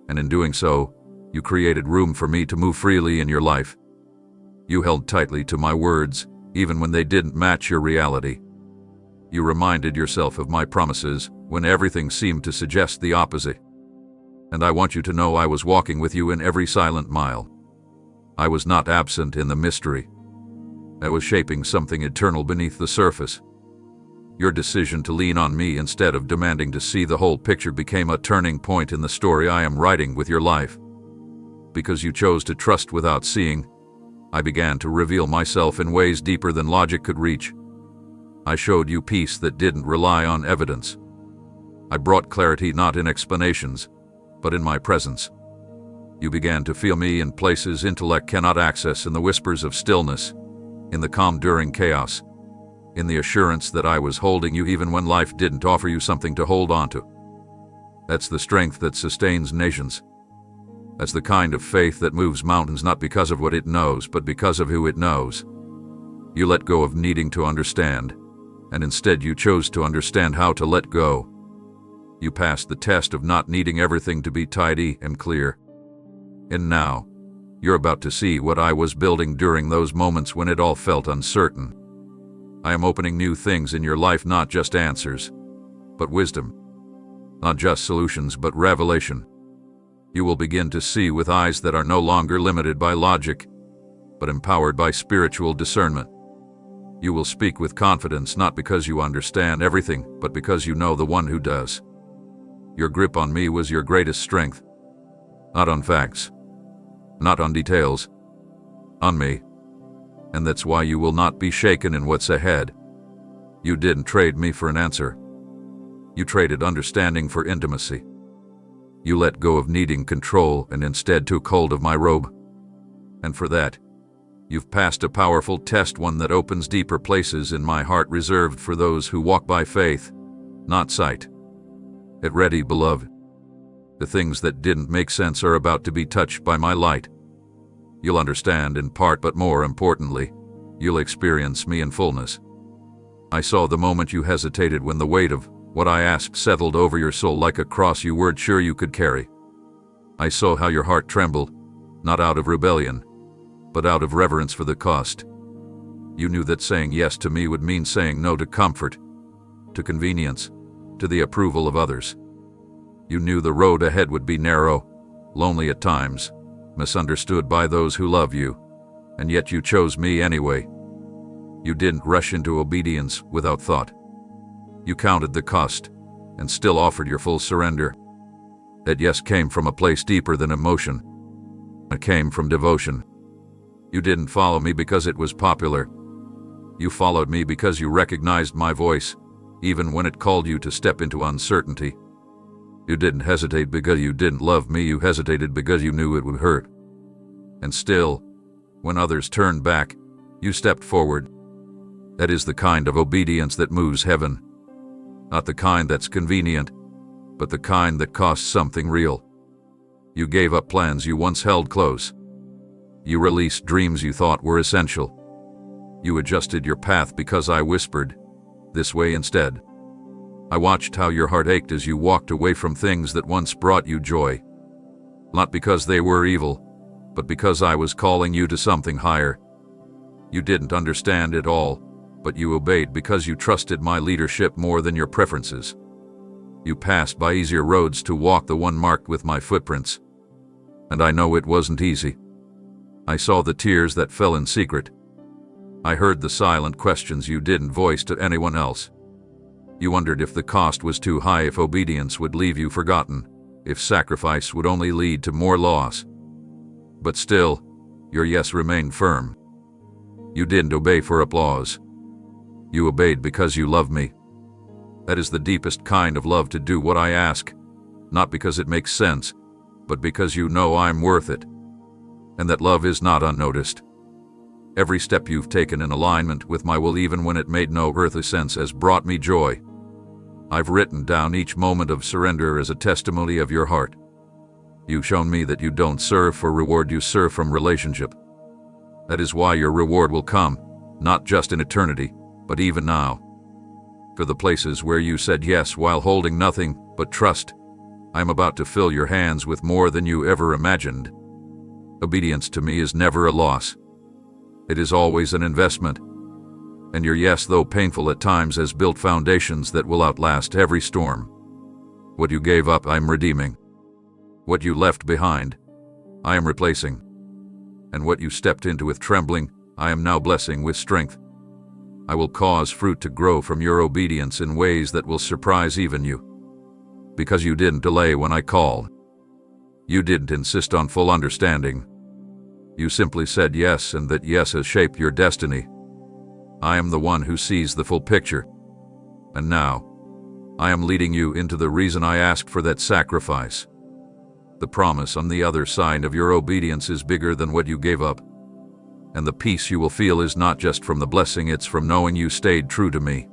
and in doing so, you created room for me to move freely in your life. You held tightly to my words, even when they didn't match your reality. You reminded yourself of my promises when everything seemed to suggest the opposite. And I want you to know I was walking with you in every silent mile. I was not absent in the mystery. I was shaping something eternal beneath the surface. Your decision to lean on me instead of demanding to see the whole picture became a turning point in the story I am writing with your life. Because you chose to trust without seeing, I began to reveal myself in ways deeper than logic could reach. I showed you peace that didn't rely on evidence. I brought clarity not in explanations, but in my presence. You began to feel me in places intellect cannot access, in the whispers of stillness, in the calm during chaos, in the assurance that I was holding you even when life didn't offer you something to hold on to. That's the strength that sustains nations. That's the kind of faith that moves mountains, not because of what it knows, but because of who it knows. You let go of needing to understand, and instead you chose to understand how to let go. You passed the test of not needing everything to be tidy and clear. And now, you're about to see what I was building during those moments when it all felt uncertain. I am opening new things in your life, not just answers, but wisdom. Not just solutions, but revelation. You will begin to see with eyes that are no longer limited by logic, but empowered by spiritual discernment. You will speak with confidence, not because you understand everything, but because you know the one who does. Your grip on me was your greatest strength. Not on facts, not on details, on me. And that's why you will not be shaken in what's ahead. You didn't trade me for an answer. You traded understanding for intimacy. You let go of needing control and instead took hold of my robe. And for that, you've passed a powerful test, one that opens deeper places in my heart reserved for those who walk by faith, not sight. Get ready, beloved. The things that didn't make sense are about to be touched by my light. You'll understand in part, but more importantly, you'll experience me in fullness. I saw the moment you hesitated when the weight of what I asked settled over your soul like a cross you weren't sure you could carry. I saw how your heart trembled, not out of rebellion, but out of reverence for the cost. You knew that saying yes to me would mean saying no to comfort, to convenience, to the approval of others. You knew the road ahead would be narrow, lonely at times, misunderstood by those who love you, and yet you chose me anyway. You didn't rush into obedience without thought. You counted the cost, and still offered your full surrender. That yes came from a place deeper than emotion. It came from devotion. You didn't follow me because it was popular. You followed me because you recognized my voice, even when it called you to step into uncertainty. You didn't hesitate because you didn't love me, you hesitated because you knew it would hurt. And still, when others turned back, you stepped forward. That is the kind of obedience that moves heaven. Not the kind that's convenient, but the kind that costs something real. You gave up plans you once held close. You released dreams you thought were essential. You adjusted your path because I whispered, "This way instead." I watched how your heart ached as you walked away from things that once brought you joy. Not because they were evil, but because I was calling you to something higher. You didn't understand it all, but you obeyed because you trusted my leadership more than your preferences. You passed by easier roads to walk the one marked with my footprints. And I know it wasn't easy. I saw the tears that fell in secret. I heard the silent questions you didn't voice to anyone else. You wondered if the cost was too high, if obedience would leave you forgotten, if sacrifice would only lead to more loss. But still, your yes remained firm. You didn't obey for applause. You obeyed because you love me. That is the deepest kind of love, to do what I ask, not because it makes sense, but because you know I'm worth it. And that love is not unnoticed. Every step you've taken in alignment with my will, even when it made no earthly sense, has brought me joy. I've written down each moment of surrender as a testimony of your heart. You've shown me that you don't serve for reward, you serve from relationship. That is why your reward will come, not just in eternity, but even now. For the places where you said yes while holding nothing but trust, I am about to fill your hands with more than you ever imagined. Obedience to me is never a loss. It is always an investment. And your yes, though painful at times, has built foundations that will outlast every storm. What you gave up, I am redeeming. What you left behind, I am replacing. And what you stepped into with trembling, I am now blessing with strength. I will cause fruit to grow from your obedience in ways that will surprise even you. Because you didn't delay when I called. You didn't insist on full understanding. You simply said yes, and that yes has shaped your destiny. I am the one who sees the full picture. And now, I am leading you into the reason I asked for that sacrifice. The promise on the other side of your obedience is bigger than what you gave up. And the peace you will feel is not just from the blessing, it's from knowing you stayed true to me.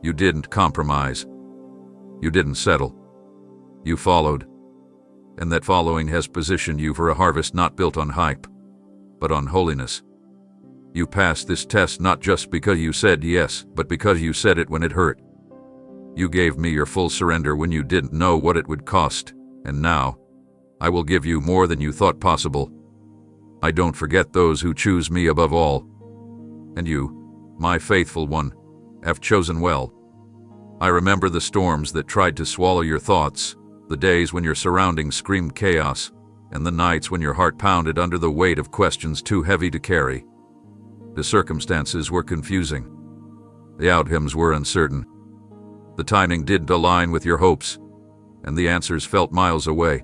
You didn't compromise. You didn't settle. You followed. And that following has positioned you for a harvest not built on hype, but on holiness. You passed this test not just because you said yes, but because you said it when it hurt. You gave me your full surrender when you didn't know what it would cost, and now, I will give you more than you thought possible. I don't forget those who choose me above all. And you, my faithful one, have chosen well. I remember the storms that tried to swallow your thoughts, the days when your surroundings screamed chaos, and the nights when your heart pounded under the weight of questions too heavy to carry. The circumstances were confusing. The outcomes were uncertain. The timing didn't align with your hopes, and the answers felt miles away.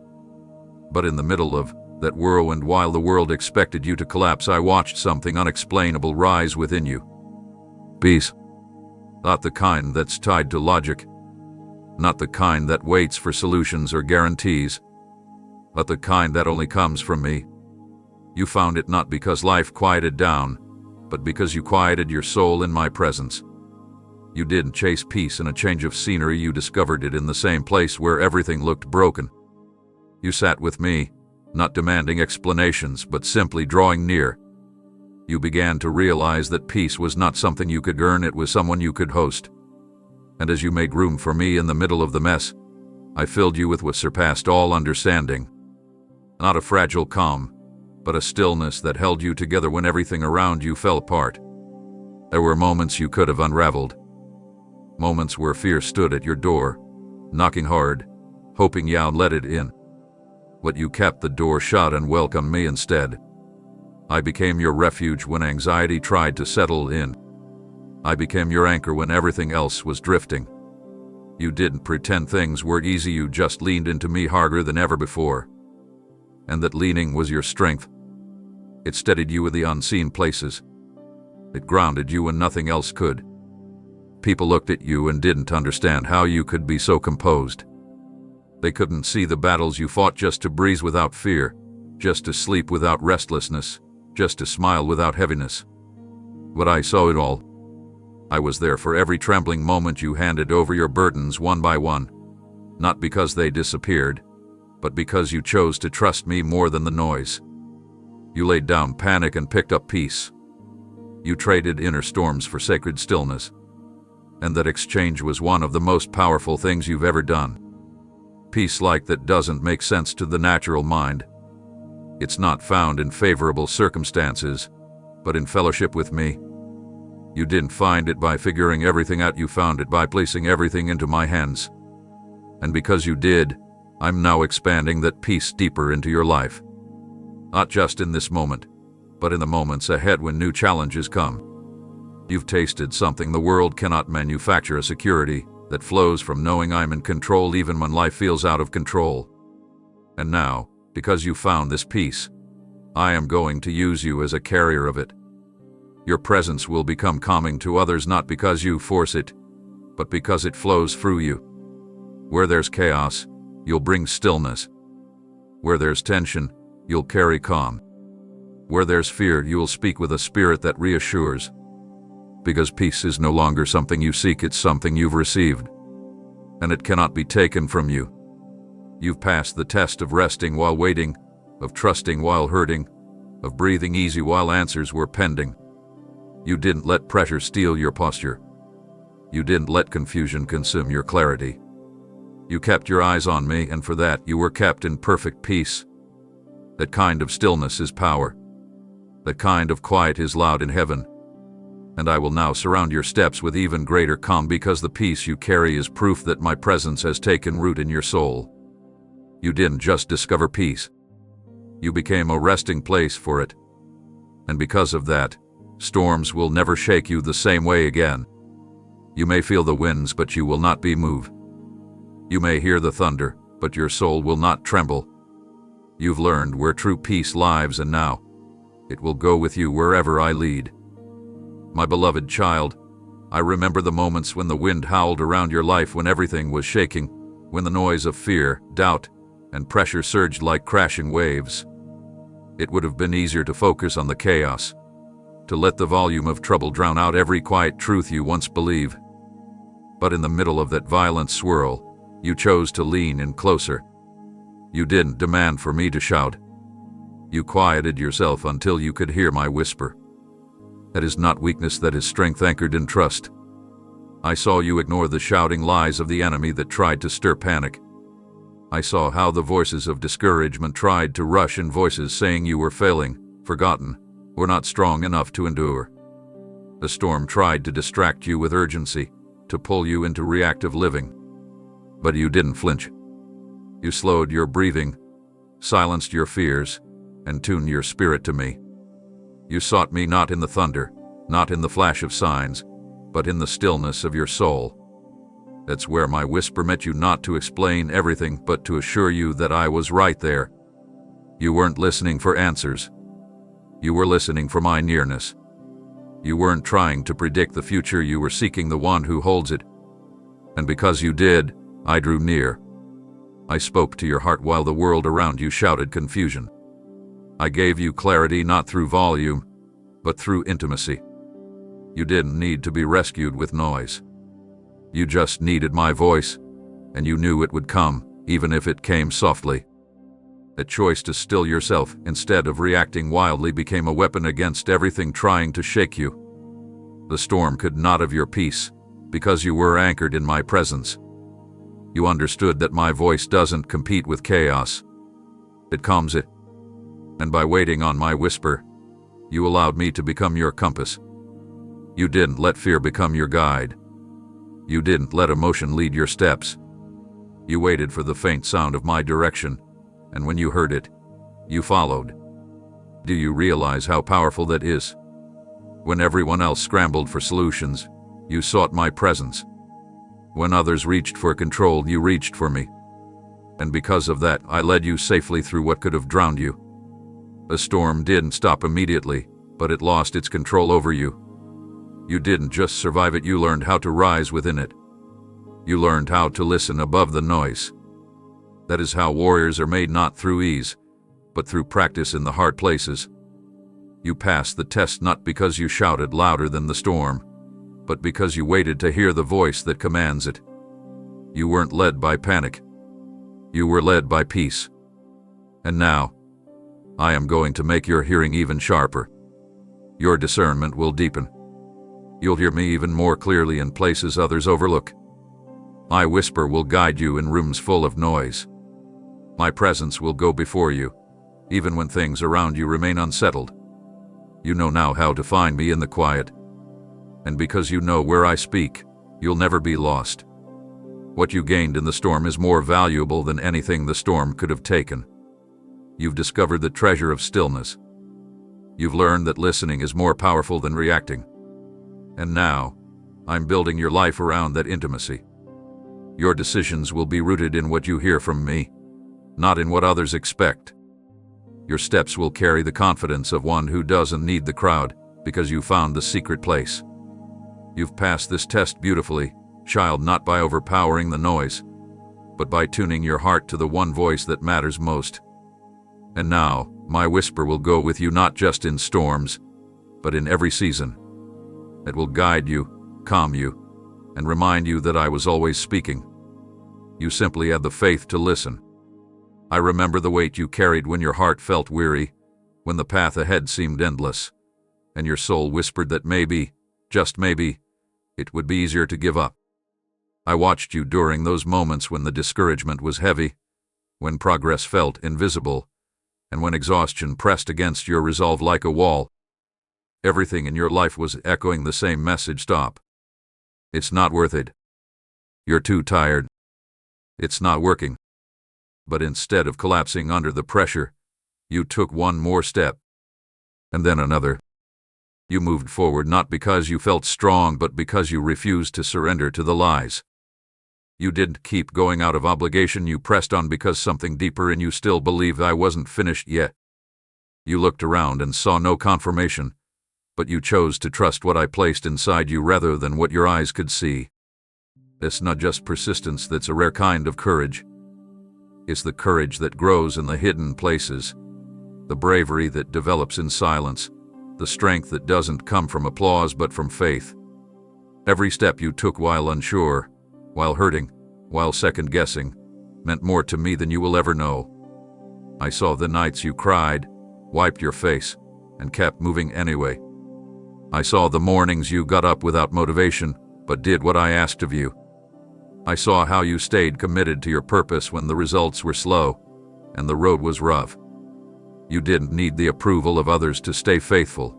But in the middle of that whirlwind, while the world expected you to collapse, I watched something unexplainable rise within you. Peace. Not the kind that's tied to logic. Not the kind that waits for solutions or guarantees. But the kind that only comes from me. You found it not because life quieted down, but because you quieted your soul in my presence. You didn't chase peace in a change of scenery, you discovered it in the same place where everything looked broken. You sat with me, not demanding explanations, but simply drawing near. You began to realize that peace was not something you could earn, it was someone you could host. And as you made room for me in the middle of the mess, I filled you with what surpassed all understanding. Not a fragile calm, but a stillness that held you together when everything around you fell apart. There were moments you could have unraveled. Moments where fear stood at your door, knocking hard, hoping you'd let it in. But you kept the door shut and welcomed me instead. I became your refuge when anxiety tried to settle in. I became your anchor when everything else was drifting. You didn't pretend things were easy, you just leaned into me harder than ever before. And that leaning was your strength. It steadied you in the unseen places. It grounded you when nothing else could. People looked at you and didn't understand how you could be so composed. They couldn't see the battles you fought just to breathe without fear, just to sleep without restlessness, just to smile without heaviness. But I saw it all. I was there for every trembling moment you handed over your burdens one by one, not because they disappeared, but because you chose to trust me more than the noise. You laid down panic and picked up peace. You traded inner storms for sacred stillness. And that exchange was one of the most powerful things you've ever done. Peace like that doesn't make sense to the natural mind. It's not found in favorable circumstances, but in fellowship with me. You didn't find it by figuring everything out, you found it by placing everything into my hands. And because you did, I'm now expanding that peace deeper into your life. Not just in this moment, but in the moments ahead when new challenges come. You've tasted something the world cannot manufacture, a security that flows from knowing I'm in control even when life feels out of control. And now, because you found this peace, I am going to use you as a carrier of it. Your presence will become calming to others not because you force it, but because it flows through you. Where there's chaos, you'll bring stillness. Where there's tension, you'll carry calm. Where there's fear, you'll speak with a spirit that reassures. Because peace is no longer something you seek, it's something you've received. And it cannot be taken from you. You've passed the test of resting while waiting, of trusting while hurting, of breathing easy while answers were pending. You didn't let pressure steal your posture. You didn't let confusion consume your clarity. You kept your eyes on me, and for that you were kept in perfect peace. That kind of stillness is power. That kind of quiet is loud in heaven. And I will now surround your steps with even greater calm because the peace you carry is proof that my presence has taken root in your soul. You didn't just discover peace. You became a resting place for it. And because of that, storms will never shake you the same way again. You may feel the winds, but you will not be moved. You may hear the thunder, but your soul will not tremble. You've learned where true peace lives, and now it will go with you wherever I lead. My beloved child, I remember the moments when the wind howled around your life, when everything was shaking, when the noise of fear, doubt, and pressure surged like crashing waves. It would have been easier to focus on the chaos, to let the volume of trouble drown out every quiet truth you once believed. But in the middle of that violent swirl, you chose to lean in closer. You didn't demand for me to shout. You quieted yourself until you could hear my whisper. That is not weakness, that is strength anchored in trust. I saw you ignore the shouting lies of the enemy that tried to stir panic. I saw how the voices of discouragement tried to rush in, voices saying you were failing, forgotten, or not strong enough to endure. The storm tried to distract you with urgency, to pull you into reactive living. But you didn't flinch. You slowed your breathing, silenced your fears, and tuned your spirit to me. You sought me not in the thunder, not in the flash of signs, but in the stillness of your soul. That's where my whisper met you, not to explain everything, but to assure you that I was right there. You weren't listening for answers. You were listening for my nearness. You weren't trying to predict the future, you were seeking the one who holds it. And because you did, I drew near. I spoke to your heart while the world around you shouted confusion. I gave you clarity not through volume, but through intimacy. You didn't need to be rescued with noise. You just needed my voice, and you knew it would come, even if it came softly. A choice to still yourself instead of reacting wildly became a weapon against everything trying to shake you. The storm could not have your peace, because you were anchored in my presence. You understood that my voice doesn't compete with chaos. It calms it. And by waiting on my whisper, you allowed me to become your compass. You didn't let fear become your guide. You didn't let emotion lead your steps. You waited for the faint sound of my direction, and when you heard it, you followed. Do you realize how powerful that is? When everyone else scrambled for solutions, you sought my presence. When others reached for control, you reached for me. And because of that, I led you safely through what could have drowned you. The storm didn't stop immediately, but it lost its control over you. You didn't just survive it, you learned how to rise within it. You learned how to listen above the noise. That is how warriors are made, not through ease, but through practice in the hard places. You passed the test not because you shouted louder than the storm, but because you waited to hear the voice that commands it. You weren't led by panic. You were led by peace. And now, I am going to make your hearing even sharper. Your discernment will deepen. You'll hear me even more clearly in places others overlook. My whisper will guide you in rooms full of noise. My presence will go before you, even when things around you remain unsettled. You know now how to find me in the quiet. And because you know where I speak, you'll never be lost. What you gained in the storm is more valuable than anything the storm could have taken. You've discovered the treasure of stillness. You've learned that listening is more powerful than reacting. And now, I'm building your life around that intimacy. Your decisions will be rooted in what you hear from me, not in what others expect. Your steps will carry the confidence of one who doesn't need the crowd, because you found the secret place. You've passed this test beautifully, child, not by overpowering the noise, but by tuning your heart to the one voice that matters most. And now, my whisper will go with you not just in storms, but in every season. It will guide you, calm you, and remind you that I was always speaking. You simply had the faith to listen. I remember the weight you carried when your heart felt weary, when the path ahead seemed endless, and your soul whispered that maybe, just maybe, it would be easier to give up. I watched you during those moments when the discouragement was heavy, when progress felt invisible, and when exhaustion pressed against your resolve like a wall. Everything in your life was echoing the same message: stop. It's not worth it. You're too tired. It's not working. But instead of collapsing under the pressure, you took one more step, and then another. You moved forward not because you felt strong, but because you refused to surrender to the lies. You didn't keep going out of obligation, you pressed on because something deeper in you still believed I wasn't finished yet. You looked around and saw no confirmation, but you chose to trust what I placed inside you rather than what your eyes could see. It's not just persistence that's a rare kind of courage. It's the courage that grows in the hidden places, the bravery that develops in silence, the strength that doesn't come from applause but from faith. Every step you took while unsure, while hurting, while second-guessing, meant more to me than you will ever know. I saw the nights you cried, wiped your face, and kept moving anyway. I saw the mornings you got up without motivation, but did what I asked of you. I saw how you stayed committed to your purpose when the results were slow and the road was rough. You didn't need the approval of others to stay faithful.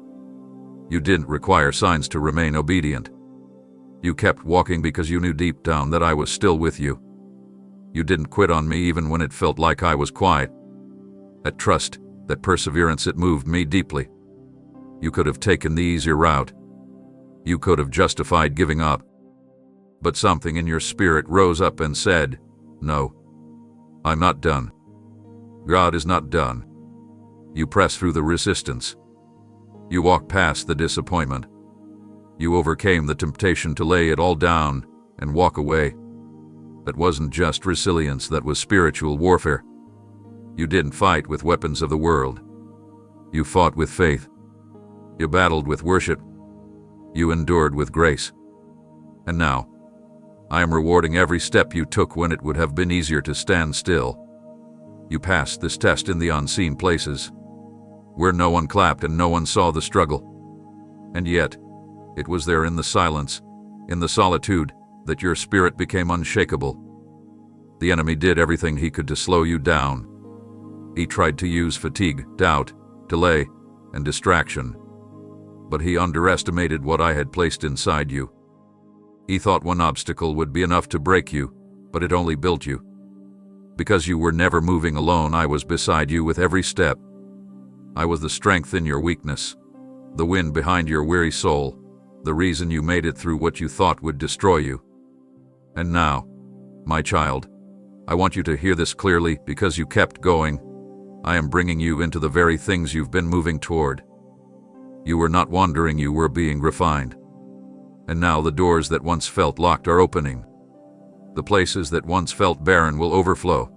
You didn't require signs to remain obedient. You kept walking because you knew deep down that I was still with you. You didn't quit on me even when it felt like I was quiet. That trust, that perseverance, it moved me deeply. You could have taken the easier route. You could have justified giving up. But something in your spirit rose up and said, "No, I'm not done. God is not done." You pressed through the resistance. You walked past the disappointment. You overcame the temptation to lay it all down and walk away. That wasn't just resilience, that was spiritual warfare. You didn't fight with weapons of the world. You fought with faith. You battled with worship. You endured with grace. And now, I am rewarding every step you took when it would have been easier to stand still. You passed this test in the unseen places, where no one clapped and no one saw the struggle. And yet, it was there in the silence, in the solitude, that your spirit became unshakable. The enemy did everything he could to slow you down. He tried to use fatigue, doubt, delay, and distraction. But he underestimated what I had placed inside you. He thought one obstacle would be enough to break you, but it only built you. Because you were never moving alone, I was beside you with every step. I was the strength in your weakness, the wind behind your weary soul, the reason you made it through what you thought would destroy you. And now, my child, I want you to hear this clearly because you kept going. I am bringing you into the very things you've been moving toward. You were not wandering, you were being refined. And now the doors that once felt locked are opening. The places that once felt barren will overflow.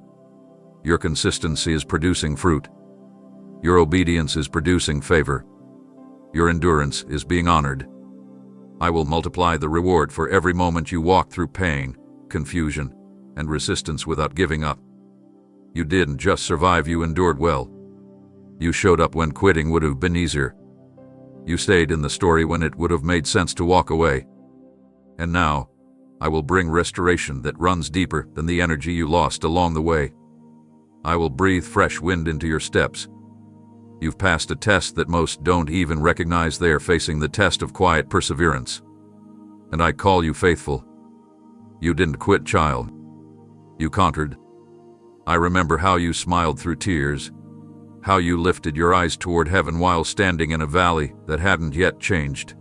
Your consistency is producing fruit. Your obedience is producing favor. Your endurance is being honored. I will multiply the reward for every moment you walk through pain, confusion, and resistance without giving up. You didn't just survive, you endured well. You showed up when quitting would have been easier. You stayed in the story when it would have made sense to walk away. And now, I will bring restoration that runs deeper than the energy you lost along the way. I will breathe fresh wind into your steps. You've passed a test that most don't even recognize they are facing, the test of quiet perseverance. And I call you faithful. You didn't quit, child. You conquered. I remember how you smiled through tears, how you lifted your eyes toward heaven while standing in a valley that hadn't yet changed.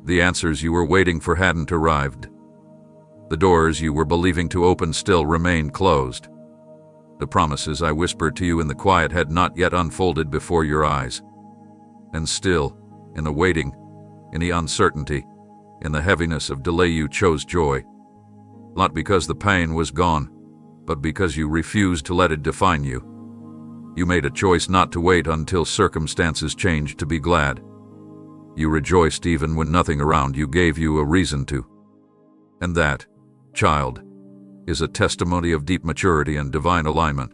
The answers you were waiting for hadn't arrived. The doors you were believing to open still remained closed. The promises I whispered to you in the quiet had not yet unfolded before your eyes. And still, in the waiting, in the uncertainty, in the heaviness of delay, you chose joy. Not because the pain was gone, but because you refused to let it define you. You made a choice not to wait until circumstances changed to be glad. You rejoiced even when nothing around you gave you a reason to. And that, child, is a testimony of deep maturity and divine alignment.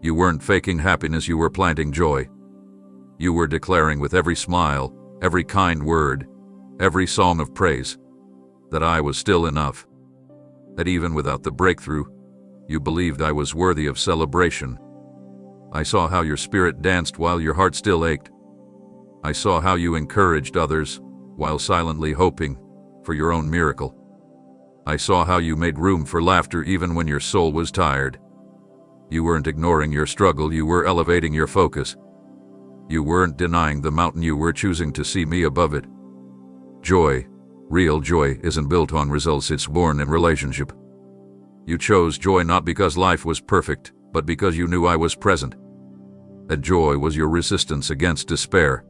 You weren't faking happiness, you were planting joy. You were declaring with every smile, every kind word, every song of praise, that I was still enough. That even without the breakthrough, you believed I was worthy of celebration. I saw how your spirit danced while your heart still ached. I saw how you encouraged others while silently hoping for your own miracle. I saw how you made room for laughter even when your soul was tired. You weren't ignoring your struggle, you were elevating your focus. You weren't denying the mountain, you were choosing to see me above it. Joy, real joy, isn't built on results, it's born in relationship. You chose joy not because life was perfect, but because you knew I was present. That joy was your resistance against despair.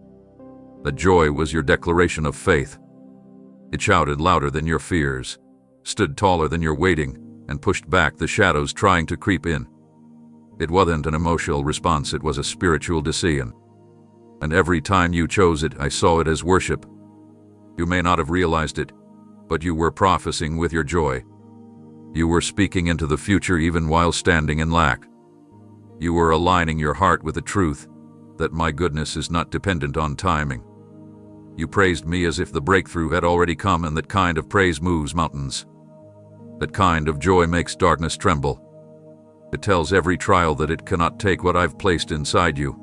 That joy was your declaration of faith. It shouted louder than your fears, stood taller than your waiting, and pushed back the shadows trying to creep in. It wasn't an emotional response, it was a spiritual decision. And every time you chose it, I saw it as worship. You may not have realized it, but you were prophesying with your joy. You were speaking into the future even while standing in lack. You were aligning your heart with the truth that my goodness is not dependent on timing. You praised me as if the breakthrough had already come, and that kind of praise moves mountains. That kind of joy makes darkness tremble. It tells every trial that it cannot take what I've placed inside you.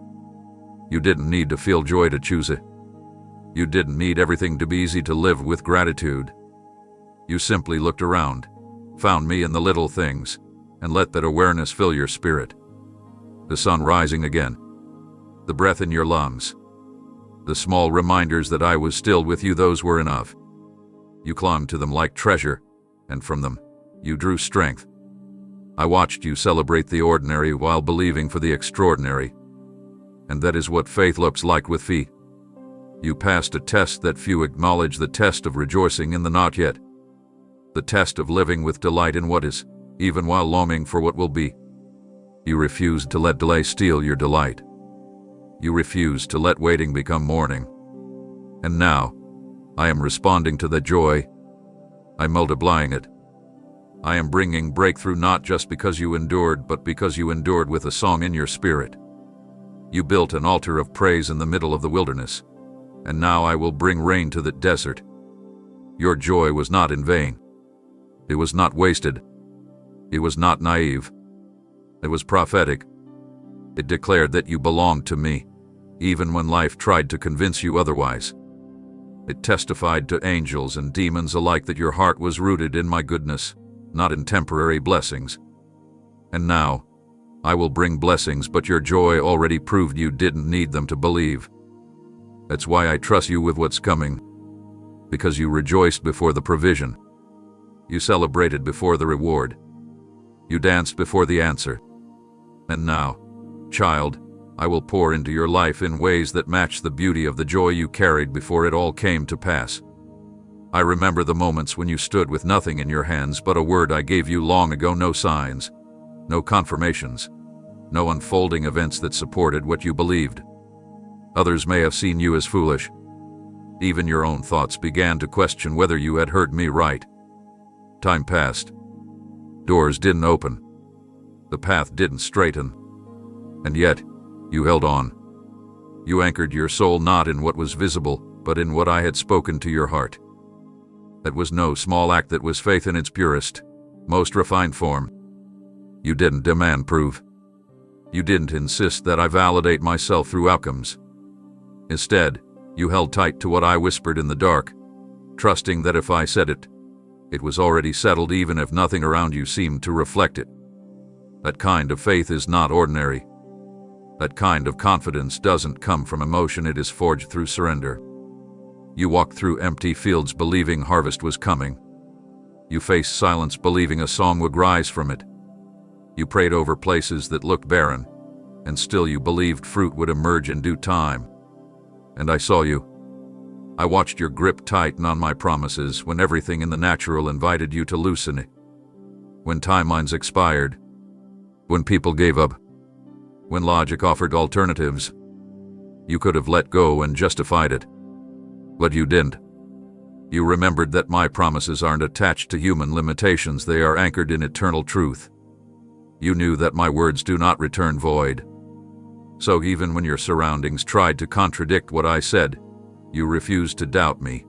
You didn't need to feel joy to choose it. You didn't need everything to be easy to live with gratitude. You simply looked around, found me in the little things, and let that awareness fill your spirit. The sun rising again, the breath in your lungs, the small reminders that I was still with you, those were enough. You clung to them like treasure, and from them, you drew strength. I watched you celebrate the ordinary while believing for the extraordinary. And that is what faith looks like with feet. You passed a test that few acknowledge, the test of rejoicing in the not yet. The test of living with delight in what is, even while longing for what will be. You refused to let delay steal your delight. You refused to let waiting become mourning. And now, I am responding to that joy. I'm multiplying it. I am bringing breakthrough not just because you endured, but because you endured with a song in your spirit. You built an altar of praise in the middle of the wilderness, and now I will bring rain to the desert. Your joy was not in vain. It was not wasted. It was not naive. It was prophetic. It declared that you belonged to me, even when life tried to convince you otherwise. It testified to angels and demons alike that your heart was rooted in my goodness, not in temporary blessings. And now, I will bring blessings, but your joy already proved you didn't need them to believe. That's why I trust you with what's coming, because you rejoiced before the provision. You celebrated before the reward. You danced before the answer. And now, child, I will pour into your life in ways that match the beauty of the joy you carried before it all came to pass. I remember the moments when you stood with nothing in your hands but a word I gave you long ago, no signs, no confirmations, no unfolding events that supported what you believed. Others may have seen you as foolish. Even your own thoughts began to question whether you had heard me right. Time passed. Doors didn't open. The path didn't straighten. And yet, you held on. You anchored your soul not in what was visible, but in what I had spoken to your heart. That was no small act. That was faith in its purest, most refined form. You didn't demand proof. You didn't insist that I validate myself through outcomes. Instead, you held tight to what I whispered in the dark, trusting that if I said it, it was already settled even if nothing around you seemed to reflect it. That kind of faith is not ordinary. That kind of confidence doesn't come from emotion, it is forged through surrender. You walked through empty fields believing harvest was coming. You faced silence believing a song would rise from it. You prayed over places that looked barren, and still you believed fruit would emerge in due time. And I saw you. I watched your grip tighten on my promises when everything in the natural invited you to loosen it. When timelines expired, when people gave up, when logic offered alternatives, you could have let go and justified it. But you didn't. You remembered that my promises aren't attached to human limitations, they are anchored in eternal truth. You knew that my words do not return void. So even when your surroundings tried to contradict what I said, you refused to doubt me.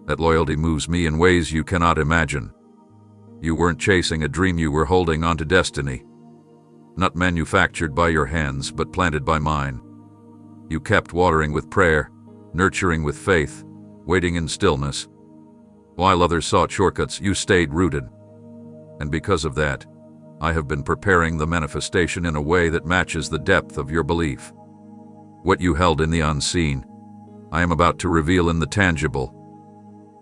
That loyalty moves me in ways you cannot imagine. You weren't chasing a dream, you were holding on to destiny. Not manufactured by your hands, but planted by mine. You kept watering with prayer, nurturing with faith, waiting in stillness. While others sought shortcuts, you stayed rooted. And because of that, I have been preparing the manifestation in a way that matches the depth of your belief. What you held in the unseen, I am about to reveal in the tangible.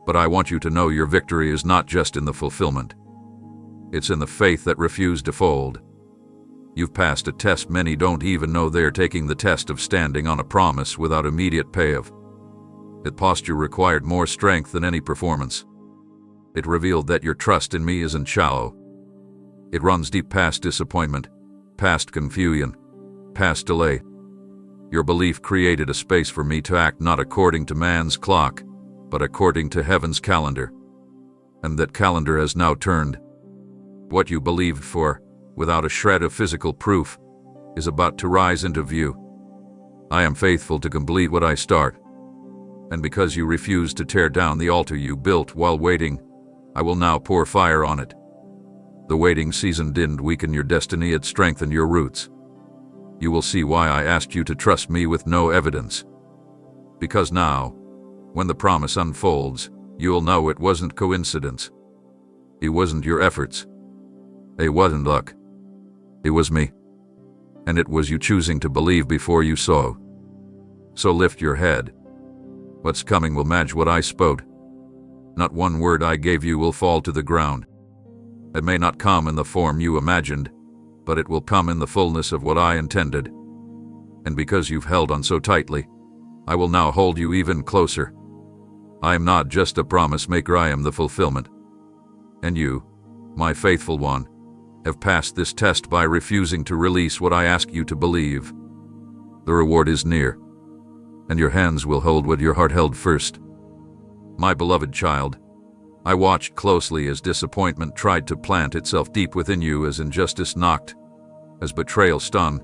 But I want you to know your victory is not just in the fulfillment. It's in the faith that refused to fold. You've passed a test many don't even know they're taking, the test of standing on a promise without immediate payoff. That posture required more strength than any performance. It revealed that your trust in me isn't shallow. It runs deep past disappointment, past confusion, past delay. Your belief created a space for me to act not according to man's clock, but according to heaven's calendar. And that calendar has now turned. What you believed for, without a shred of physical proof, is about to rise into view. I am faithful to complete what I start. And because you refused to tear down the altar you built while waiting, I will now pour fire on it. The waiting season didn't weaken your destiny, it strengthened your roots. You will see why I asked you to trust me with no evidence. Because now, when the promise unfolds, you'll know it wasn't coincidence. It wasn't your efforts. It wasn't luck. It was me. And it was you choosing to believe before you saw. So lift your head. What's coming will match what I spoke. Not one word I gave you will fall to the ground. It may not come in the form you imagined, but it will come in the fullness of what I intended. And because you've held on so tightly, I will now hold you even closer. I am not just a promise maker, I am the fulfillment. And you, my faithful one, have passed this test by refusing to release what I ask you to believe. The reward is near, and your hands will hold what your heart held first. My beloved child, I watched closely as disappointment tried to plant itself deep within you, as injustice knocked, as betrayal stung,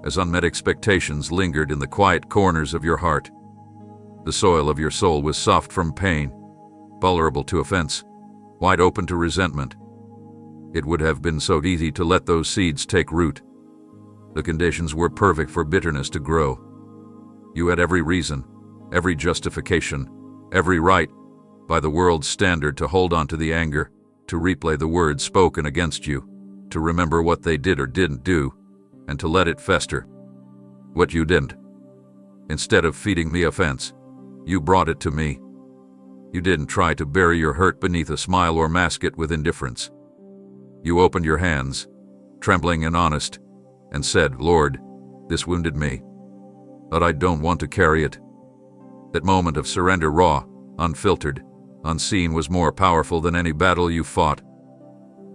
as unmet expectations lingered in the quiet corners of your heart. The soil of your soul was soft from pain, vulnerable to offense, wide open to resentment. It would have been so easy to let those seeds take root. The conditions were perfect for bitterness to grow. You had every reason, every justification, every right, by the world's standard, to hold on to the anger, to replay the words spoken against you, to remember what they did or didn't do, and to let it fester. What you didn't. Instead of feeding me offense, you brought it to me. You didn't try to bury your hurt beneath a smile or mask it with indifference. You opened your hands, trembling and honest, and said, "Lord, this wounded me, but I don't want to carry it." That moment of surrender, raw, unfiltered, unseen, was more powerful than any battle you fought.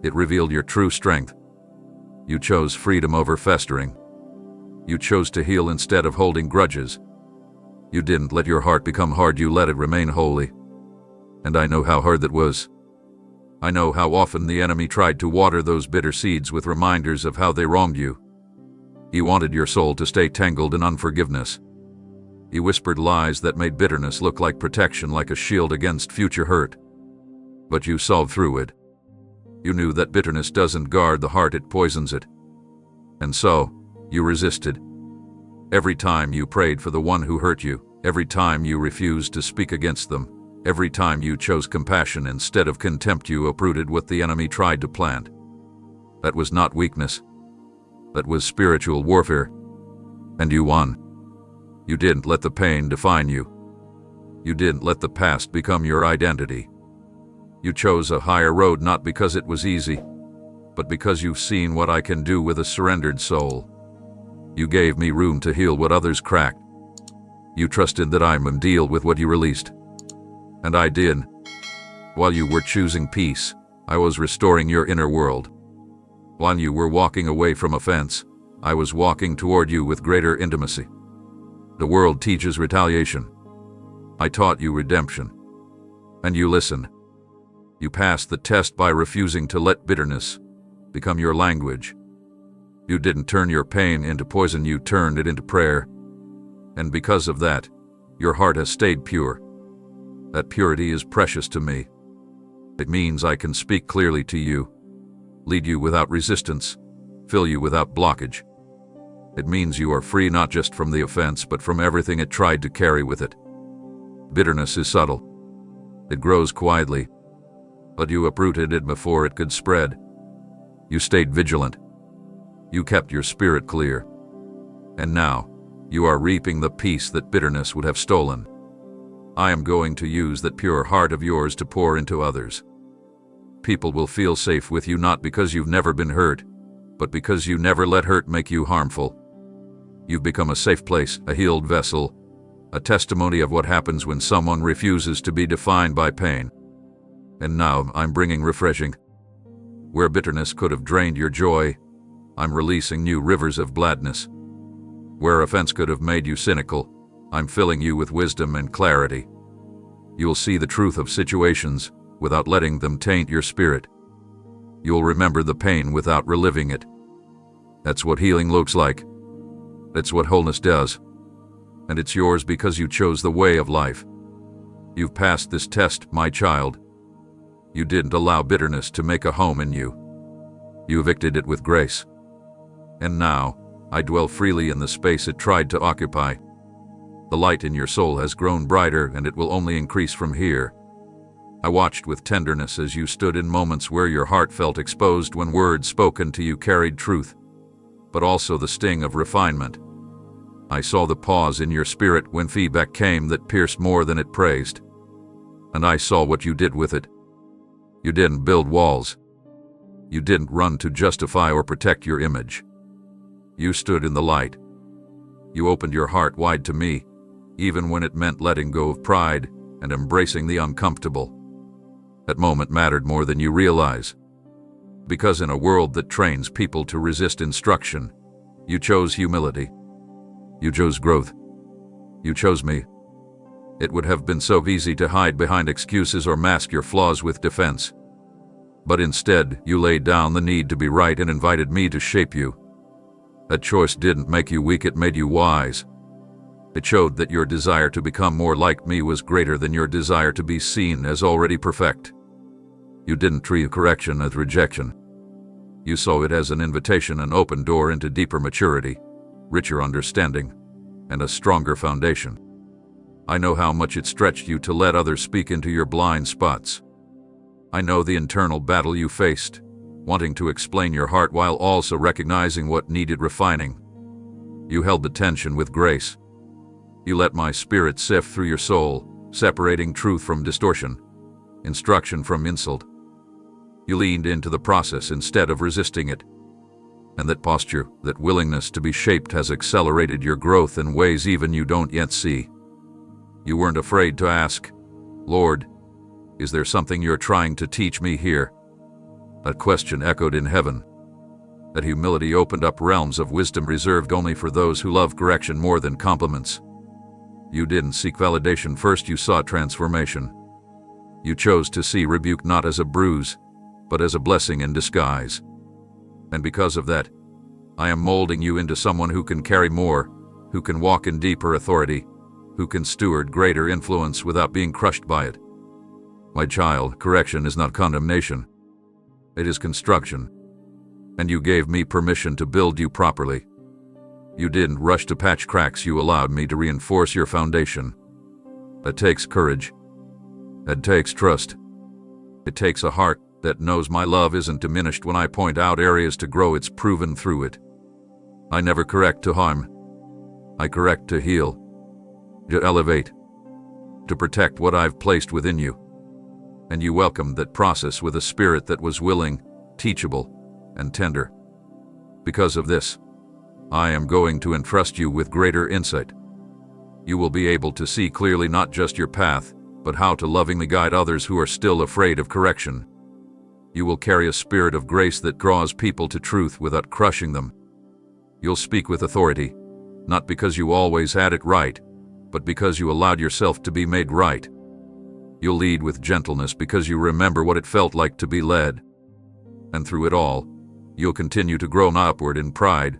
It revealed your true strength. You chose freedom over festering. You chose to heal instead of holding grudges. You didn't let your heart become hard, you let it remain holy. And I know how hard that was. I know how often the enemy tried to water those bitter seeds with reminders of how they wronged you. He wanted your soul to stay tangled in unforgiveness. He whispered lies that made bitterness look like protection, like a shield against future hurt. But you saw through it. You knew that bitterness doesn't guard the heart, it poisons it. And so, you resisted. Every time you prayed for the one who hurt you, every time you refused to speak against them, every time you chose compassion instead of contempt, you uprooted what the enemy tried to plant. That was not weakness. That was spiritual warfare. And you won. You didn't let the pain define you. You didn't let the past become your identity. You chose a higher road, not because it was easy, but because you've seen what I can do with a surrendered soul. You gave me room to heal what others cracked. You trusted that I would deal with what you released. And I did. While you were choosing peace, I was restoring your inner world. While you were walking away from offense, I was walking toward you with greater intimacy. The world teaches retaliation. I taught you redemption. And you listened. You passed the test by refusing to let bitterness become your language. You didn't turn your pain into poison, you turned it into prayer. And because of that, your heart has stayed pure. That purity is precious to me. It means I can speak clearly to you, lead you without resistance, fill you without blockage. It means you are free not just from the offense, but from everything it tried to carry with it. Bitterness is subtle. It grows quietly, but you uprooted it before it could spread. You stayed vigilant. You kept your spirit clear. And now, you are reaping the peace that bitterness would have stolen. I am going to use that pure heart of yours to pour into others. People will feel safe with you not because you've never been hurt, but because you never let hurt make you harmful. You've become a safe place, a healed vessel, a testimony of what happens when someone refuses to be defined by pain. And now I'm bringing refreshing. Where bitterness could have drained your joy, I'm releasing new rivers of gladness. Where offense could have made you cynical, I'm filling you with wisdom and clarity. You'll see the truth of situations without letting them taint your spirit. You'll remember the pain without reliving it. That's what healing looks like. That's what wholeness does. And it's yours because you chose the way of life. You've passed this test, my child. You didn't allow bitterness to make a home in you. You evicted it with grace. And now, I dwell freely in the space it tried to occupy. The light in your soul has grown brighter, and it will only increase from here. I watched with tenderness as you stood in moments where your heart felt exposed, when words spoken to you carried truth, but also the sting of refinement. I saw the pause in your spirit when feedback came that pierced more than it praised. And I saw what you did with it. You didn't build walls. You didn't run to justify or protect your image. You stood in the light. You opened your heart wide to me, even when it meant letting go of pride and embracing the uncomfortable. That moment mattered more than you realize. Because in a world that trains people to resist instruction, you chose humility. You chose growth. You chose me. It would have been so easy to hide behind excuses or mask your flaws with defense. But instead, you laid down the need to be right and invited me to shape you. That choice didn't make you weak, it made you wise. It showed that your desire to become more like me was greater than your desire to be seen as already perfect. You didn't treat correction as rejection. You saw it as an invitation, an open door into deeper maturity, richer understanding, and a stronger foundation. I know how much it stretched you to let others speak into your blind spots. I know the internal battle you faced, wanting to explain your heart while also recognizing what needed refining. You held the tension with grace. You let my spirit sift through your soul, separating truth from distortion, instruction from insult. You leaned into the process instead of resisting it. And that posture, that willingness to be shaped has accelerated your growth in ways even you don't yet see. You weren't afraid to ask, "Lord, is there something you're trying to teach me here?" That question echoed in heaven. That humility opened up realms of wisdom reserved only for those who love correction more than compliments. You didn't seek validation first, you sought transformation. You chose to see rebuke not as a bruise, but as a blessing in disguise. And because of that, I am molding you into someone who can carry more, who can walk in deeper authority, who can steward greater influence without being crushed by it. My child, correction is not condemnation. It is construction. And you gave me permission to build you properly. You didn't rush to patch cracks, you allowed me to reinforce your foundation. That takes courage. That takes trust. It takes a heart that knows my love isn't diminished when I point out areas to grow, it's proven through it. I never correct to harm. I correct to heal, to elevate, to protect what I've placed within you. And you welcomed that process with a spirit that was willing, teachable, and tender. Because of this, I am going to entrust you with greater insight. You will be able to see clearly not just your path, but how to lovingly guide others who are still afraid of correction. You will carry a spirit of grace that draws people to truth without crushing them. You'll speak with authority, not because you always had it right, but because you allowed yourself to be made right. You'll lead with gentleness because you remember what it felt like to be led. And through it all, you'll continue to grow not upward in pride,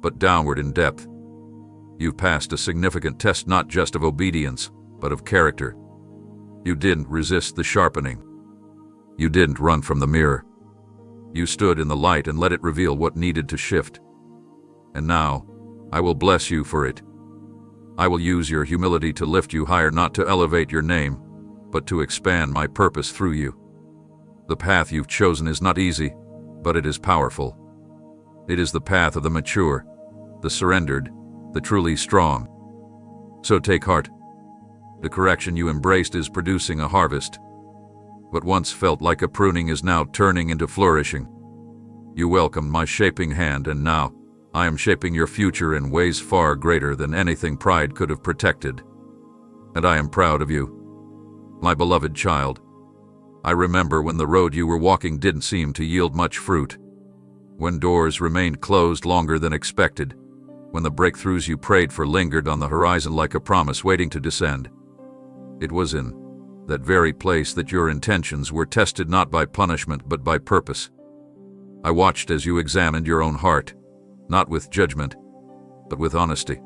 but downward in depth. You've passed a significant test not just of obedience, but of character. You didn't resist the sharpening. You didn't run from the mirror. You stood in the light and let it reveal what needed to shift. And now, I will bless you for it. I will use your humility to lift you higher, not to elevate your name, but to expand my purpose through you. The path you've chosen is not easy, but it is powerful. It is the path of the mature, the surrendered, the truly strong. So take heart. The correction you embraced is producing a harvest. What once felt like a pruning is now turning into flourishing. You welcomed my shaping hand, and now I am shaping your future in ways far greater than anything pride could have protected. And I am proud of you, my beloved child. I remember when the road you were walking didn't seem to yield much fruit, when doors remained closed longer than expected, when the breakthroughs you prayed for lingered on the horizon like a promise waiting to descend. It was in that very place that your intentions were tested, not by punishment but by purpose. I watched as you examined your own heart, not with judgment, but with honesty.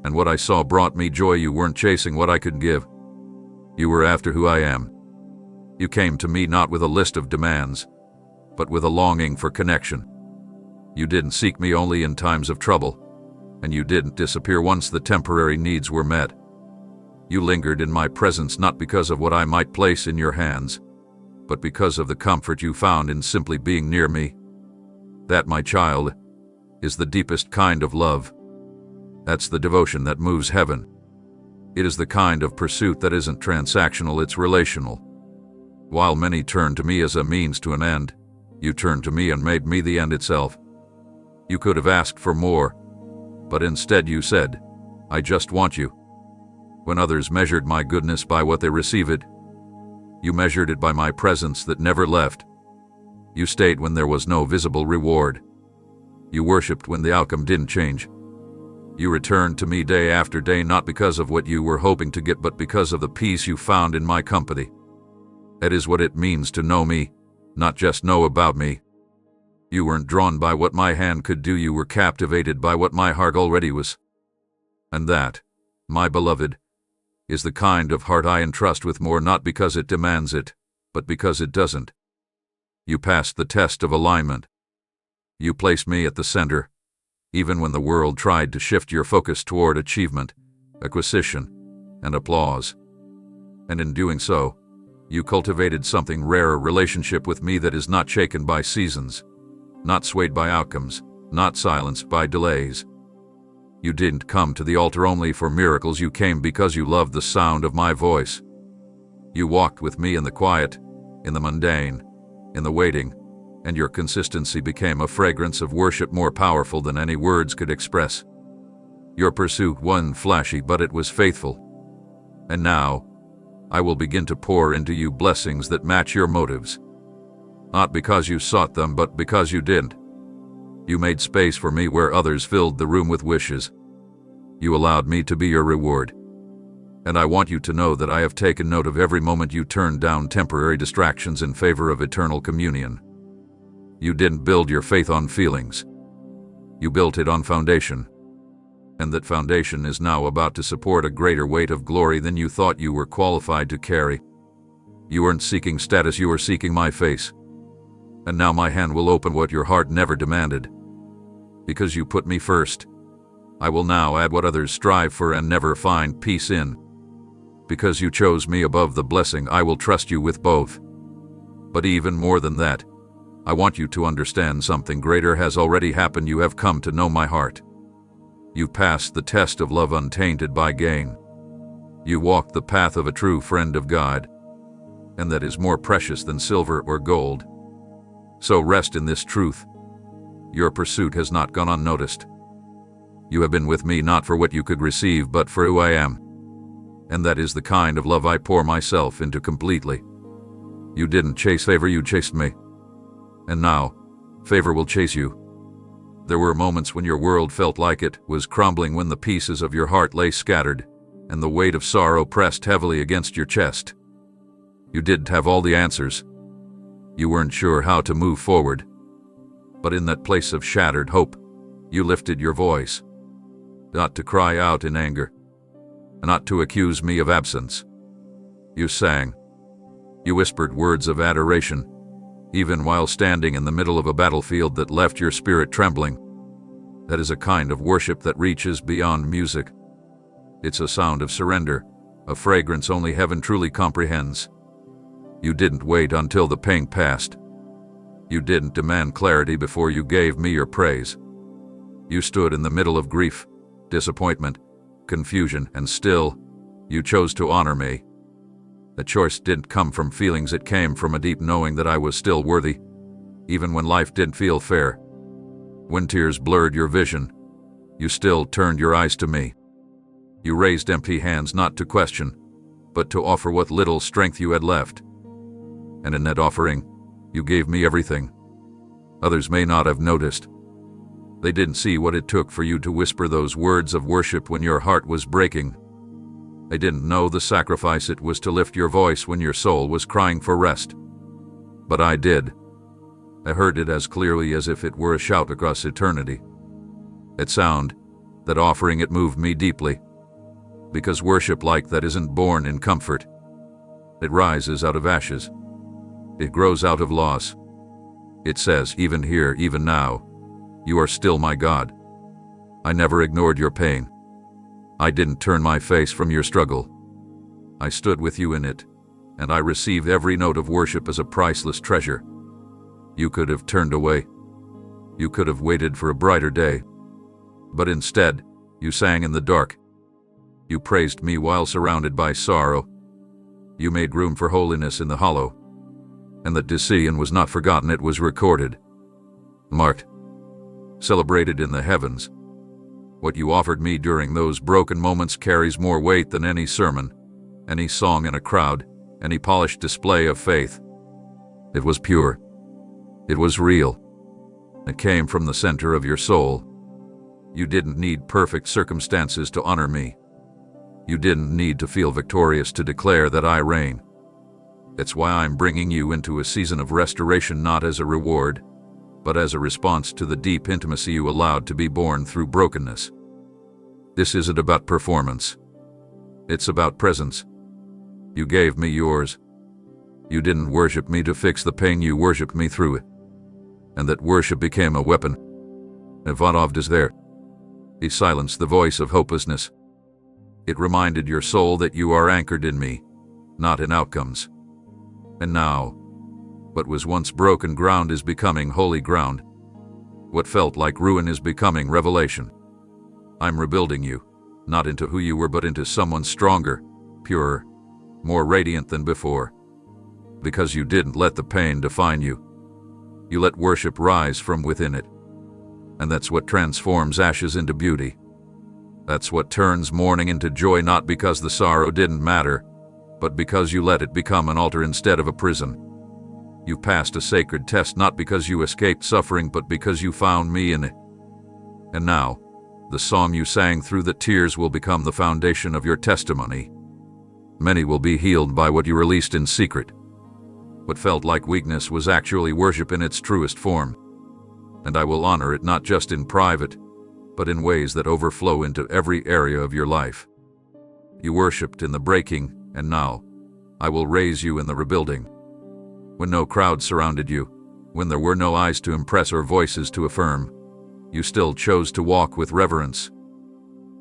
And what I saw brought me joy. You weren't chasing what I could give. You were after who I am. You came to me not with a list of demands, but with a longing for connection. You didn't seek me only in times of trouble, and you didn't disappear once the temporary needs were met. You lingered in my presence not because of what I might place in your hands, but because of the comfort you found in simply being near me. That, my child, is the deepest kind of love. That's the devotion that moves heaven. It is the kind of pursuit that isn't transactional, it's relational. While many turn to me as a means to an end, you turned to me and made me the end itself. You could have asked for more, but instead you said, "I just want you." When others measured my goodness by what they received, you measured it by my presence that never left. You stayed when there was no visible reward. You worshipped when the outcome didn't change. You returned to me day after day, not because of what you were hoping to get, but because of the peace you found in my company. That is what it means to know me, not just know about me. You weren't drawn by what my hand could do, you were captivated by what my heart already was. And that, my beloved, is the kind of heart I entrust with more, not because it demands it, but because it doesn't. You passed the test of alignment. You placed me at the center, even when the world tried to shift your focus toward achievement, acquisition, and applause. And in doing so, you cultivated something rare, a relationship with me that is not shaken by seasons, not swayed by outcomes, not silenced by delays. You didn't come to the altar only for miracles, you came because you loved the sound of my voice. You walked with me in the quiet, in the mundane, in the waiting, and your consistency became a fragrance of worship more powerful than any words could express. Your pursuit wasn't flashy, but it was faithful. And now, I will begin to pour into you blessings that match your motives. Not because you sought them, but because you didn't. You made space for me where others filled the room with wishes. You allowed me to be your reward. And I want you to know that I have taken note of every moment you turned down temporary distractions in favor of eternal communion. You didn't build your faith on feelings. You built it on foundation. And that foundation is now about to support a greater weight of glory than you thought you were qualified to carry. You weren't seeking status, you were seeking my face. And now my hand will open what your heart never demanded. Because you put me first, I will now add what others strive for and never find peace in. Because you chose me above the blessing, I will trust you with both. But even more than that, I want you to understand something greater has already happened. You have come to know my heart. You passed the test of love untainted by gain. You walked the path of a true friend of God, and that is more precious than silver or gold. So rest in this truth. Your pursuit has not gone unnoticed. You have been with me not for what you could receive, but for who I am. And that is the kind of love I pour myself into completely. You didn't chase favor, you chased me. And now, favor will chase you. There were moments when your world felt like it was crumbling, when the pieces of your heart lay scattered, and the weight of sorrow pressed heavily against your chest. You didn't have all the answers. You weren't sure how to move forward. But in that place of shattered hope, you lifted your voice. Not to cry out in anger, not to accuse me of absence. You sang. You whispered words of adoration, even while standing in the middle of a battlefield that left your spirit trembling. That is a kind of worship that reaches beyond music. It's a sound of surrender, a fragrance only heaven truly comprehends. You didn't wait until the pain passed. You didn't demand clarity before you gave me your praise. You stood in the middle of grief, disappointment, confusion, and still, you chose to honor me. The choice didn't come from feelings, it came from a deep knowing that I was still worthy, even when life didn't feel fair. When tears blurred your vision, you still turned your eyes to me. You raised empty hands not to question, but to offer what little strength you had left. And in that offering, you gave me everything. Others may not have noticed. They didn't see what it took for you to whisper those words of worship when your heart was breaking. They didn't know the sacrifice it was to lift your voice when your soul was crying for rest. But I did. I heard it as clearly as if it were a shout across eternity. That sound, that offering, it moved me deeply. Because worship like that isn't born in comfort. It rises out of ashes. It grows out of loss. It says, even here, even now, you are still my God. I never ignored your pain. I didn't turn my face from your struggle. I stood with you in it, and I received every note of worship as a priceless treasure. You could have turned away. You could have waited for a brighter day. But instead, you sang in the dark. You praised me while surrounded by sorrow. You made room for holiness in the hollow. And that decision was not forgotten, it was recorded, marked, celebrated in the heavens. What you offered me during those broken moments carries more weight than any sermon, any song in a crowd, any polished display of faith. It was pure. It was real. It came from the center of your soul. You didn't need perfect circumstances to honor me. You didn't need to feel victorious to declare that I reign. It's why I'm bringing you into a season of restoration, not as a reward, but as a response to the deep intimacy you allowed to be born through brokenness. This isn't about performance. It's about presence. You gave me yours. You didn't worship me to fix the pain, you worshiped me through it. And that worship became a weapon. Ivanov is there. He silenced the voice of hopelessness. It reminded your soul that you are anchored in me, not in outcomes. And now, what was once broken ground is becoming holy ground. What felt like ruin is becoming revelation. I'm rebuilding you, not into who you were, but into someone stronger, purer, more radiant than before. Because you didn't let the pain define you. You let worship rise from within it. And that's what transforms ashes into beauty. That's what turns mourning into joy, not because the sorrow didn't matter, but because you let it become an altar instead of a prison. You passed a sacred test, not because you escaped suffering, but because you found me in it. And now, the song you sang through the tears will become the foundation of your testimony. Many will be healed by what you released in secret. What felt like weakness was actually worship in its truest form. And I will honor it not just in private, but in ways that overflow into every area of your life. You worshipped in the breaking, and now, I will raise you in the rebuilding. When no crowd surrounded you, when there were no eyes to impress or voices to affirm, you still chose to walk with reverence.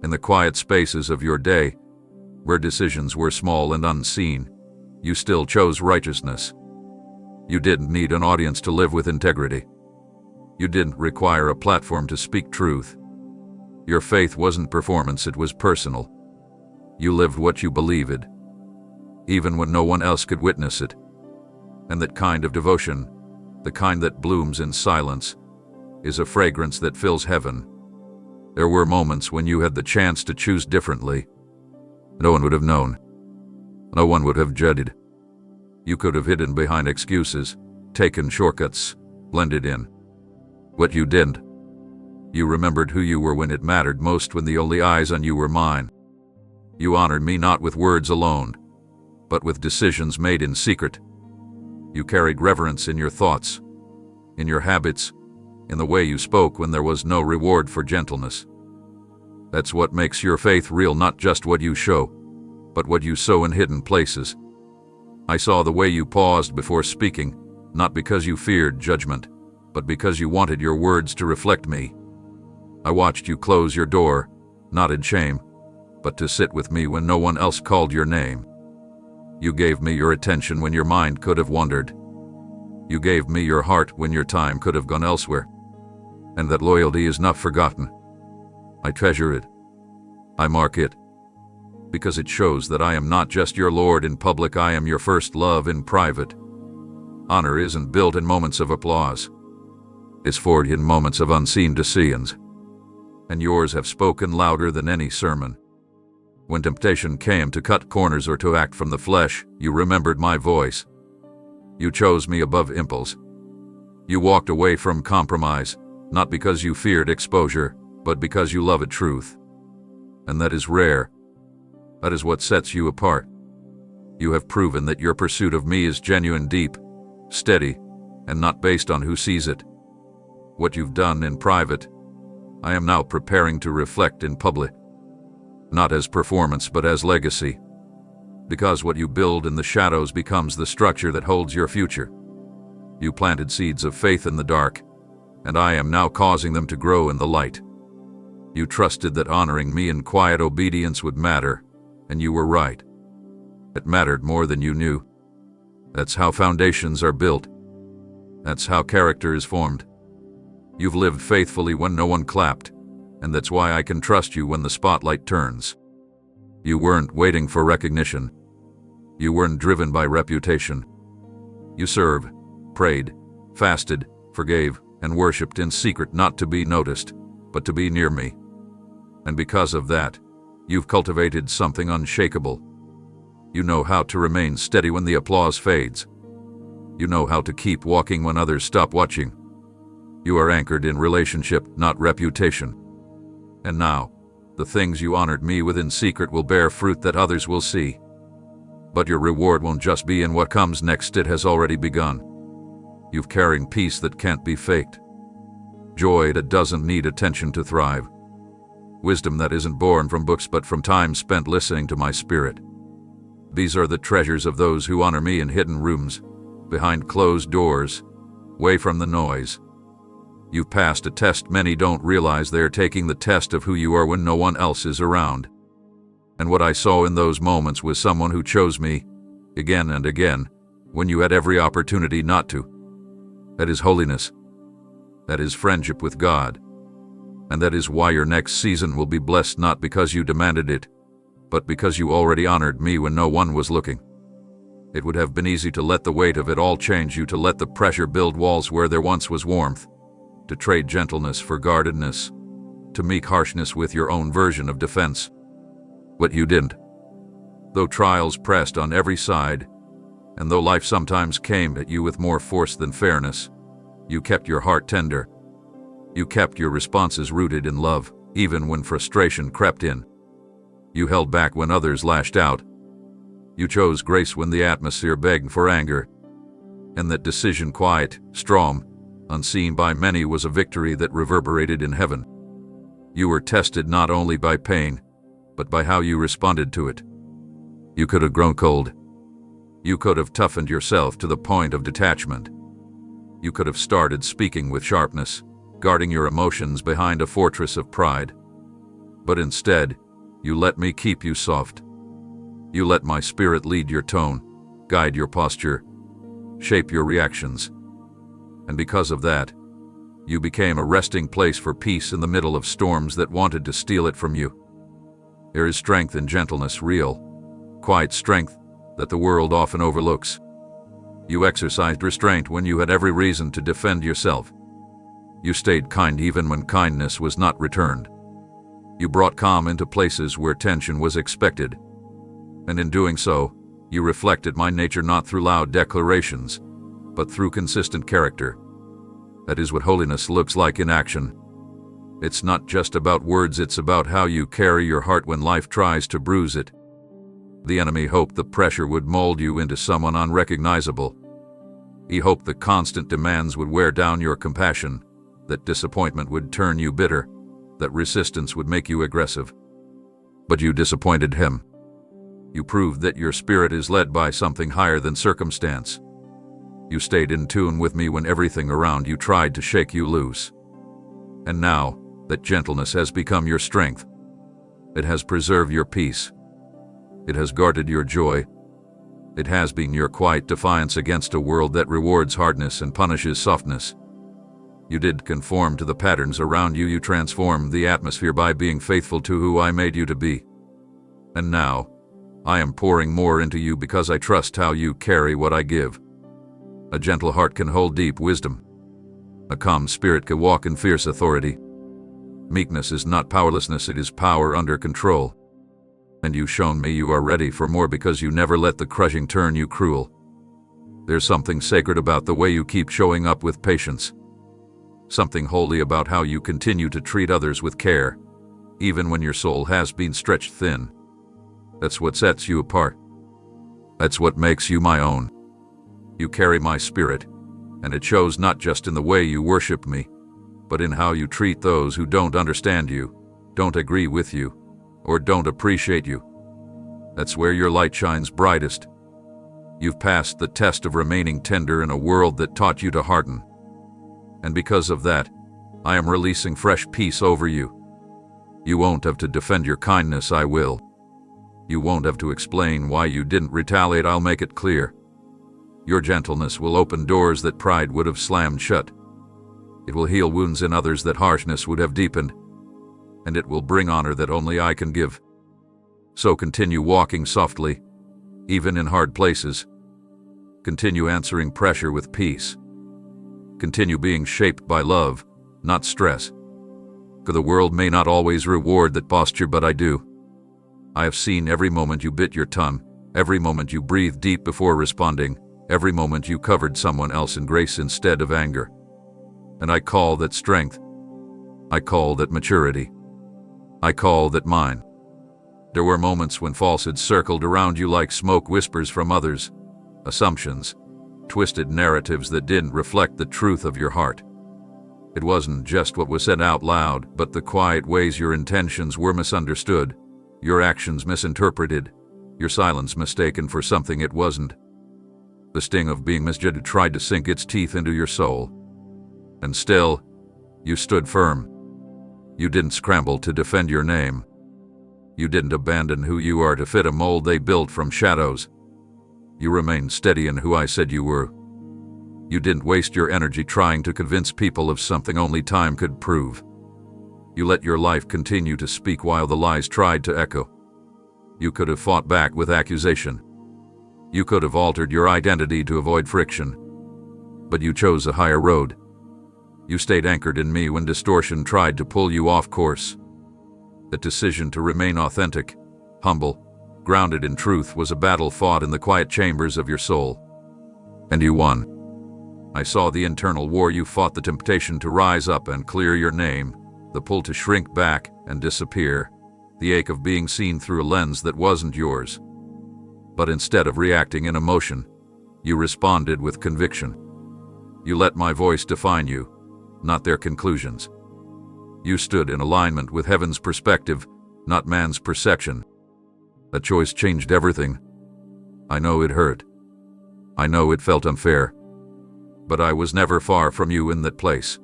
In the quiet spaces of your day, where decisions were small and unseen, you still chose righteousness. You didn't need an audience to live with integrity. You didn't require a platform to speak truth. Your faith wasn't performance, it was personal. You lived what you believed, even when no one else could witness it. And that kind of devotion, the kind that blooms in silence, is a fragrance that fills heaven. There were moments when you had the chance to choose differently. No one would have known. No one would have judged. You could have hidden behind excuses, taken shortcuts, blended in. What you didn't. You remembered who you were when it mattered most, when the only eyes on you were mine. You honored me not with words alone, but with decisions made in secret. You carried reverence in your thoughts, in your habits, in the way you spoke when there was no reward for gentleness. That's what makes your faith real, not just what you show, but what you sow in hidden places. I saw the way you paused before speaking, not because you feared judgment, but because you wanted your words to reflect me. I watched you close your door, not in shame, but to sit with me when no one else called your name. You gave me your attention when your mind could have wandered. You gave me your heart when your time could have gone elsewhere. And that loyalty is not forgotten. I treasure it. I mark it. Because it shows that I am not just your Lord in public, I am your first love in private. Honor isn't built in moments of applause. It's forged in moments of unseen decisions. And yours have spoken louder than any sermon. When temptation came to cut corners or to act from the flesh, you remembered my voice. You chose me above impulse. You walked away from compromise, not because you feared exposure, but because you loved truth. And that is rare. That is what sets you apart. You have proven that your pursuit of me is genuine, deep, steady, and not based on who sees it. What you've done in private, I am now preparing to reflect in public. Not as performance, but as legacy. Because what you build in the shadows becomes the structure that holds your future. You planted seeds of faith in the dark, and I am now causing them to grow in the light. You trusted that honoring me in quiet obedience would matter, and you were right. It mattered more than you knew. That's how foundations are built. That's how character is formed. You've lived faithfully when no one clapped, and that's why I can trust you when the spotlight turns. You weren't waiting for recognition. You weren't driven by reputation. You served, prayed, fasted, forgave, and worshipped in secret, not to be noticed, but to be near me. And because of that, you've cultivated something unshakable. You know how to remain steady when the applause fades. You know how to keep walking when others stop watching. You are anchored in relationship, not reputation. And now, the things you honored me with in secret will bear fruit that others will see. But your reward won't just be in what comes next, it has already begun. You've carrying peace that can't be faked. Joy that doesn't need attention to thrive. Wisdom that isn't born from books but from time spent listening to my spirit. These are the treasures of those who honor me in hidden rooms, behind closed doors, away from the noise. You've passed a test many don't realize they're taking, the test of who you are when no one else is around. And what I saw in those moments was someone who chose me, again and again, when you had every opportunity not to. That is holiness. That is friendship with God. And that is why your next season will be blessed, not because you demanded it, but because you already honored me when no one was looking. It would have been easy to let the weight of it all change you, to let the pressure build walls where there once was warmth, to trade gentleness for guardedness, to meet harshness with your own version of defense. But you didn't. Though trials pressed on every side, and though life sometimes came at you with more force than fairness, you kept your heart tender. You kept your responses rooted in love, even when frustration crept in. You held back when others lashed out. You chose grace when the atmosphere begged for anger. And that decision, quiet, strong, unseen by many, was a victory that reverberated in heaven. You were tested not only by pain, but by how you responded to it. You could have grown cold. You could have toughened yourself to the point of detachment. You could have started speaking with sharpness, guarding your emotions behind a fortress of pride. But instead, you let me keep you soft. You let my spirit lead your tone, guide your posture, shape your reactions. And because of that, you became a resting place for peace in the middle of storms that wanted to steal it from you. There is strength in gentleness, real, quiet strength that the world often overlooks. You exercised restraint when you had every reason to defend yourself. You stayed kind even when kindness was not returned. You brought calm into places where tension was expected. And in doing so, you reflected my nature not through loud declarations, but through consistent character. That is what holiness looks like in action. It's not just about words, it's about how you carry your heart when life tries to bruise it. The enemy hoped the pressure would mold you into someone unrecognizable. He hoped the constant demands would wear down your compassion, that disappointment would turn you bitter, that resistance would make you aggressive. But you disappointed him. You proved that your spirit is led by something higher than circumstance. You stayed in tune with me when everything around you tried to shake you loose. And now, that gentleness has become your strength. It has preserved your peace. It has guarded your joy. It has been your quiet defiance against a world that rewards hardness and punishes softness. You did conform to the patterns around you. You transformed the atmosphere by being faithful to who I made you to be. And now, I am pouring more into you because I trust how you carry what I give. A gentle heart can hold deep wisdom. A calm spirit can walk in fierce authority. Meekness is not powerlessness, it is power under control. And you've shown me you are ready for more because you never let the crushing turn you cruel. There's something sacred about the way you keep showing up with patience. Something holy about how you continue to treat others with care, even when your soul has been stretched thin. That's what sets you apart. That's what makes you my own. You carry my spirit, and it shows not just in the way you worship me, but in how you treat those who don't understand you, don't agree with you, or don't appreciate you. That's where your light shines brightest. You've passed the test of remaining tender in a world that taught you to harden. And because of that, I am releasing fresh peace over you. You won't have to defend your kindness, I will. You won't have to explain why you didn't retaliate, I'll make it clear. Your gentleness will open doors that pride would have slammed shut. It will heal wounds in others that harshness would have deepened. And it will bring honor that only I can give. So continue walking softly, even in hard places. Continue answering pressure with peace. Continue being shaped by love, not stress. For the world may not always reward that posture, but I do. I have seen every moment you bit your tongue, every moment you breathed deep before responding, every moment you covered someone else in grace instead of anger. And I call that strength. I call that maturity. I call that mine. There were moments when falsehoods circled around you like smoke whispers from others, assumptions, twisted narratives that didn't reflect the truth of your heart. It wasn't just what was said out loud, but the quiet ways your intentions were misunderstood, your actions misinterpreted, your silence mistaken for something it wasn't. The sting of being misjudged tried to sink its teeth into your soul. And still, you stood firm. You didn't scramble to defend your name. You didn't abandon who you are to fit a mold they built from shadows. You remained steady in who I said you were. You didn't waste your energy trying to convince people of something only time could prove. You let your life continue to speak while the lies tried to echo. You could have fought back with accusation. You could have altered your identity to avoid friction. But you chose a higher road. You stayed anchored in me when distortion tried to pull you off course. The decision to remain authentic, humble, grounded in truth was a battle fought in the quiet chambers of your soul. And you won. I saw the internal war you fought, the temptation to rise up and clear your name, the pull to shrink back and disappear, the ache of being seen through a lens that wasn't yours. But instead of reacting in emotion, you responded with conviction. You let my voice define you, not their conclusions. You stood in alignment with heaven's perspective, not man's perception. That choice changed everything. I know it hurt. I know it felt unfair. But I was never far from you in that place.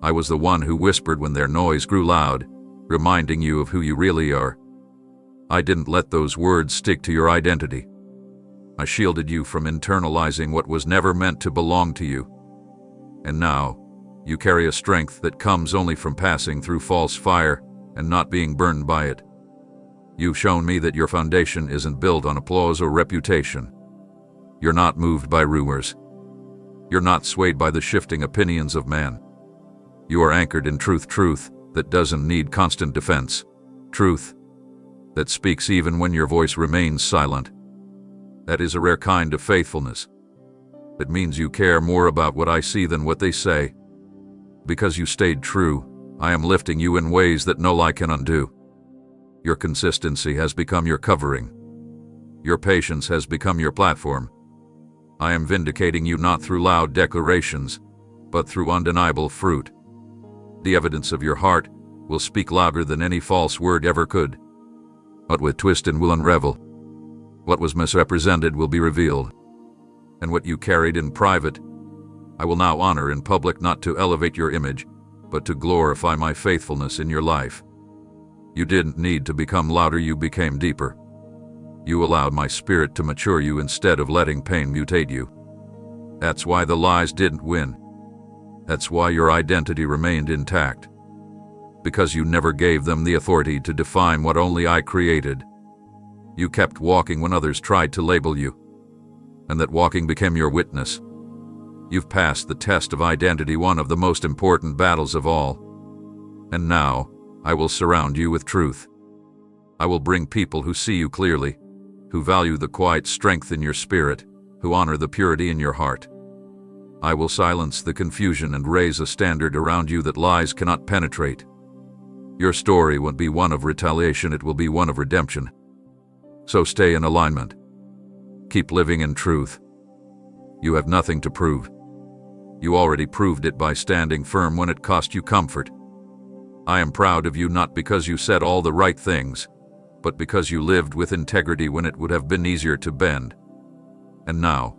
I was the one who whispered when their noise grew loud, reminding you of who you really are. I didn't let those words stick to your identity. I shielded you from internalizing what was never meant to belong to you. And now, you carry a strength that comes only from passing through false fire and not being burned by it. You've shown me that your foundation isn't built on applause or reputation. You're not moved by rumors. You're not swayed by the shifting opinions of man. You are anchored in truth that doesn't need constant defense. Truth that speaks even when your voice remains silent. That is a rare kind of faithfulness. It means you care more about what I see than what they say. Because you stayed true, I am lifting you in ways that no lie can undo. Your consistency has become your covering. Your patience has become your platform. I am vindicating you not through loud declarations, but through undeniable fruit. The evidence of your heart will speak louder than any false word ever could. What was twisted will unravel. What was misrepresented will be revealed. And what you carried in private, I will now honor in public, not to elevate your image, but to glorify my faithfulness in your life. You didn't need to become louder, you became deeper. You allowed my spirit to mature you instead of letting pain mutate you. That's why the lies didn't win. That's why your identity remained intact. Because you never gave them the authority to define what only I created. You kept walking when others tried to label you. And that walking became your witness. You've passed the test of identity, one of the most important battles of all. And now, I will surround you with truth. I will bring people who see you clearly, who value the quiet strength in your spirit, who honor the purity in your heart. I will silence the confusion and raise a standard around you that lies cannot penetrate. Your story won't be one of retaliation, it will be one of redemption. So stay in alignment. Keep living in truth. You have nothing to prove. You already proved it by standing firm when it cost you comfort. I am proud of you not because you said all the right things, but because you lived with integrity when it would have been easier to bend. And now,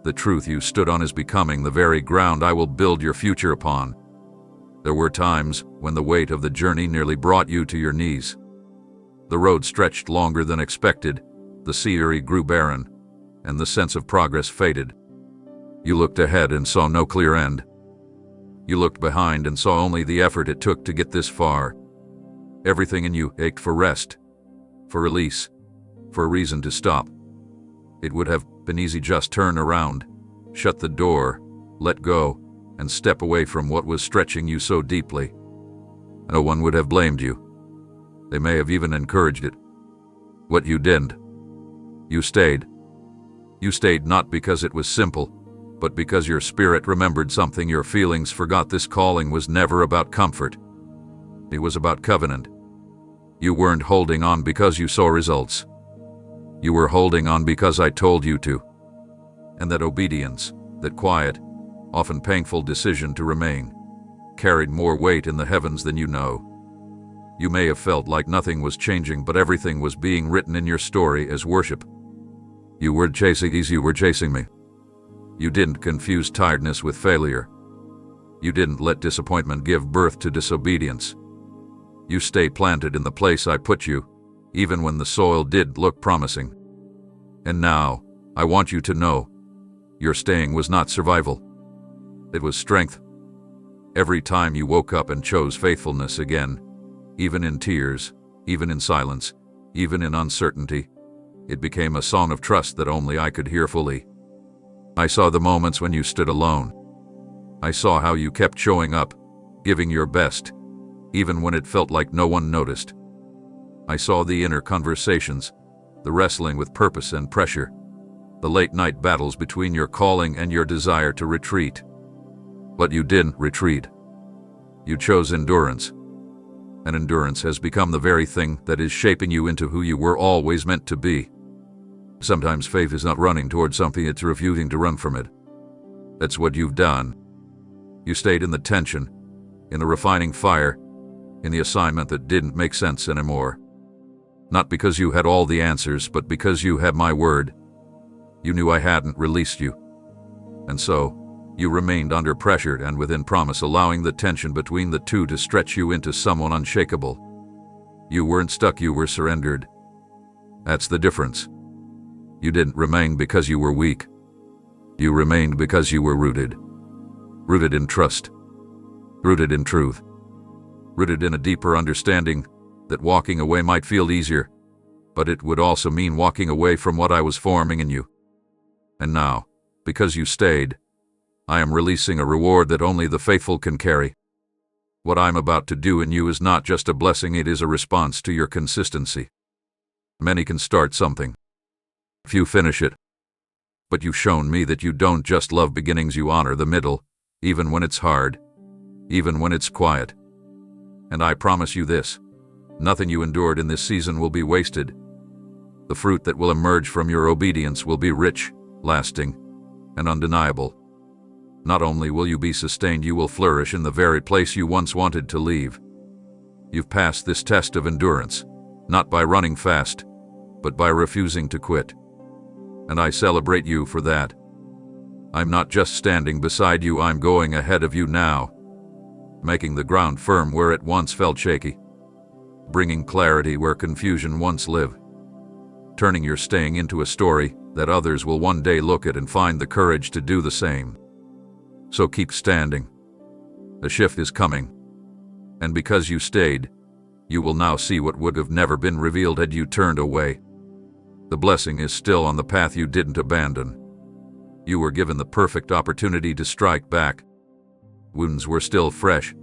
the truth you stood on is becoming the very ground I will build your future upon. There were times when the weight of the journey nearly brought you to your knees. The road stretched longer than expected, the scenery grew barren, and the sense of progress faded. You looked ahead and saw no clear end. You looked behind and saw only the effort it took to get this far. Everything in you ached for rest, for release, for a reason to stop. It would have been easy just turn around, shut the door, let go, and step away from what was stretching you so deeply. No one would have blamed you. They may have even encouraged it. What you didn't. You stayed. You stayed not because it was simple, but because your spirit remembered something your feelings forgot. This calling was never about comfort. It was about covenant. You weren't holding on because you saw results. You were holding on because I told you to. And that obedience, that quiet, often painful decision to remain, carried more weight in the heavens than you know. You may have felt like nothing was changing, but everything was being written in your story as worship. You were chasing me. You didn't confuse tiredness with failure. You didn't let disappointment give birth to disobedience. You stayed planted in the place I put you, even when the soil did look promising. And now, I want you to know, your staying was not survival. It was strength. Every time you woke up and chose faithfulness again, even in tears, even in silence, even in uncertainty, it became a song of trust that only I could hear fully. I saw the moments when you stood alone. I saw how you kept showing up, giving your best, even when it felt like no one noticed. I saw the inner conversations, the wrestling with purpose and pressure, the late-night battles between your calling and your desire to retreat. But you didn't retreat. You chose endurance. And endurance has become the very thing that is shaping you into who you were always meant to be. Sometimes faith is not running towards something, it's refusing to run from it. That's what you've done. You stayed in the tension, in the refining fire, in the assignment that didn't make sense anymore. Not because you had all the answers, but because you had my word. You knew I hadn't released you. And so, you remained under pressure and within promise, allowing the tension between the two to stretch you into someone unshakable. You weren't stuck, you were surrendered. That's the difference. You didn't remain because you were weak. You remained because you were rooted. Rooted in trust. Rooted in truth. Rooted in a deeper understanding that walking away might feel easier, but it would also mean walking away from what I was forming in you. And now, because you stayed, I am releasing a reward that only the faithful can carry. What I'm about to do in you is not just a blessing, it is a response to your consistency. Many can start something. Few finish it. But you've shown me that you don't just love beginnings, you honor the middle, even when it's hard, even when it's quiet. And I promise you this, nothing you endured in this season will be wasted. The fruit that will emerge from your obedience will be rich, lasting, and undeniable. Not only will you be sustained, you will flourish in the very place you once wanted to leave. You've passed this test of endurance, not by running fast, but by refusing to quit. And I celebrate you for that. I'm not just standing beside you, I'm going ahead of you now, making the ground firm where it once felt shaky, bringing clarity where confusion once lived, turning your staying into a story that others will one day look at and find the courage to do the same. So keep standing. The shift is coming. And because you stayed, you will now see what would have never been revealed had you turned away. The blessing is still on the path you didn't abandon. You were given the perfect opportunity to strike back. Wounds were still fresh.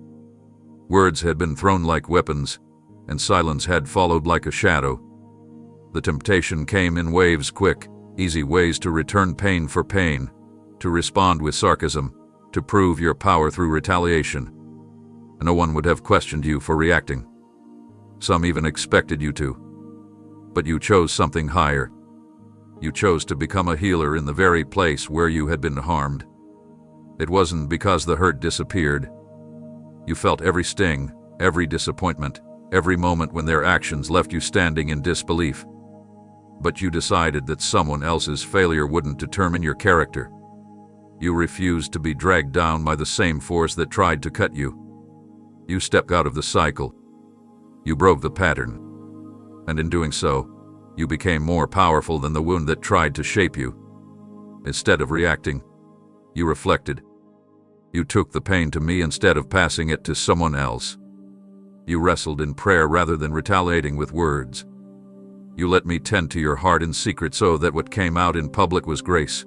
Words had been thrown like weapons, and silence had followed like a shadow. The temptation came in waves, quick, easy ways to return pain for pain, to respond with sarcasm, to prove your power through retaliation. No one would have questioned you for reacting. Some even expected you to. But you chose something higher. You chose to become a healer in the very place where you had been harmed. It wasn't because the hurt disappeared. You felt every sting, every disappointment, every moment when their actions left you standing in disbelief. But you decided that someone else's failure wouldn't determine your character. You refused to be dragged down by the same force that tried to cut you. You stepped out of the cycle. You broke the pattern. And in doing so, you became more powerful than the wound that tried to shape you. Instead of reacting, you reflected. You took the pain to me instead of passing it to someone else. You wrestled in prayer rather than retaliating with words. You let me tend to your heart in secret so that what came out in public was grace,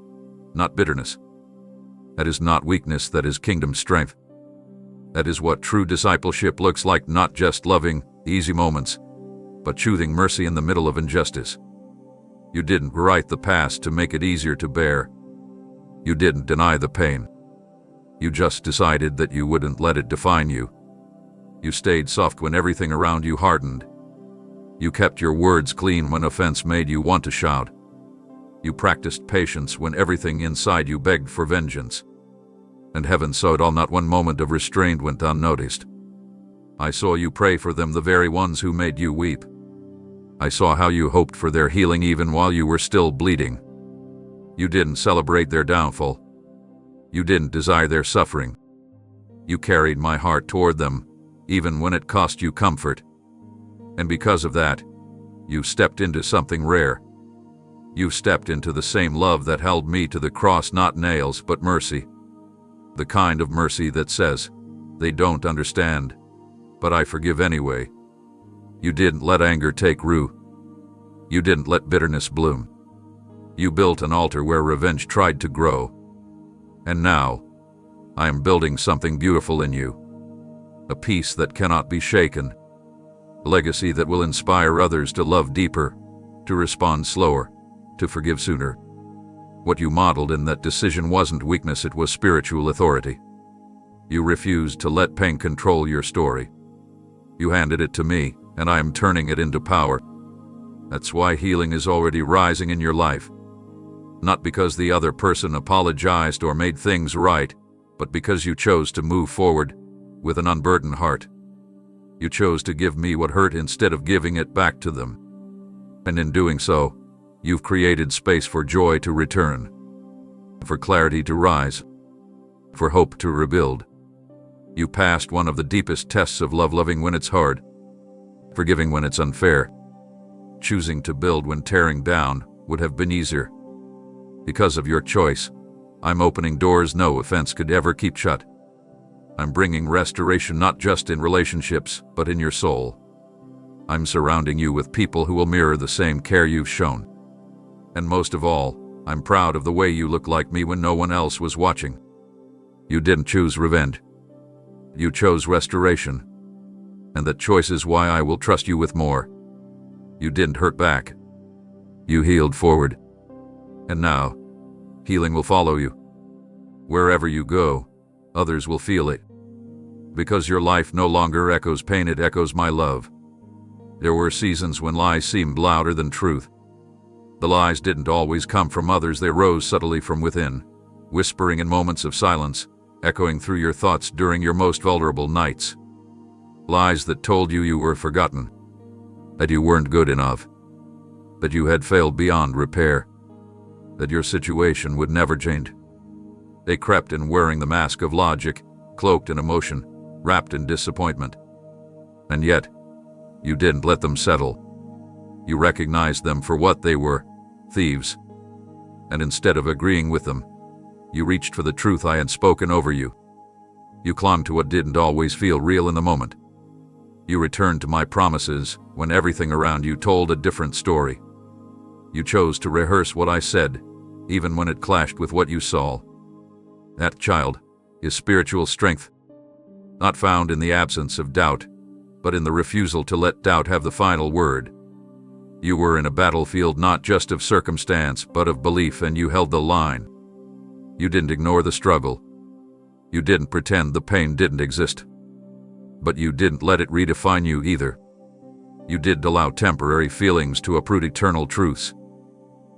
not bitterness. That is not weakness, that is kingdom strength. That is what true discipleship looks like, not just loving easy moments, but choosing mercy in the middle of injustice. You didn't rewrite the past to make it easier to bear. You didn't deny the pain. You just decided that you wouldn't let it define you. You stayed soft when everything around you hardened. You kept your words clean when offense made you want to shout. You practiced patience when everything inside you begged for vengeance. And heaven saw it all, not one moment of restraint went unnoticed. I saw you pray for them, the very ones who made you weep. I saw how you hoped for their healing even while you were still bleeding. You didn't celebrate their downfall. You didn't desire their suffering. You carried my heart toward them, even when it cost you comfort. And because of that, you stepped into something rare. You stepped into the same love that held me to the cross, not nails, but mercy. The kind of mercy that says, they don't understand, but I forgive anyway. You didn't let anger take root. You didn't let bitterness bloom. You built an altar where revenge tried to grow. And now, I am building something beautiful in you. A peace that cannot be shaken. A legacy that will inspire others to love deeper, to respond slower, to forgive sooner. What you modeled in that decision wasn't weakness, it was spiritual authority. You refused to let pain control your story. You handed it to me, and I am turning it into power. That's why healing is already rising in your life. Not because the other person apologized or made things right, but because you chose to move forward with an unburdened heart. You chose to give me what hurt instead of giving it back to them. And in doing so, you've created space for joy to return, for clarity to rise, for hope to rebuild. You passed one of the deepest tests of love, loving when it's hard, forgiving when it's unfair. Choosing to build when tearing down would have been easier. Because of your choice, I'm opening doors no offense could ever keep shut. I'm bringing restoration not just in relationships, but in your soul. I'm surrounding you with people who will mirror the same care you've shown. And most of all, I'm proud of the way you look like me when no one else was watching. You didn't choose revenge. You chose restoration. And that choice is why I will trust you with more. You didn't hurt back. You healed forward. And now, healing will follow you. Wherever you go, others will feel it. Because your life no longer echoes pain, it echoes my love. There were seasons when lies seemed louder than truth. The lies didn't always come from others, they rose subtly from within, whispering in moments of silence, echoing through your thoughts during your most vulnerable nights. Lies that told you you were forgotten, that you weren't good enough, that you had failed beyond repair, that your situation would never change. They crept in wearing the mask of logic, cloaked in emotion, wrapped in disappointment. And yet, you didn't let them settle. You recognized them for what they were, thieves. And instead of agreeing with them, you reached for the truth I had spoken over you. You clung to what didn't always feel real in the moment. You returned to my promises when everything around you told a different story. You chose to rehearse what I said, even when it clashed with what you saw. That, child, is spiritual strength, not found in the absence of doubt, but in the refusal to let doubt have the final word. You were in a battlefield not just of circumstance, but of belief, and you held the line. You didn't ignore the struggle. You didn't pretend the pain didn't exist. But you didn't let it redefine you either. You didn't allow temporary feelings to uproot eternal truths.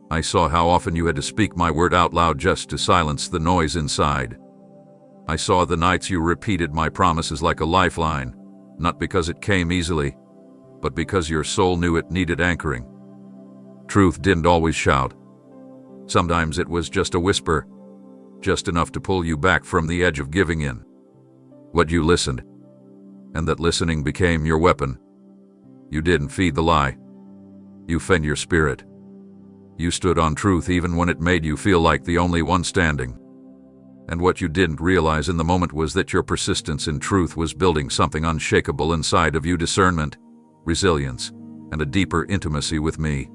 I saw how often you had to speak my word out loud just to silence the noise inside. I saw the nights you repeated my promises like a lifeline, not because it came easily, but because your soul knew it needed anchoring. Truth didn't always shout. Sometimes it was just a whisper, just enough to pull you back from the edge of giving in. But you listened, and that listening became your weapon. You didn't feed the lie. You fed your spirit. You stood on truth even when it made you feel like the only one standing. And what you didn't realize in the moment was that your persistence in truth was building something unshakable inside of you: discernment, resilience, and a deeper intimacy with me.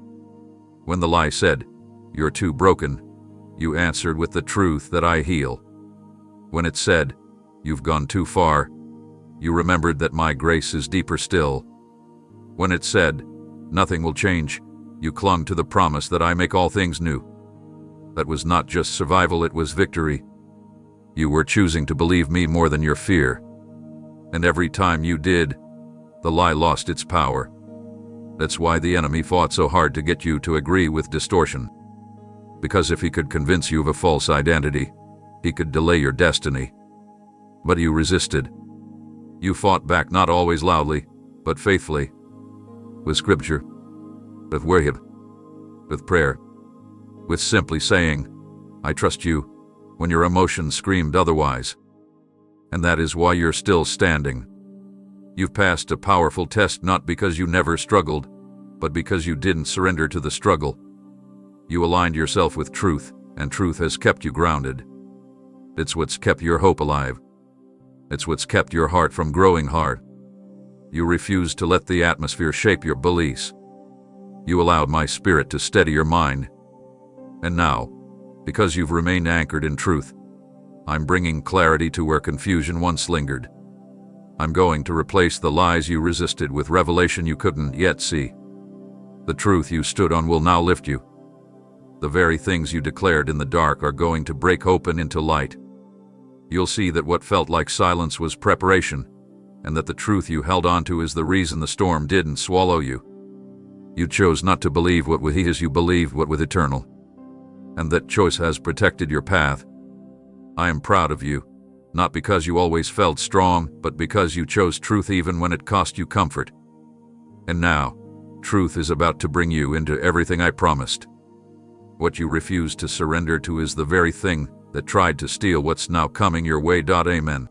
When the lie said, "You're too broken," you answered with the truth that I heal. When it said, "You've gone too far," you remembered that my grace is deeper still. When it said, "Nothing will change," you clung to the promise that I make all things new. That was not just survival, it was victory. You were choosing to believe me more than your fear. And every time you did, the lie lost its power. That's why the enemy fought so hard to get you to agree with distortion. Because if he could convince you of a false identity, he could delay your destiny. But you resisted. You fought back, not always loudly, but faithfully. With scripture, with worship, with prayer, with simply saying, "I trust you," when your emotions screamed otherwise. And that is why you're still standing. You've passed a powerful test not because you never struggled, but because you didn't surrender to the struggle. You aligned yourself with truth, and truth has kept you grounded. It's what's kept your hope alive. It's what's kept your heart from growing hard. You refused to let the atmosphere shape your beliefs. You allowed my spirit to steady your mind. And now, because you've remained anchored in truth, I'm bringing clarity to where confusion once lingered. I'm going to replace the lies you resisted with revelation you couldn't yet see. The truth you stood on will now lift you. The very things you declared in the dark are going to break open into light. You'll see that what felt like silence was preparation, and that the truth you held onto is the reason the storm didn't swallow you. You chose not to believe what with you believed what with eternal. And that choice has protected your path. I am proud of you, not because you always felt strong, but because you chose truth even when it cost you comfort. And now, truth is about to bring you into everything I promised. What you refused to surrender to is the very thing that tried to steal what's now coming your way. Amen.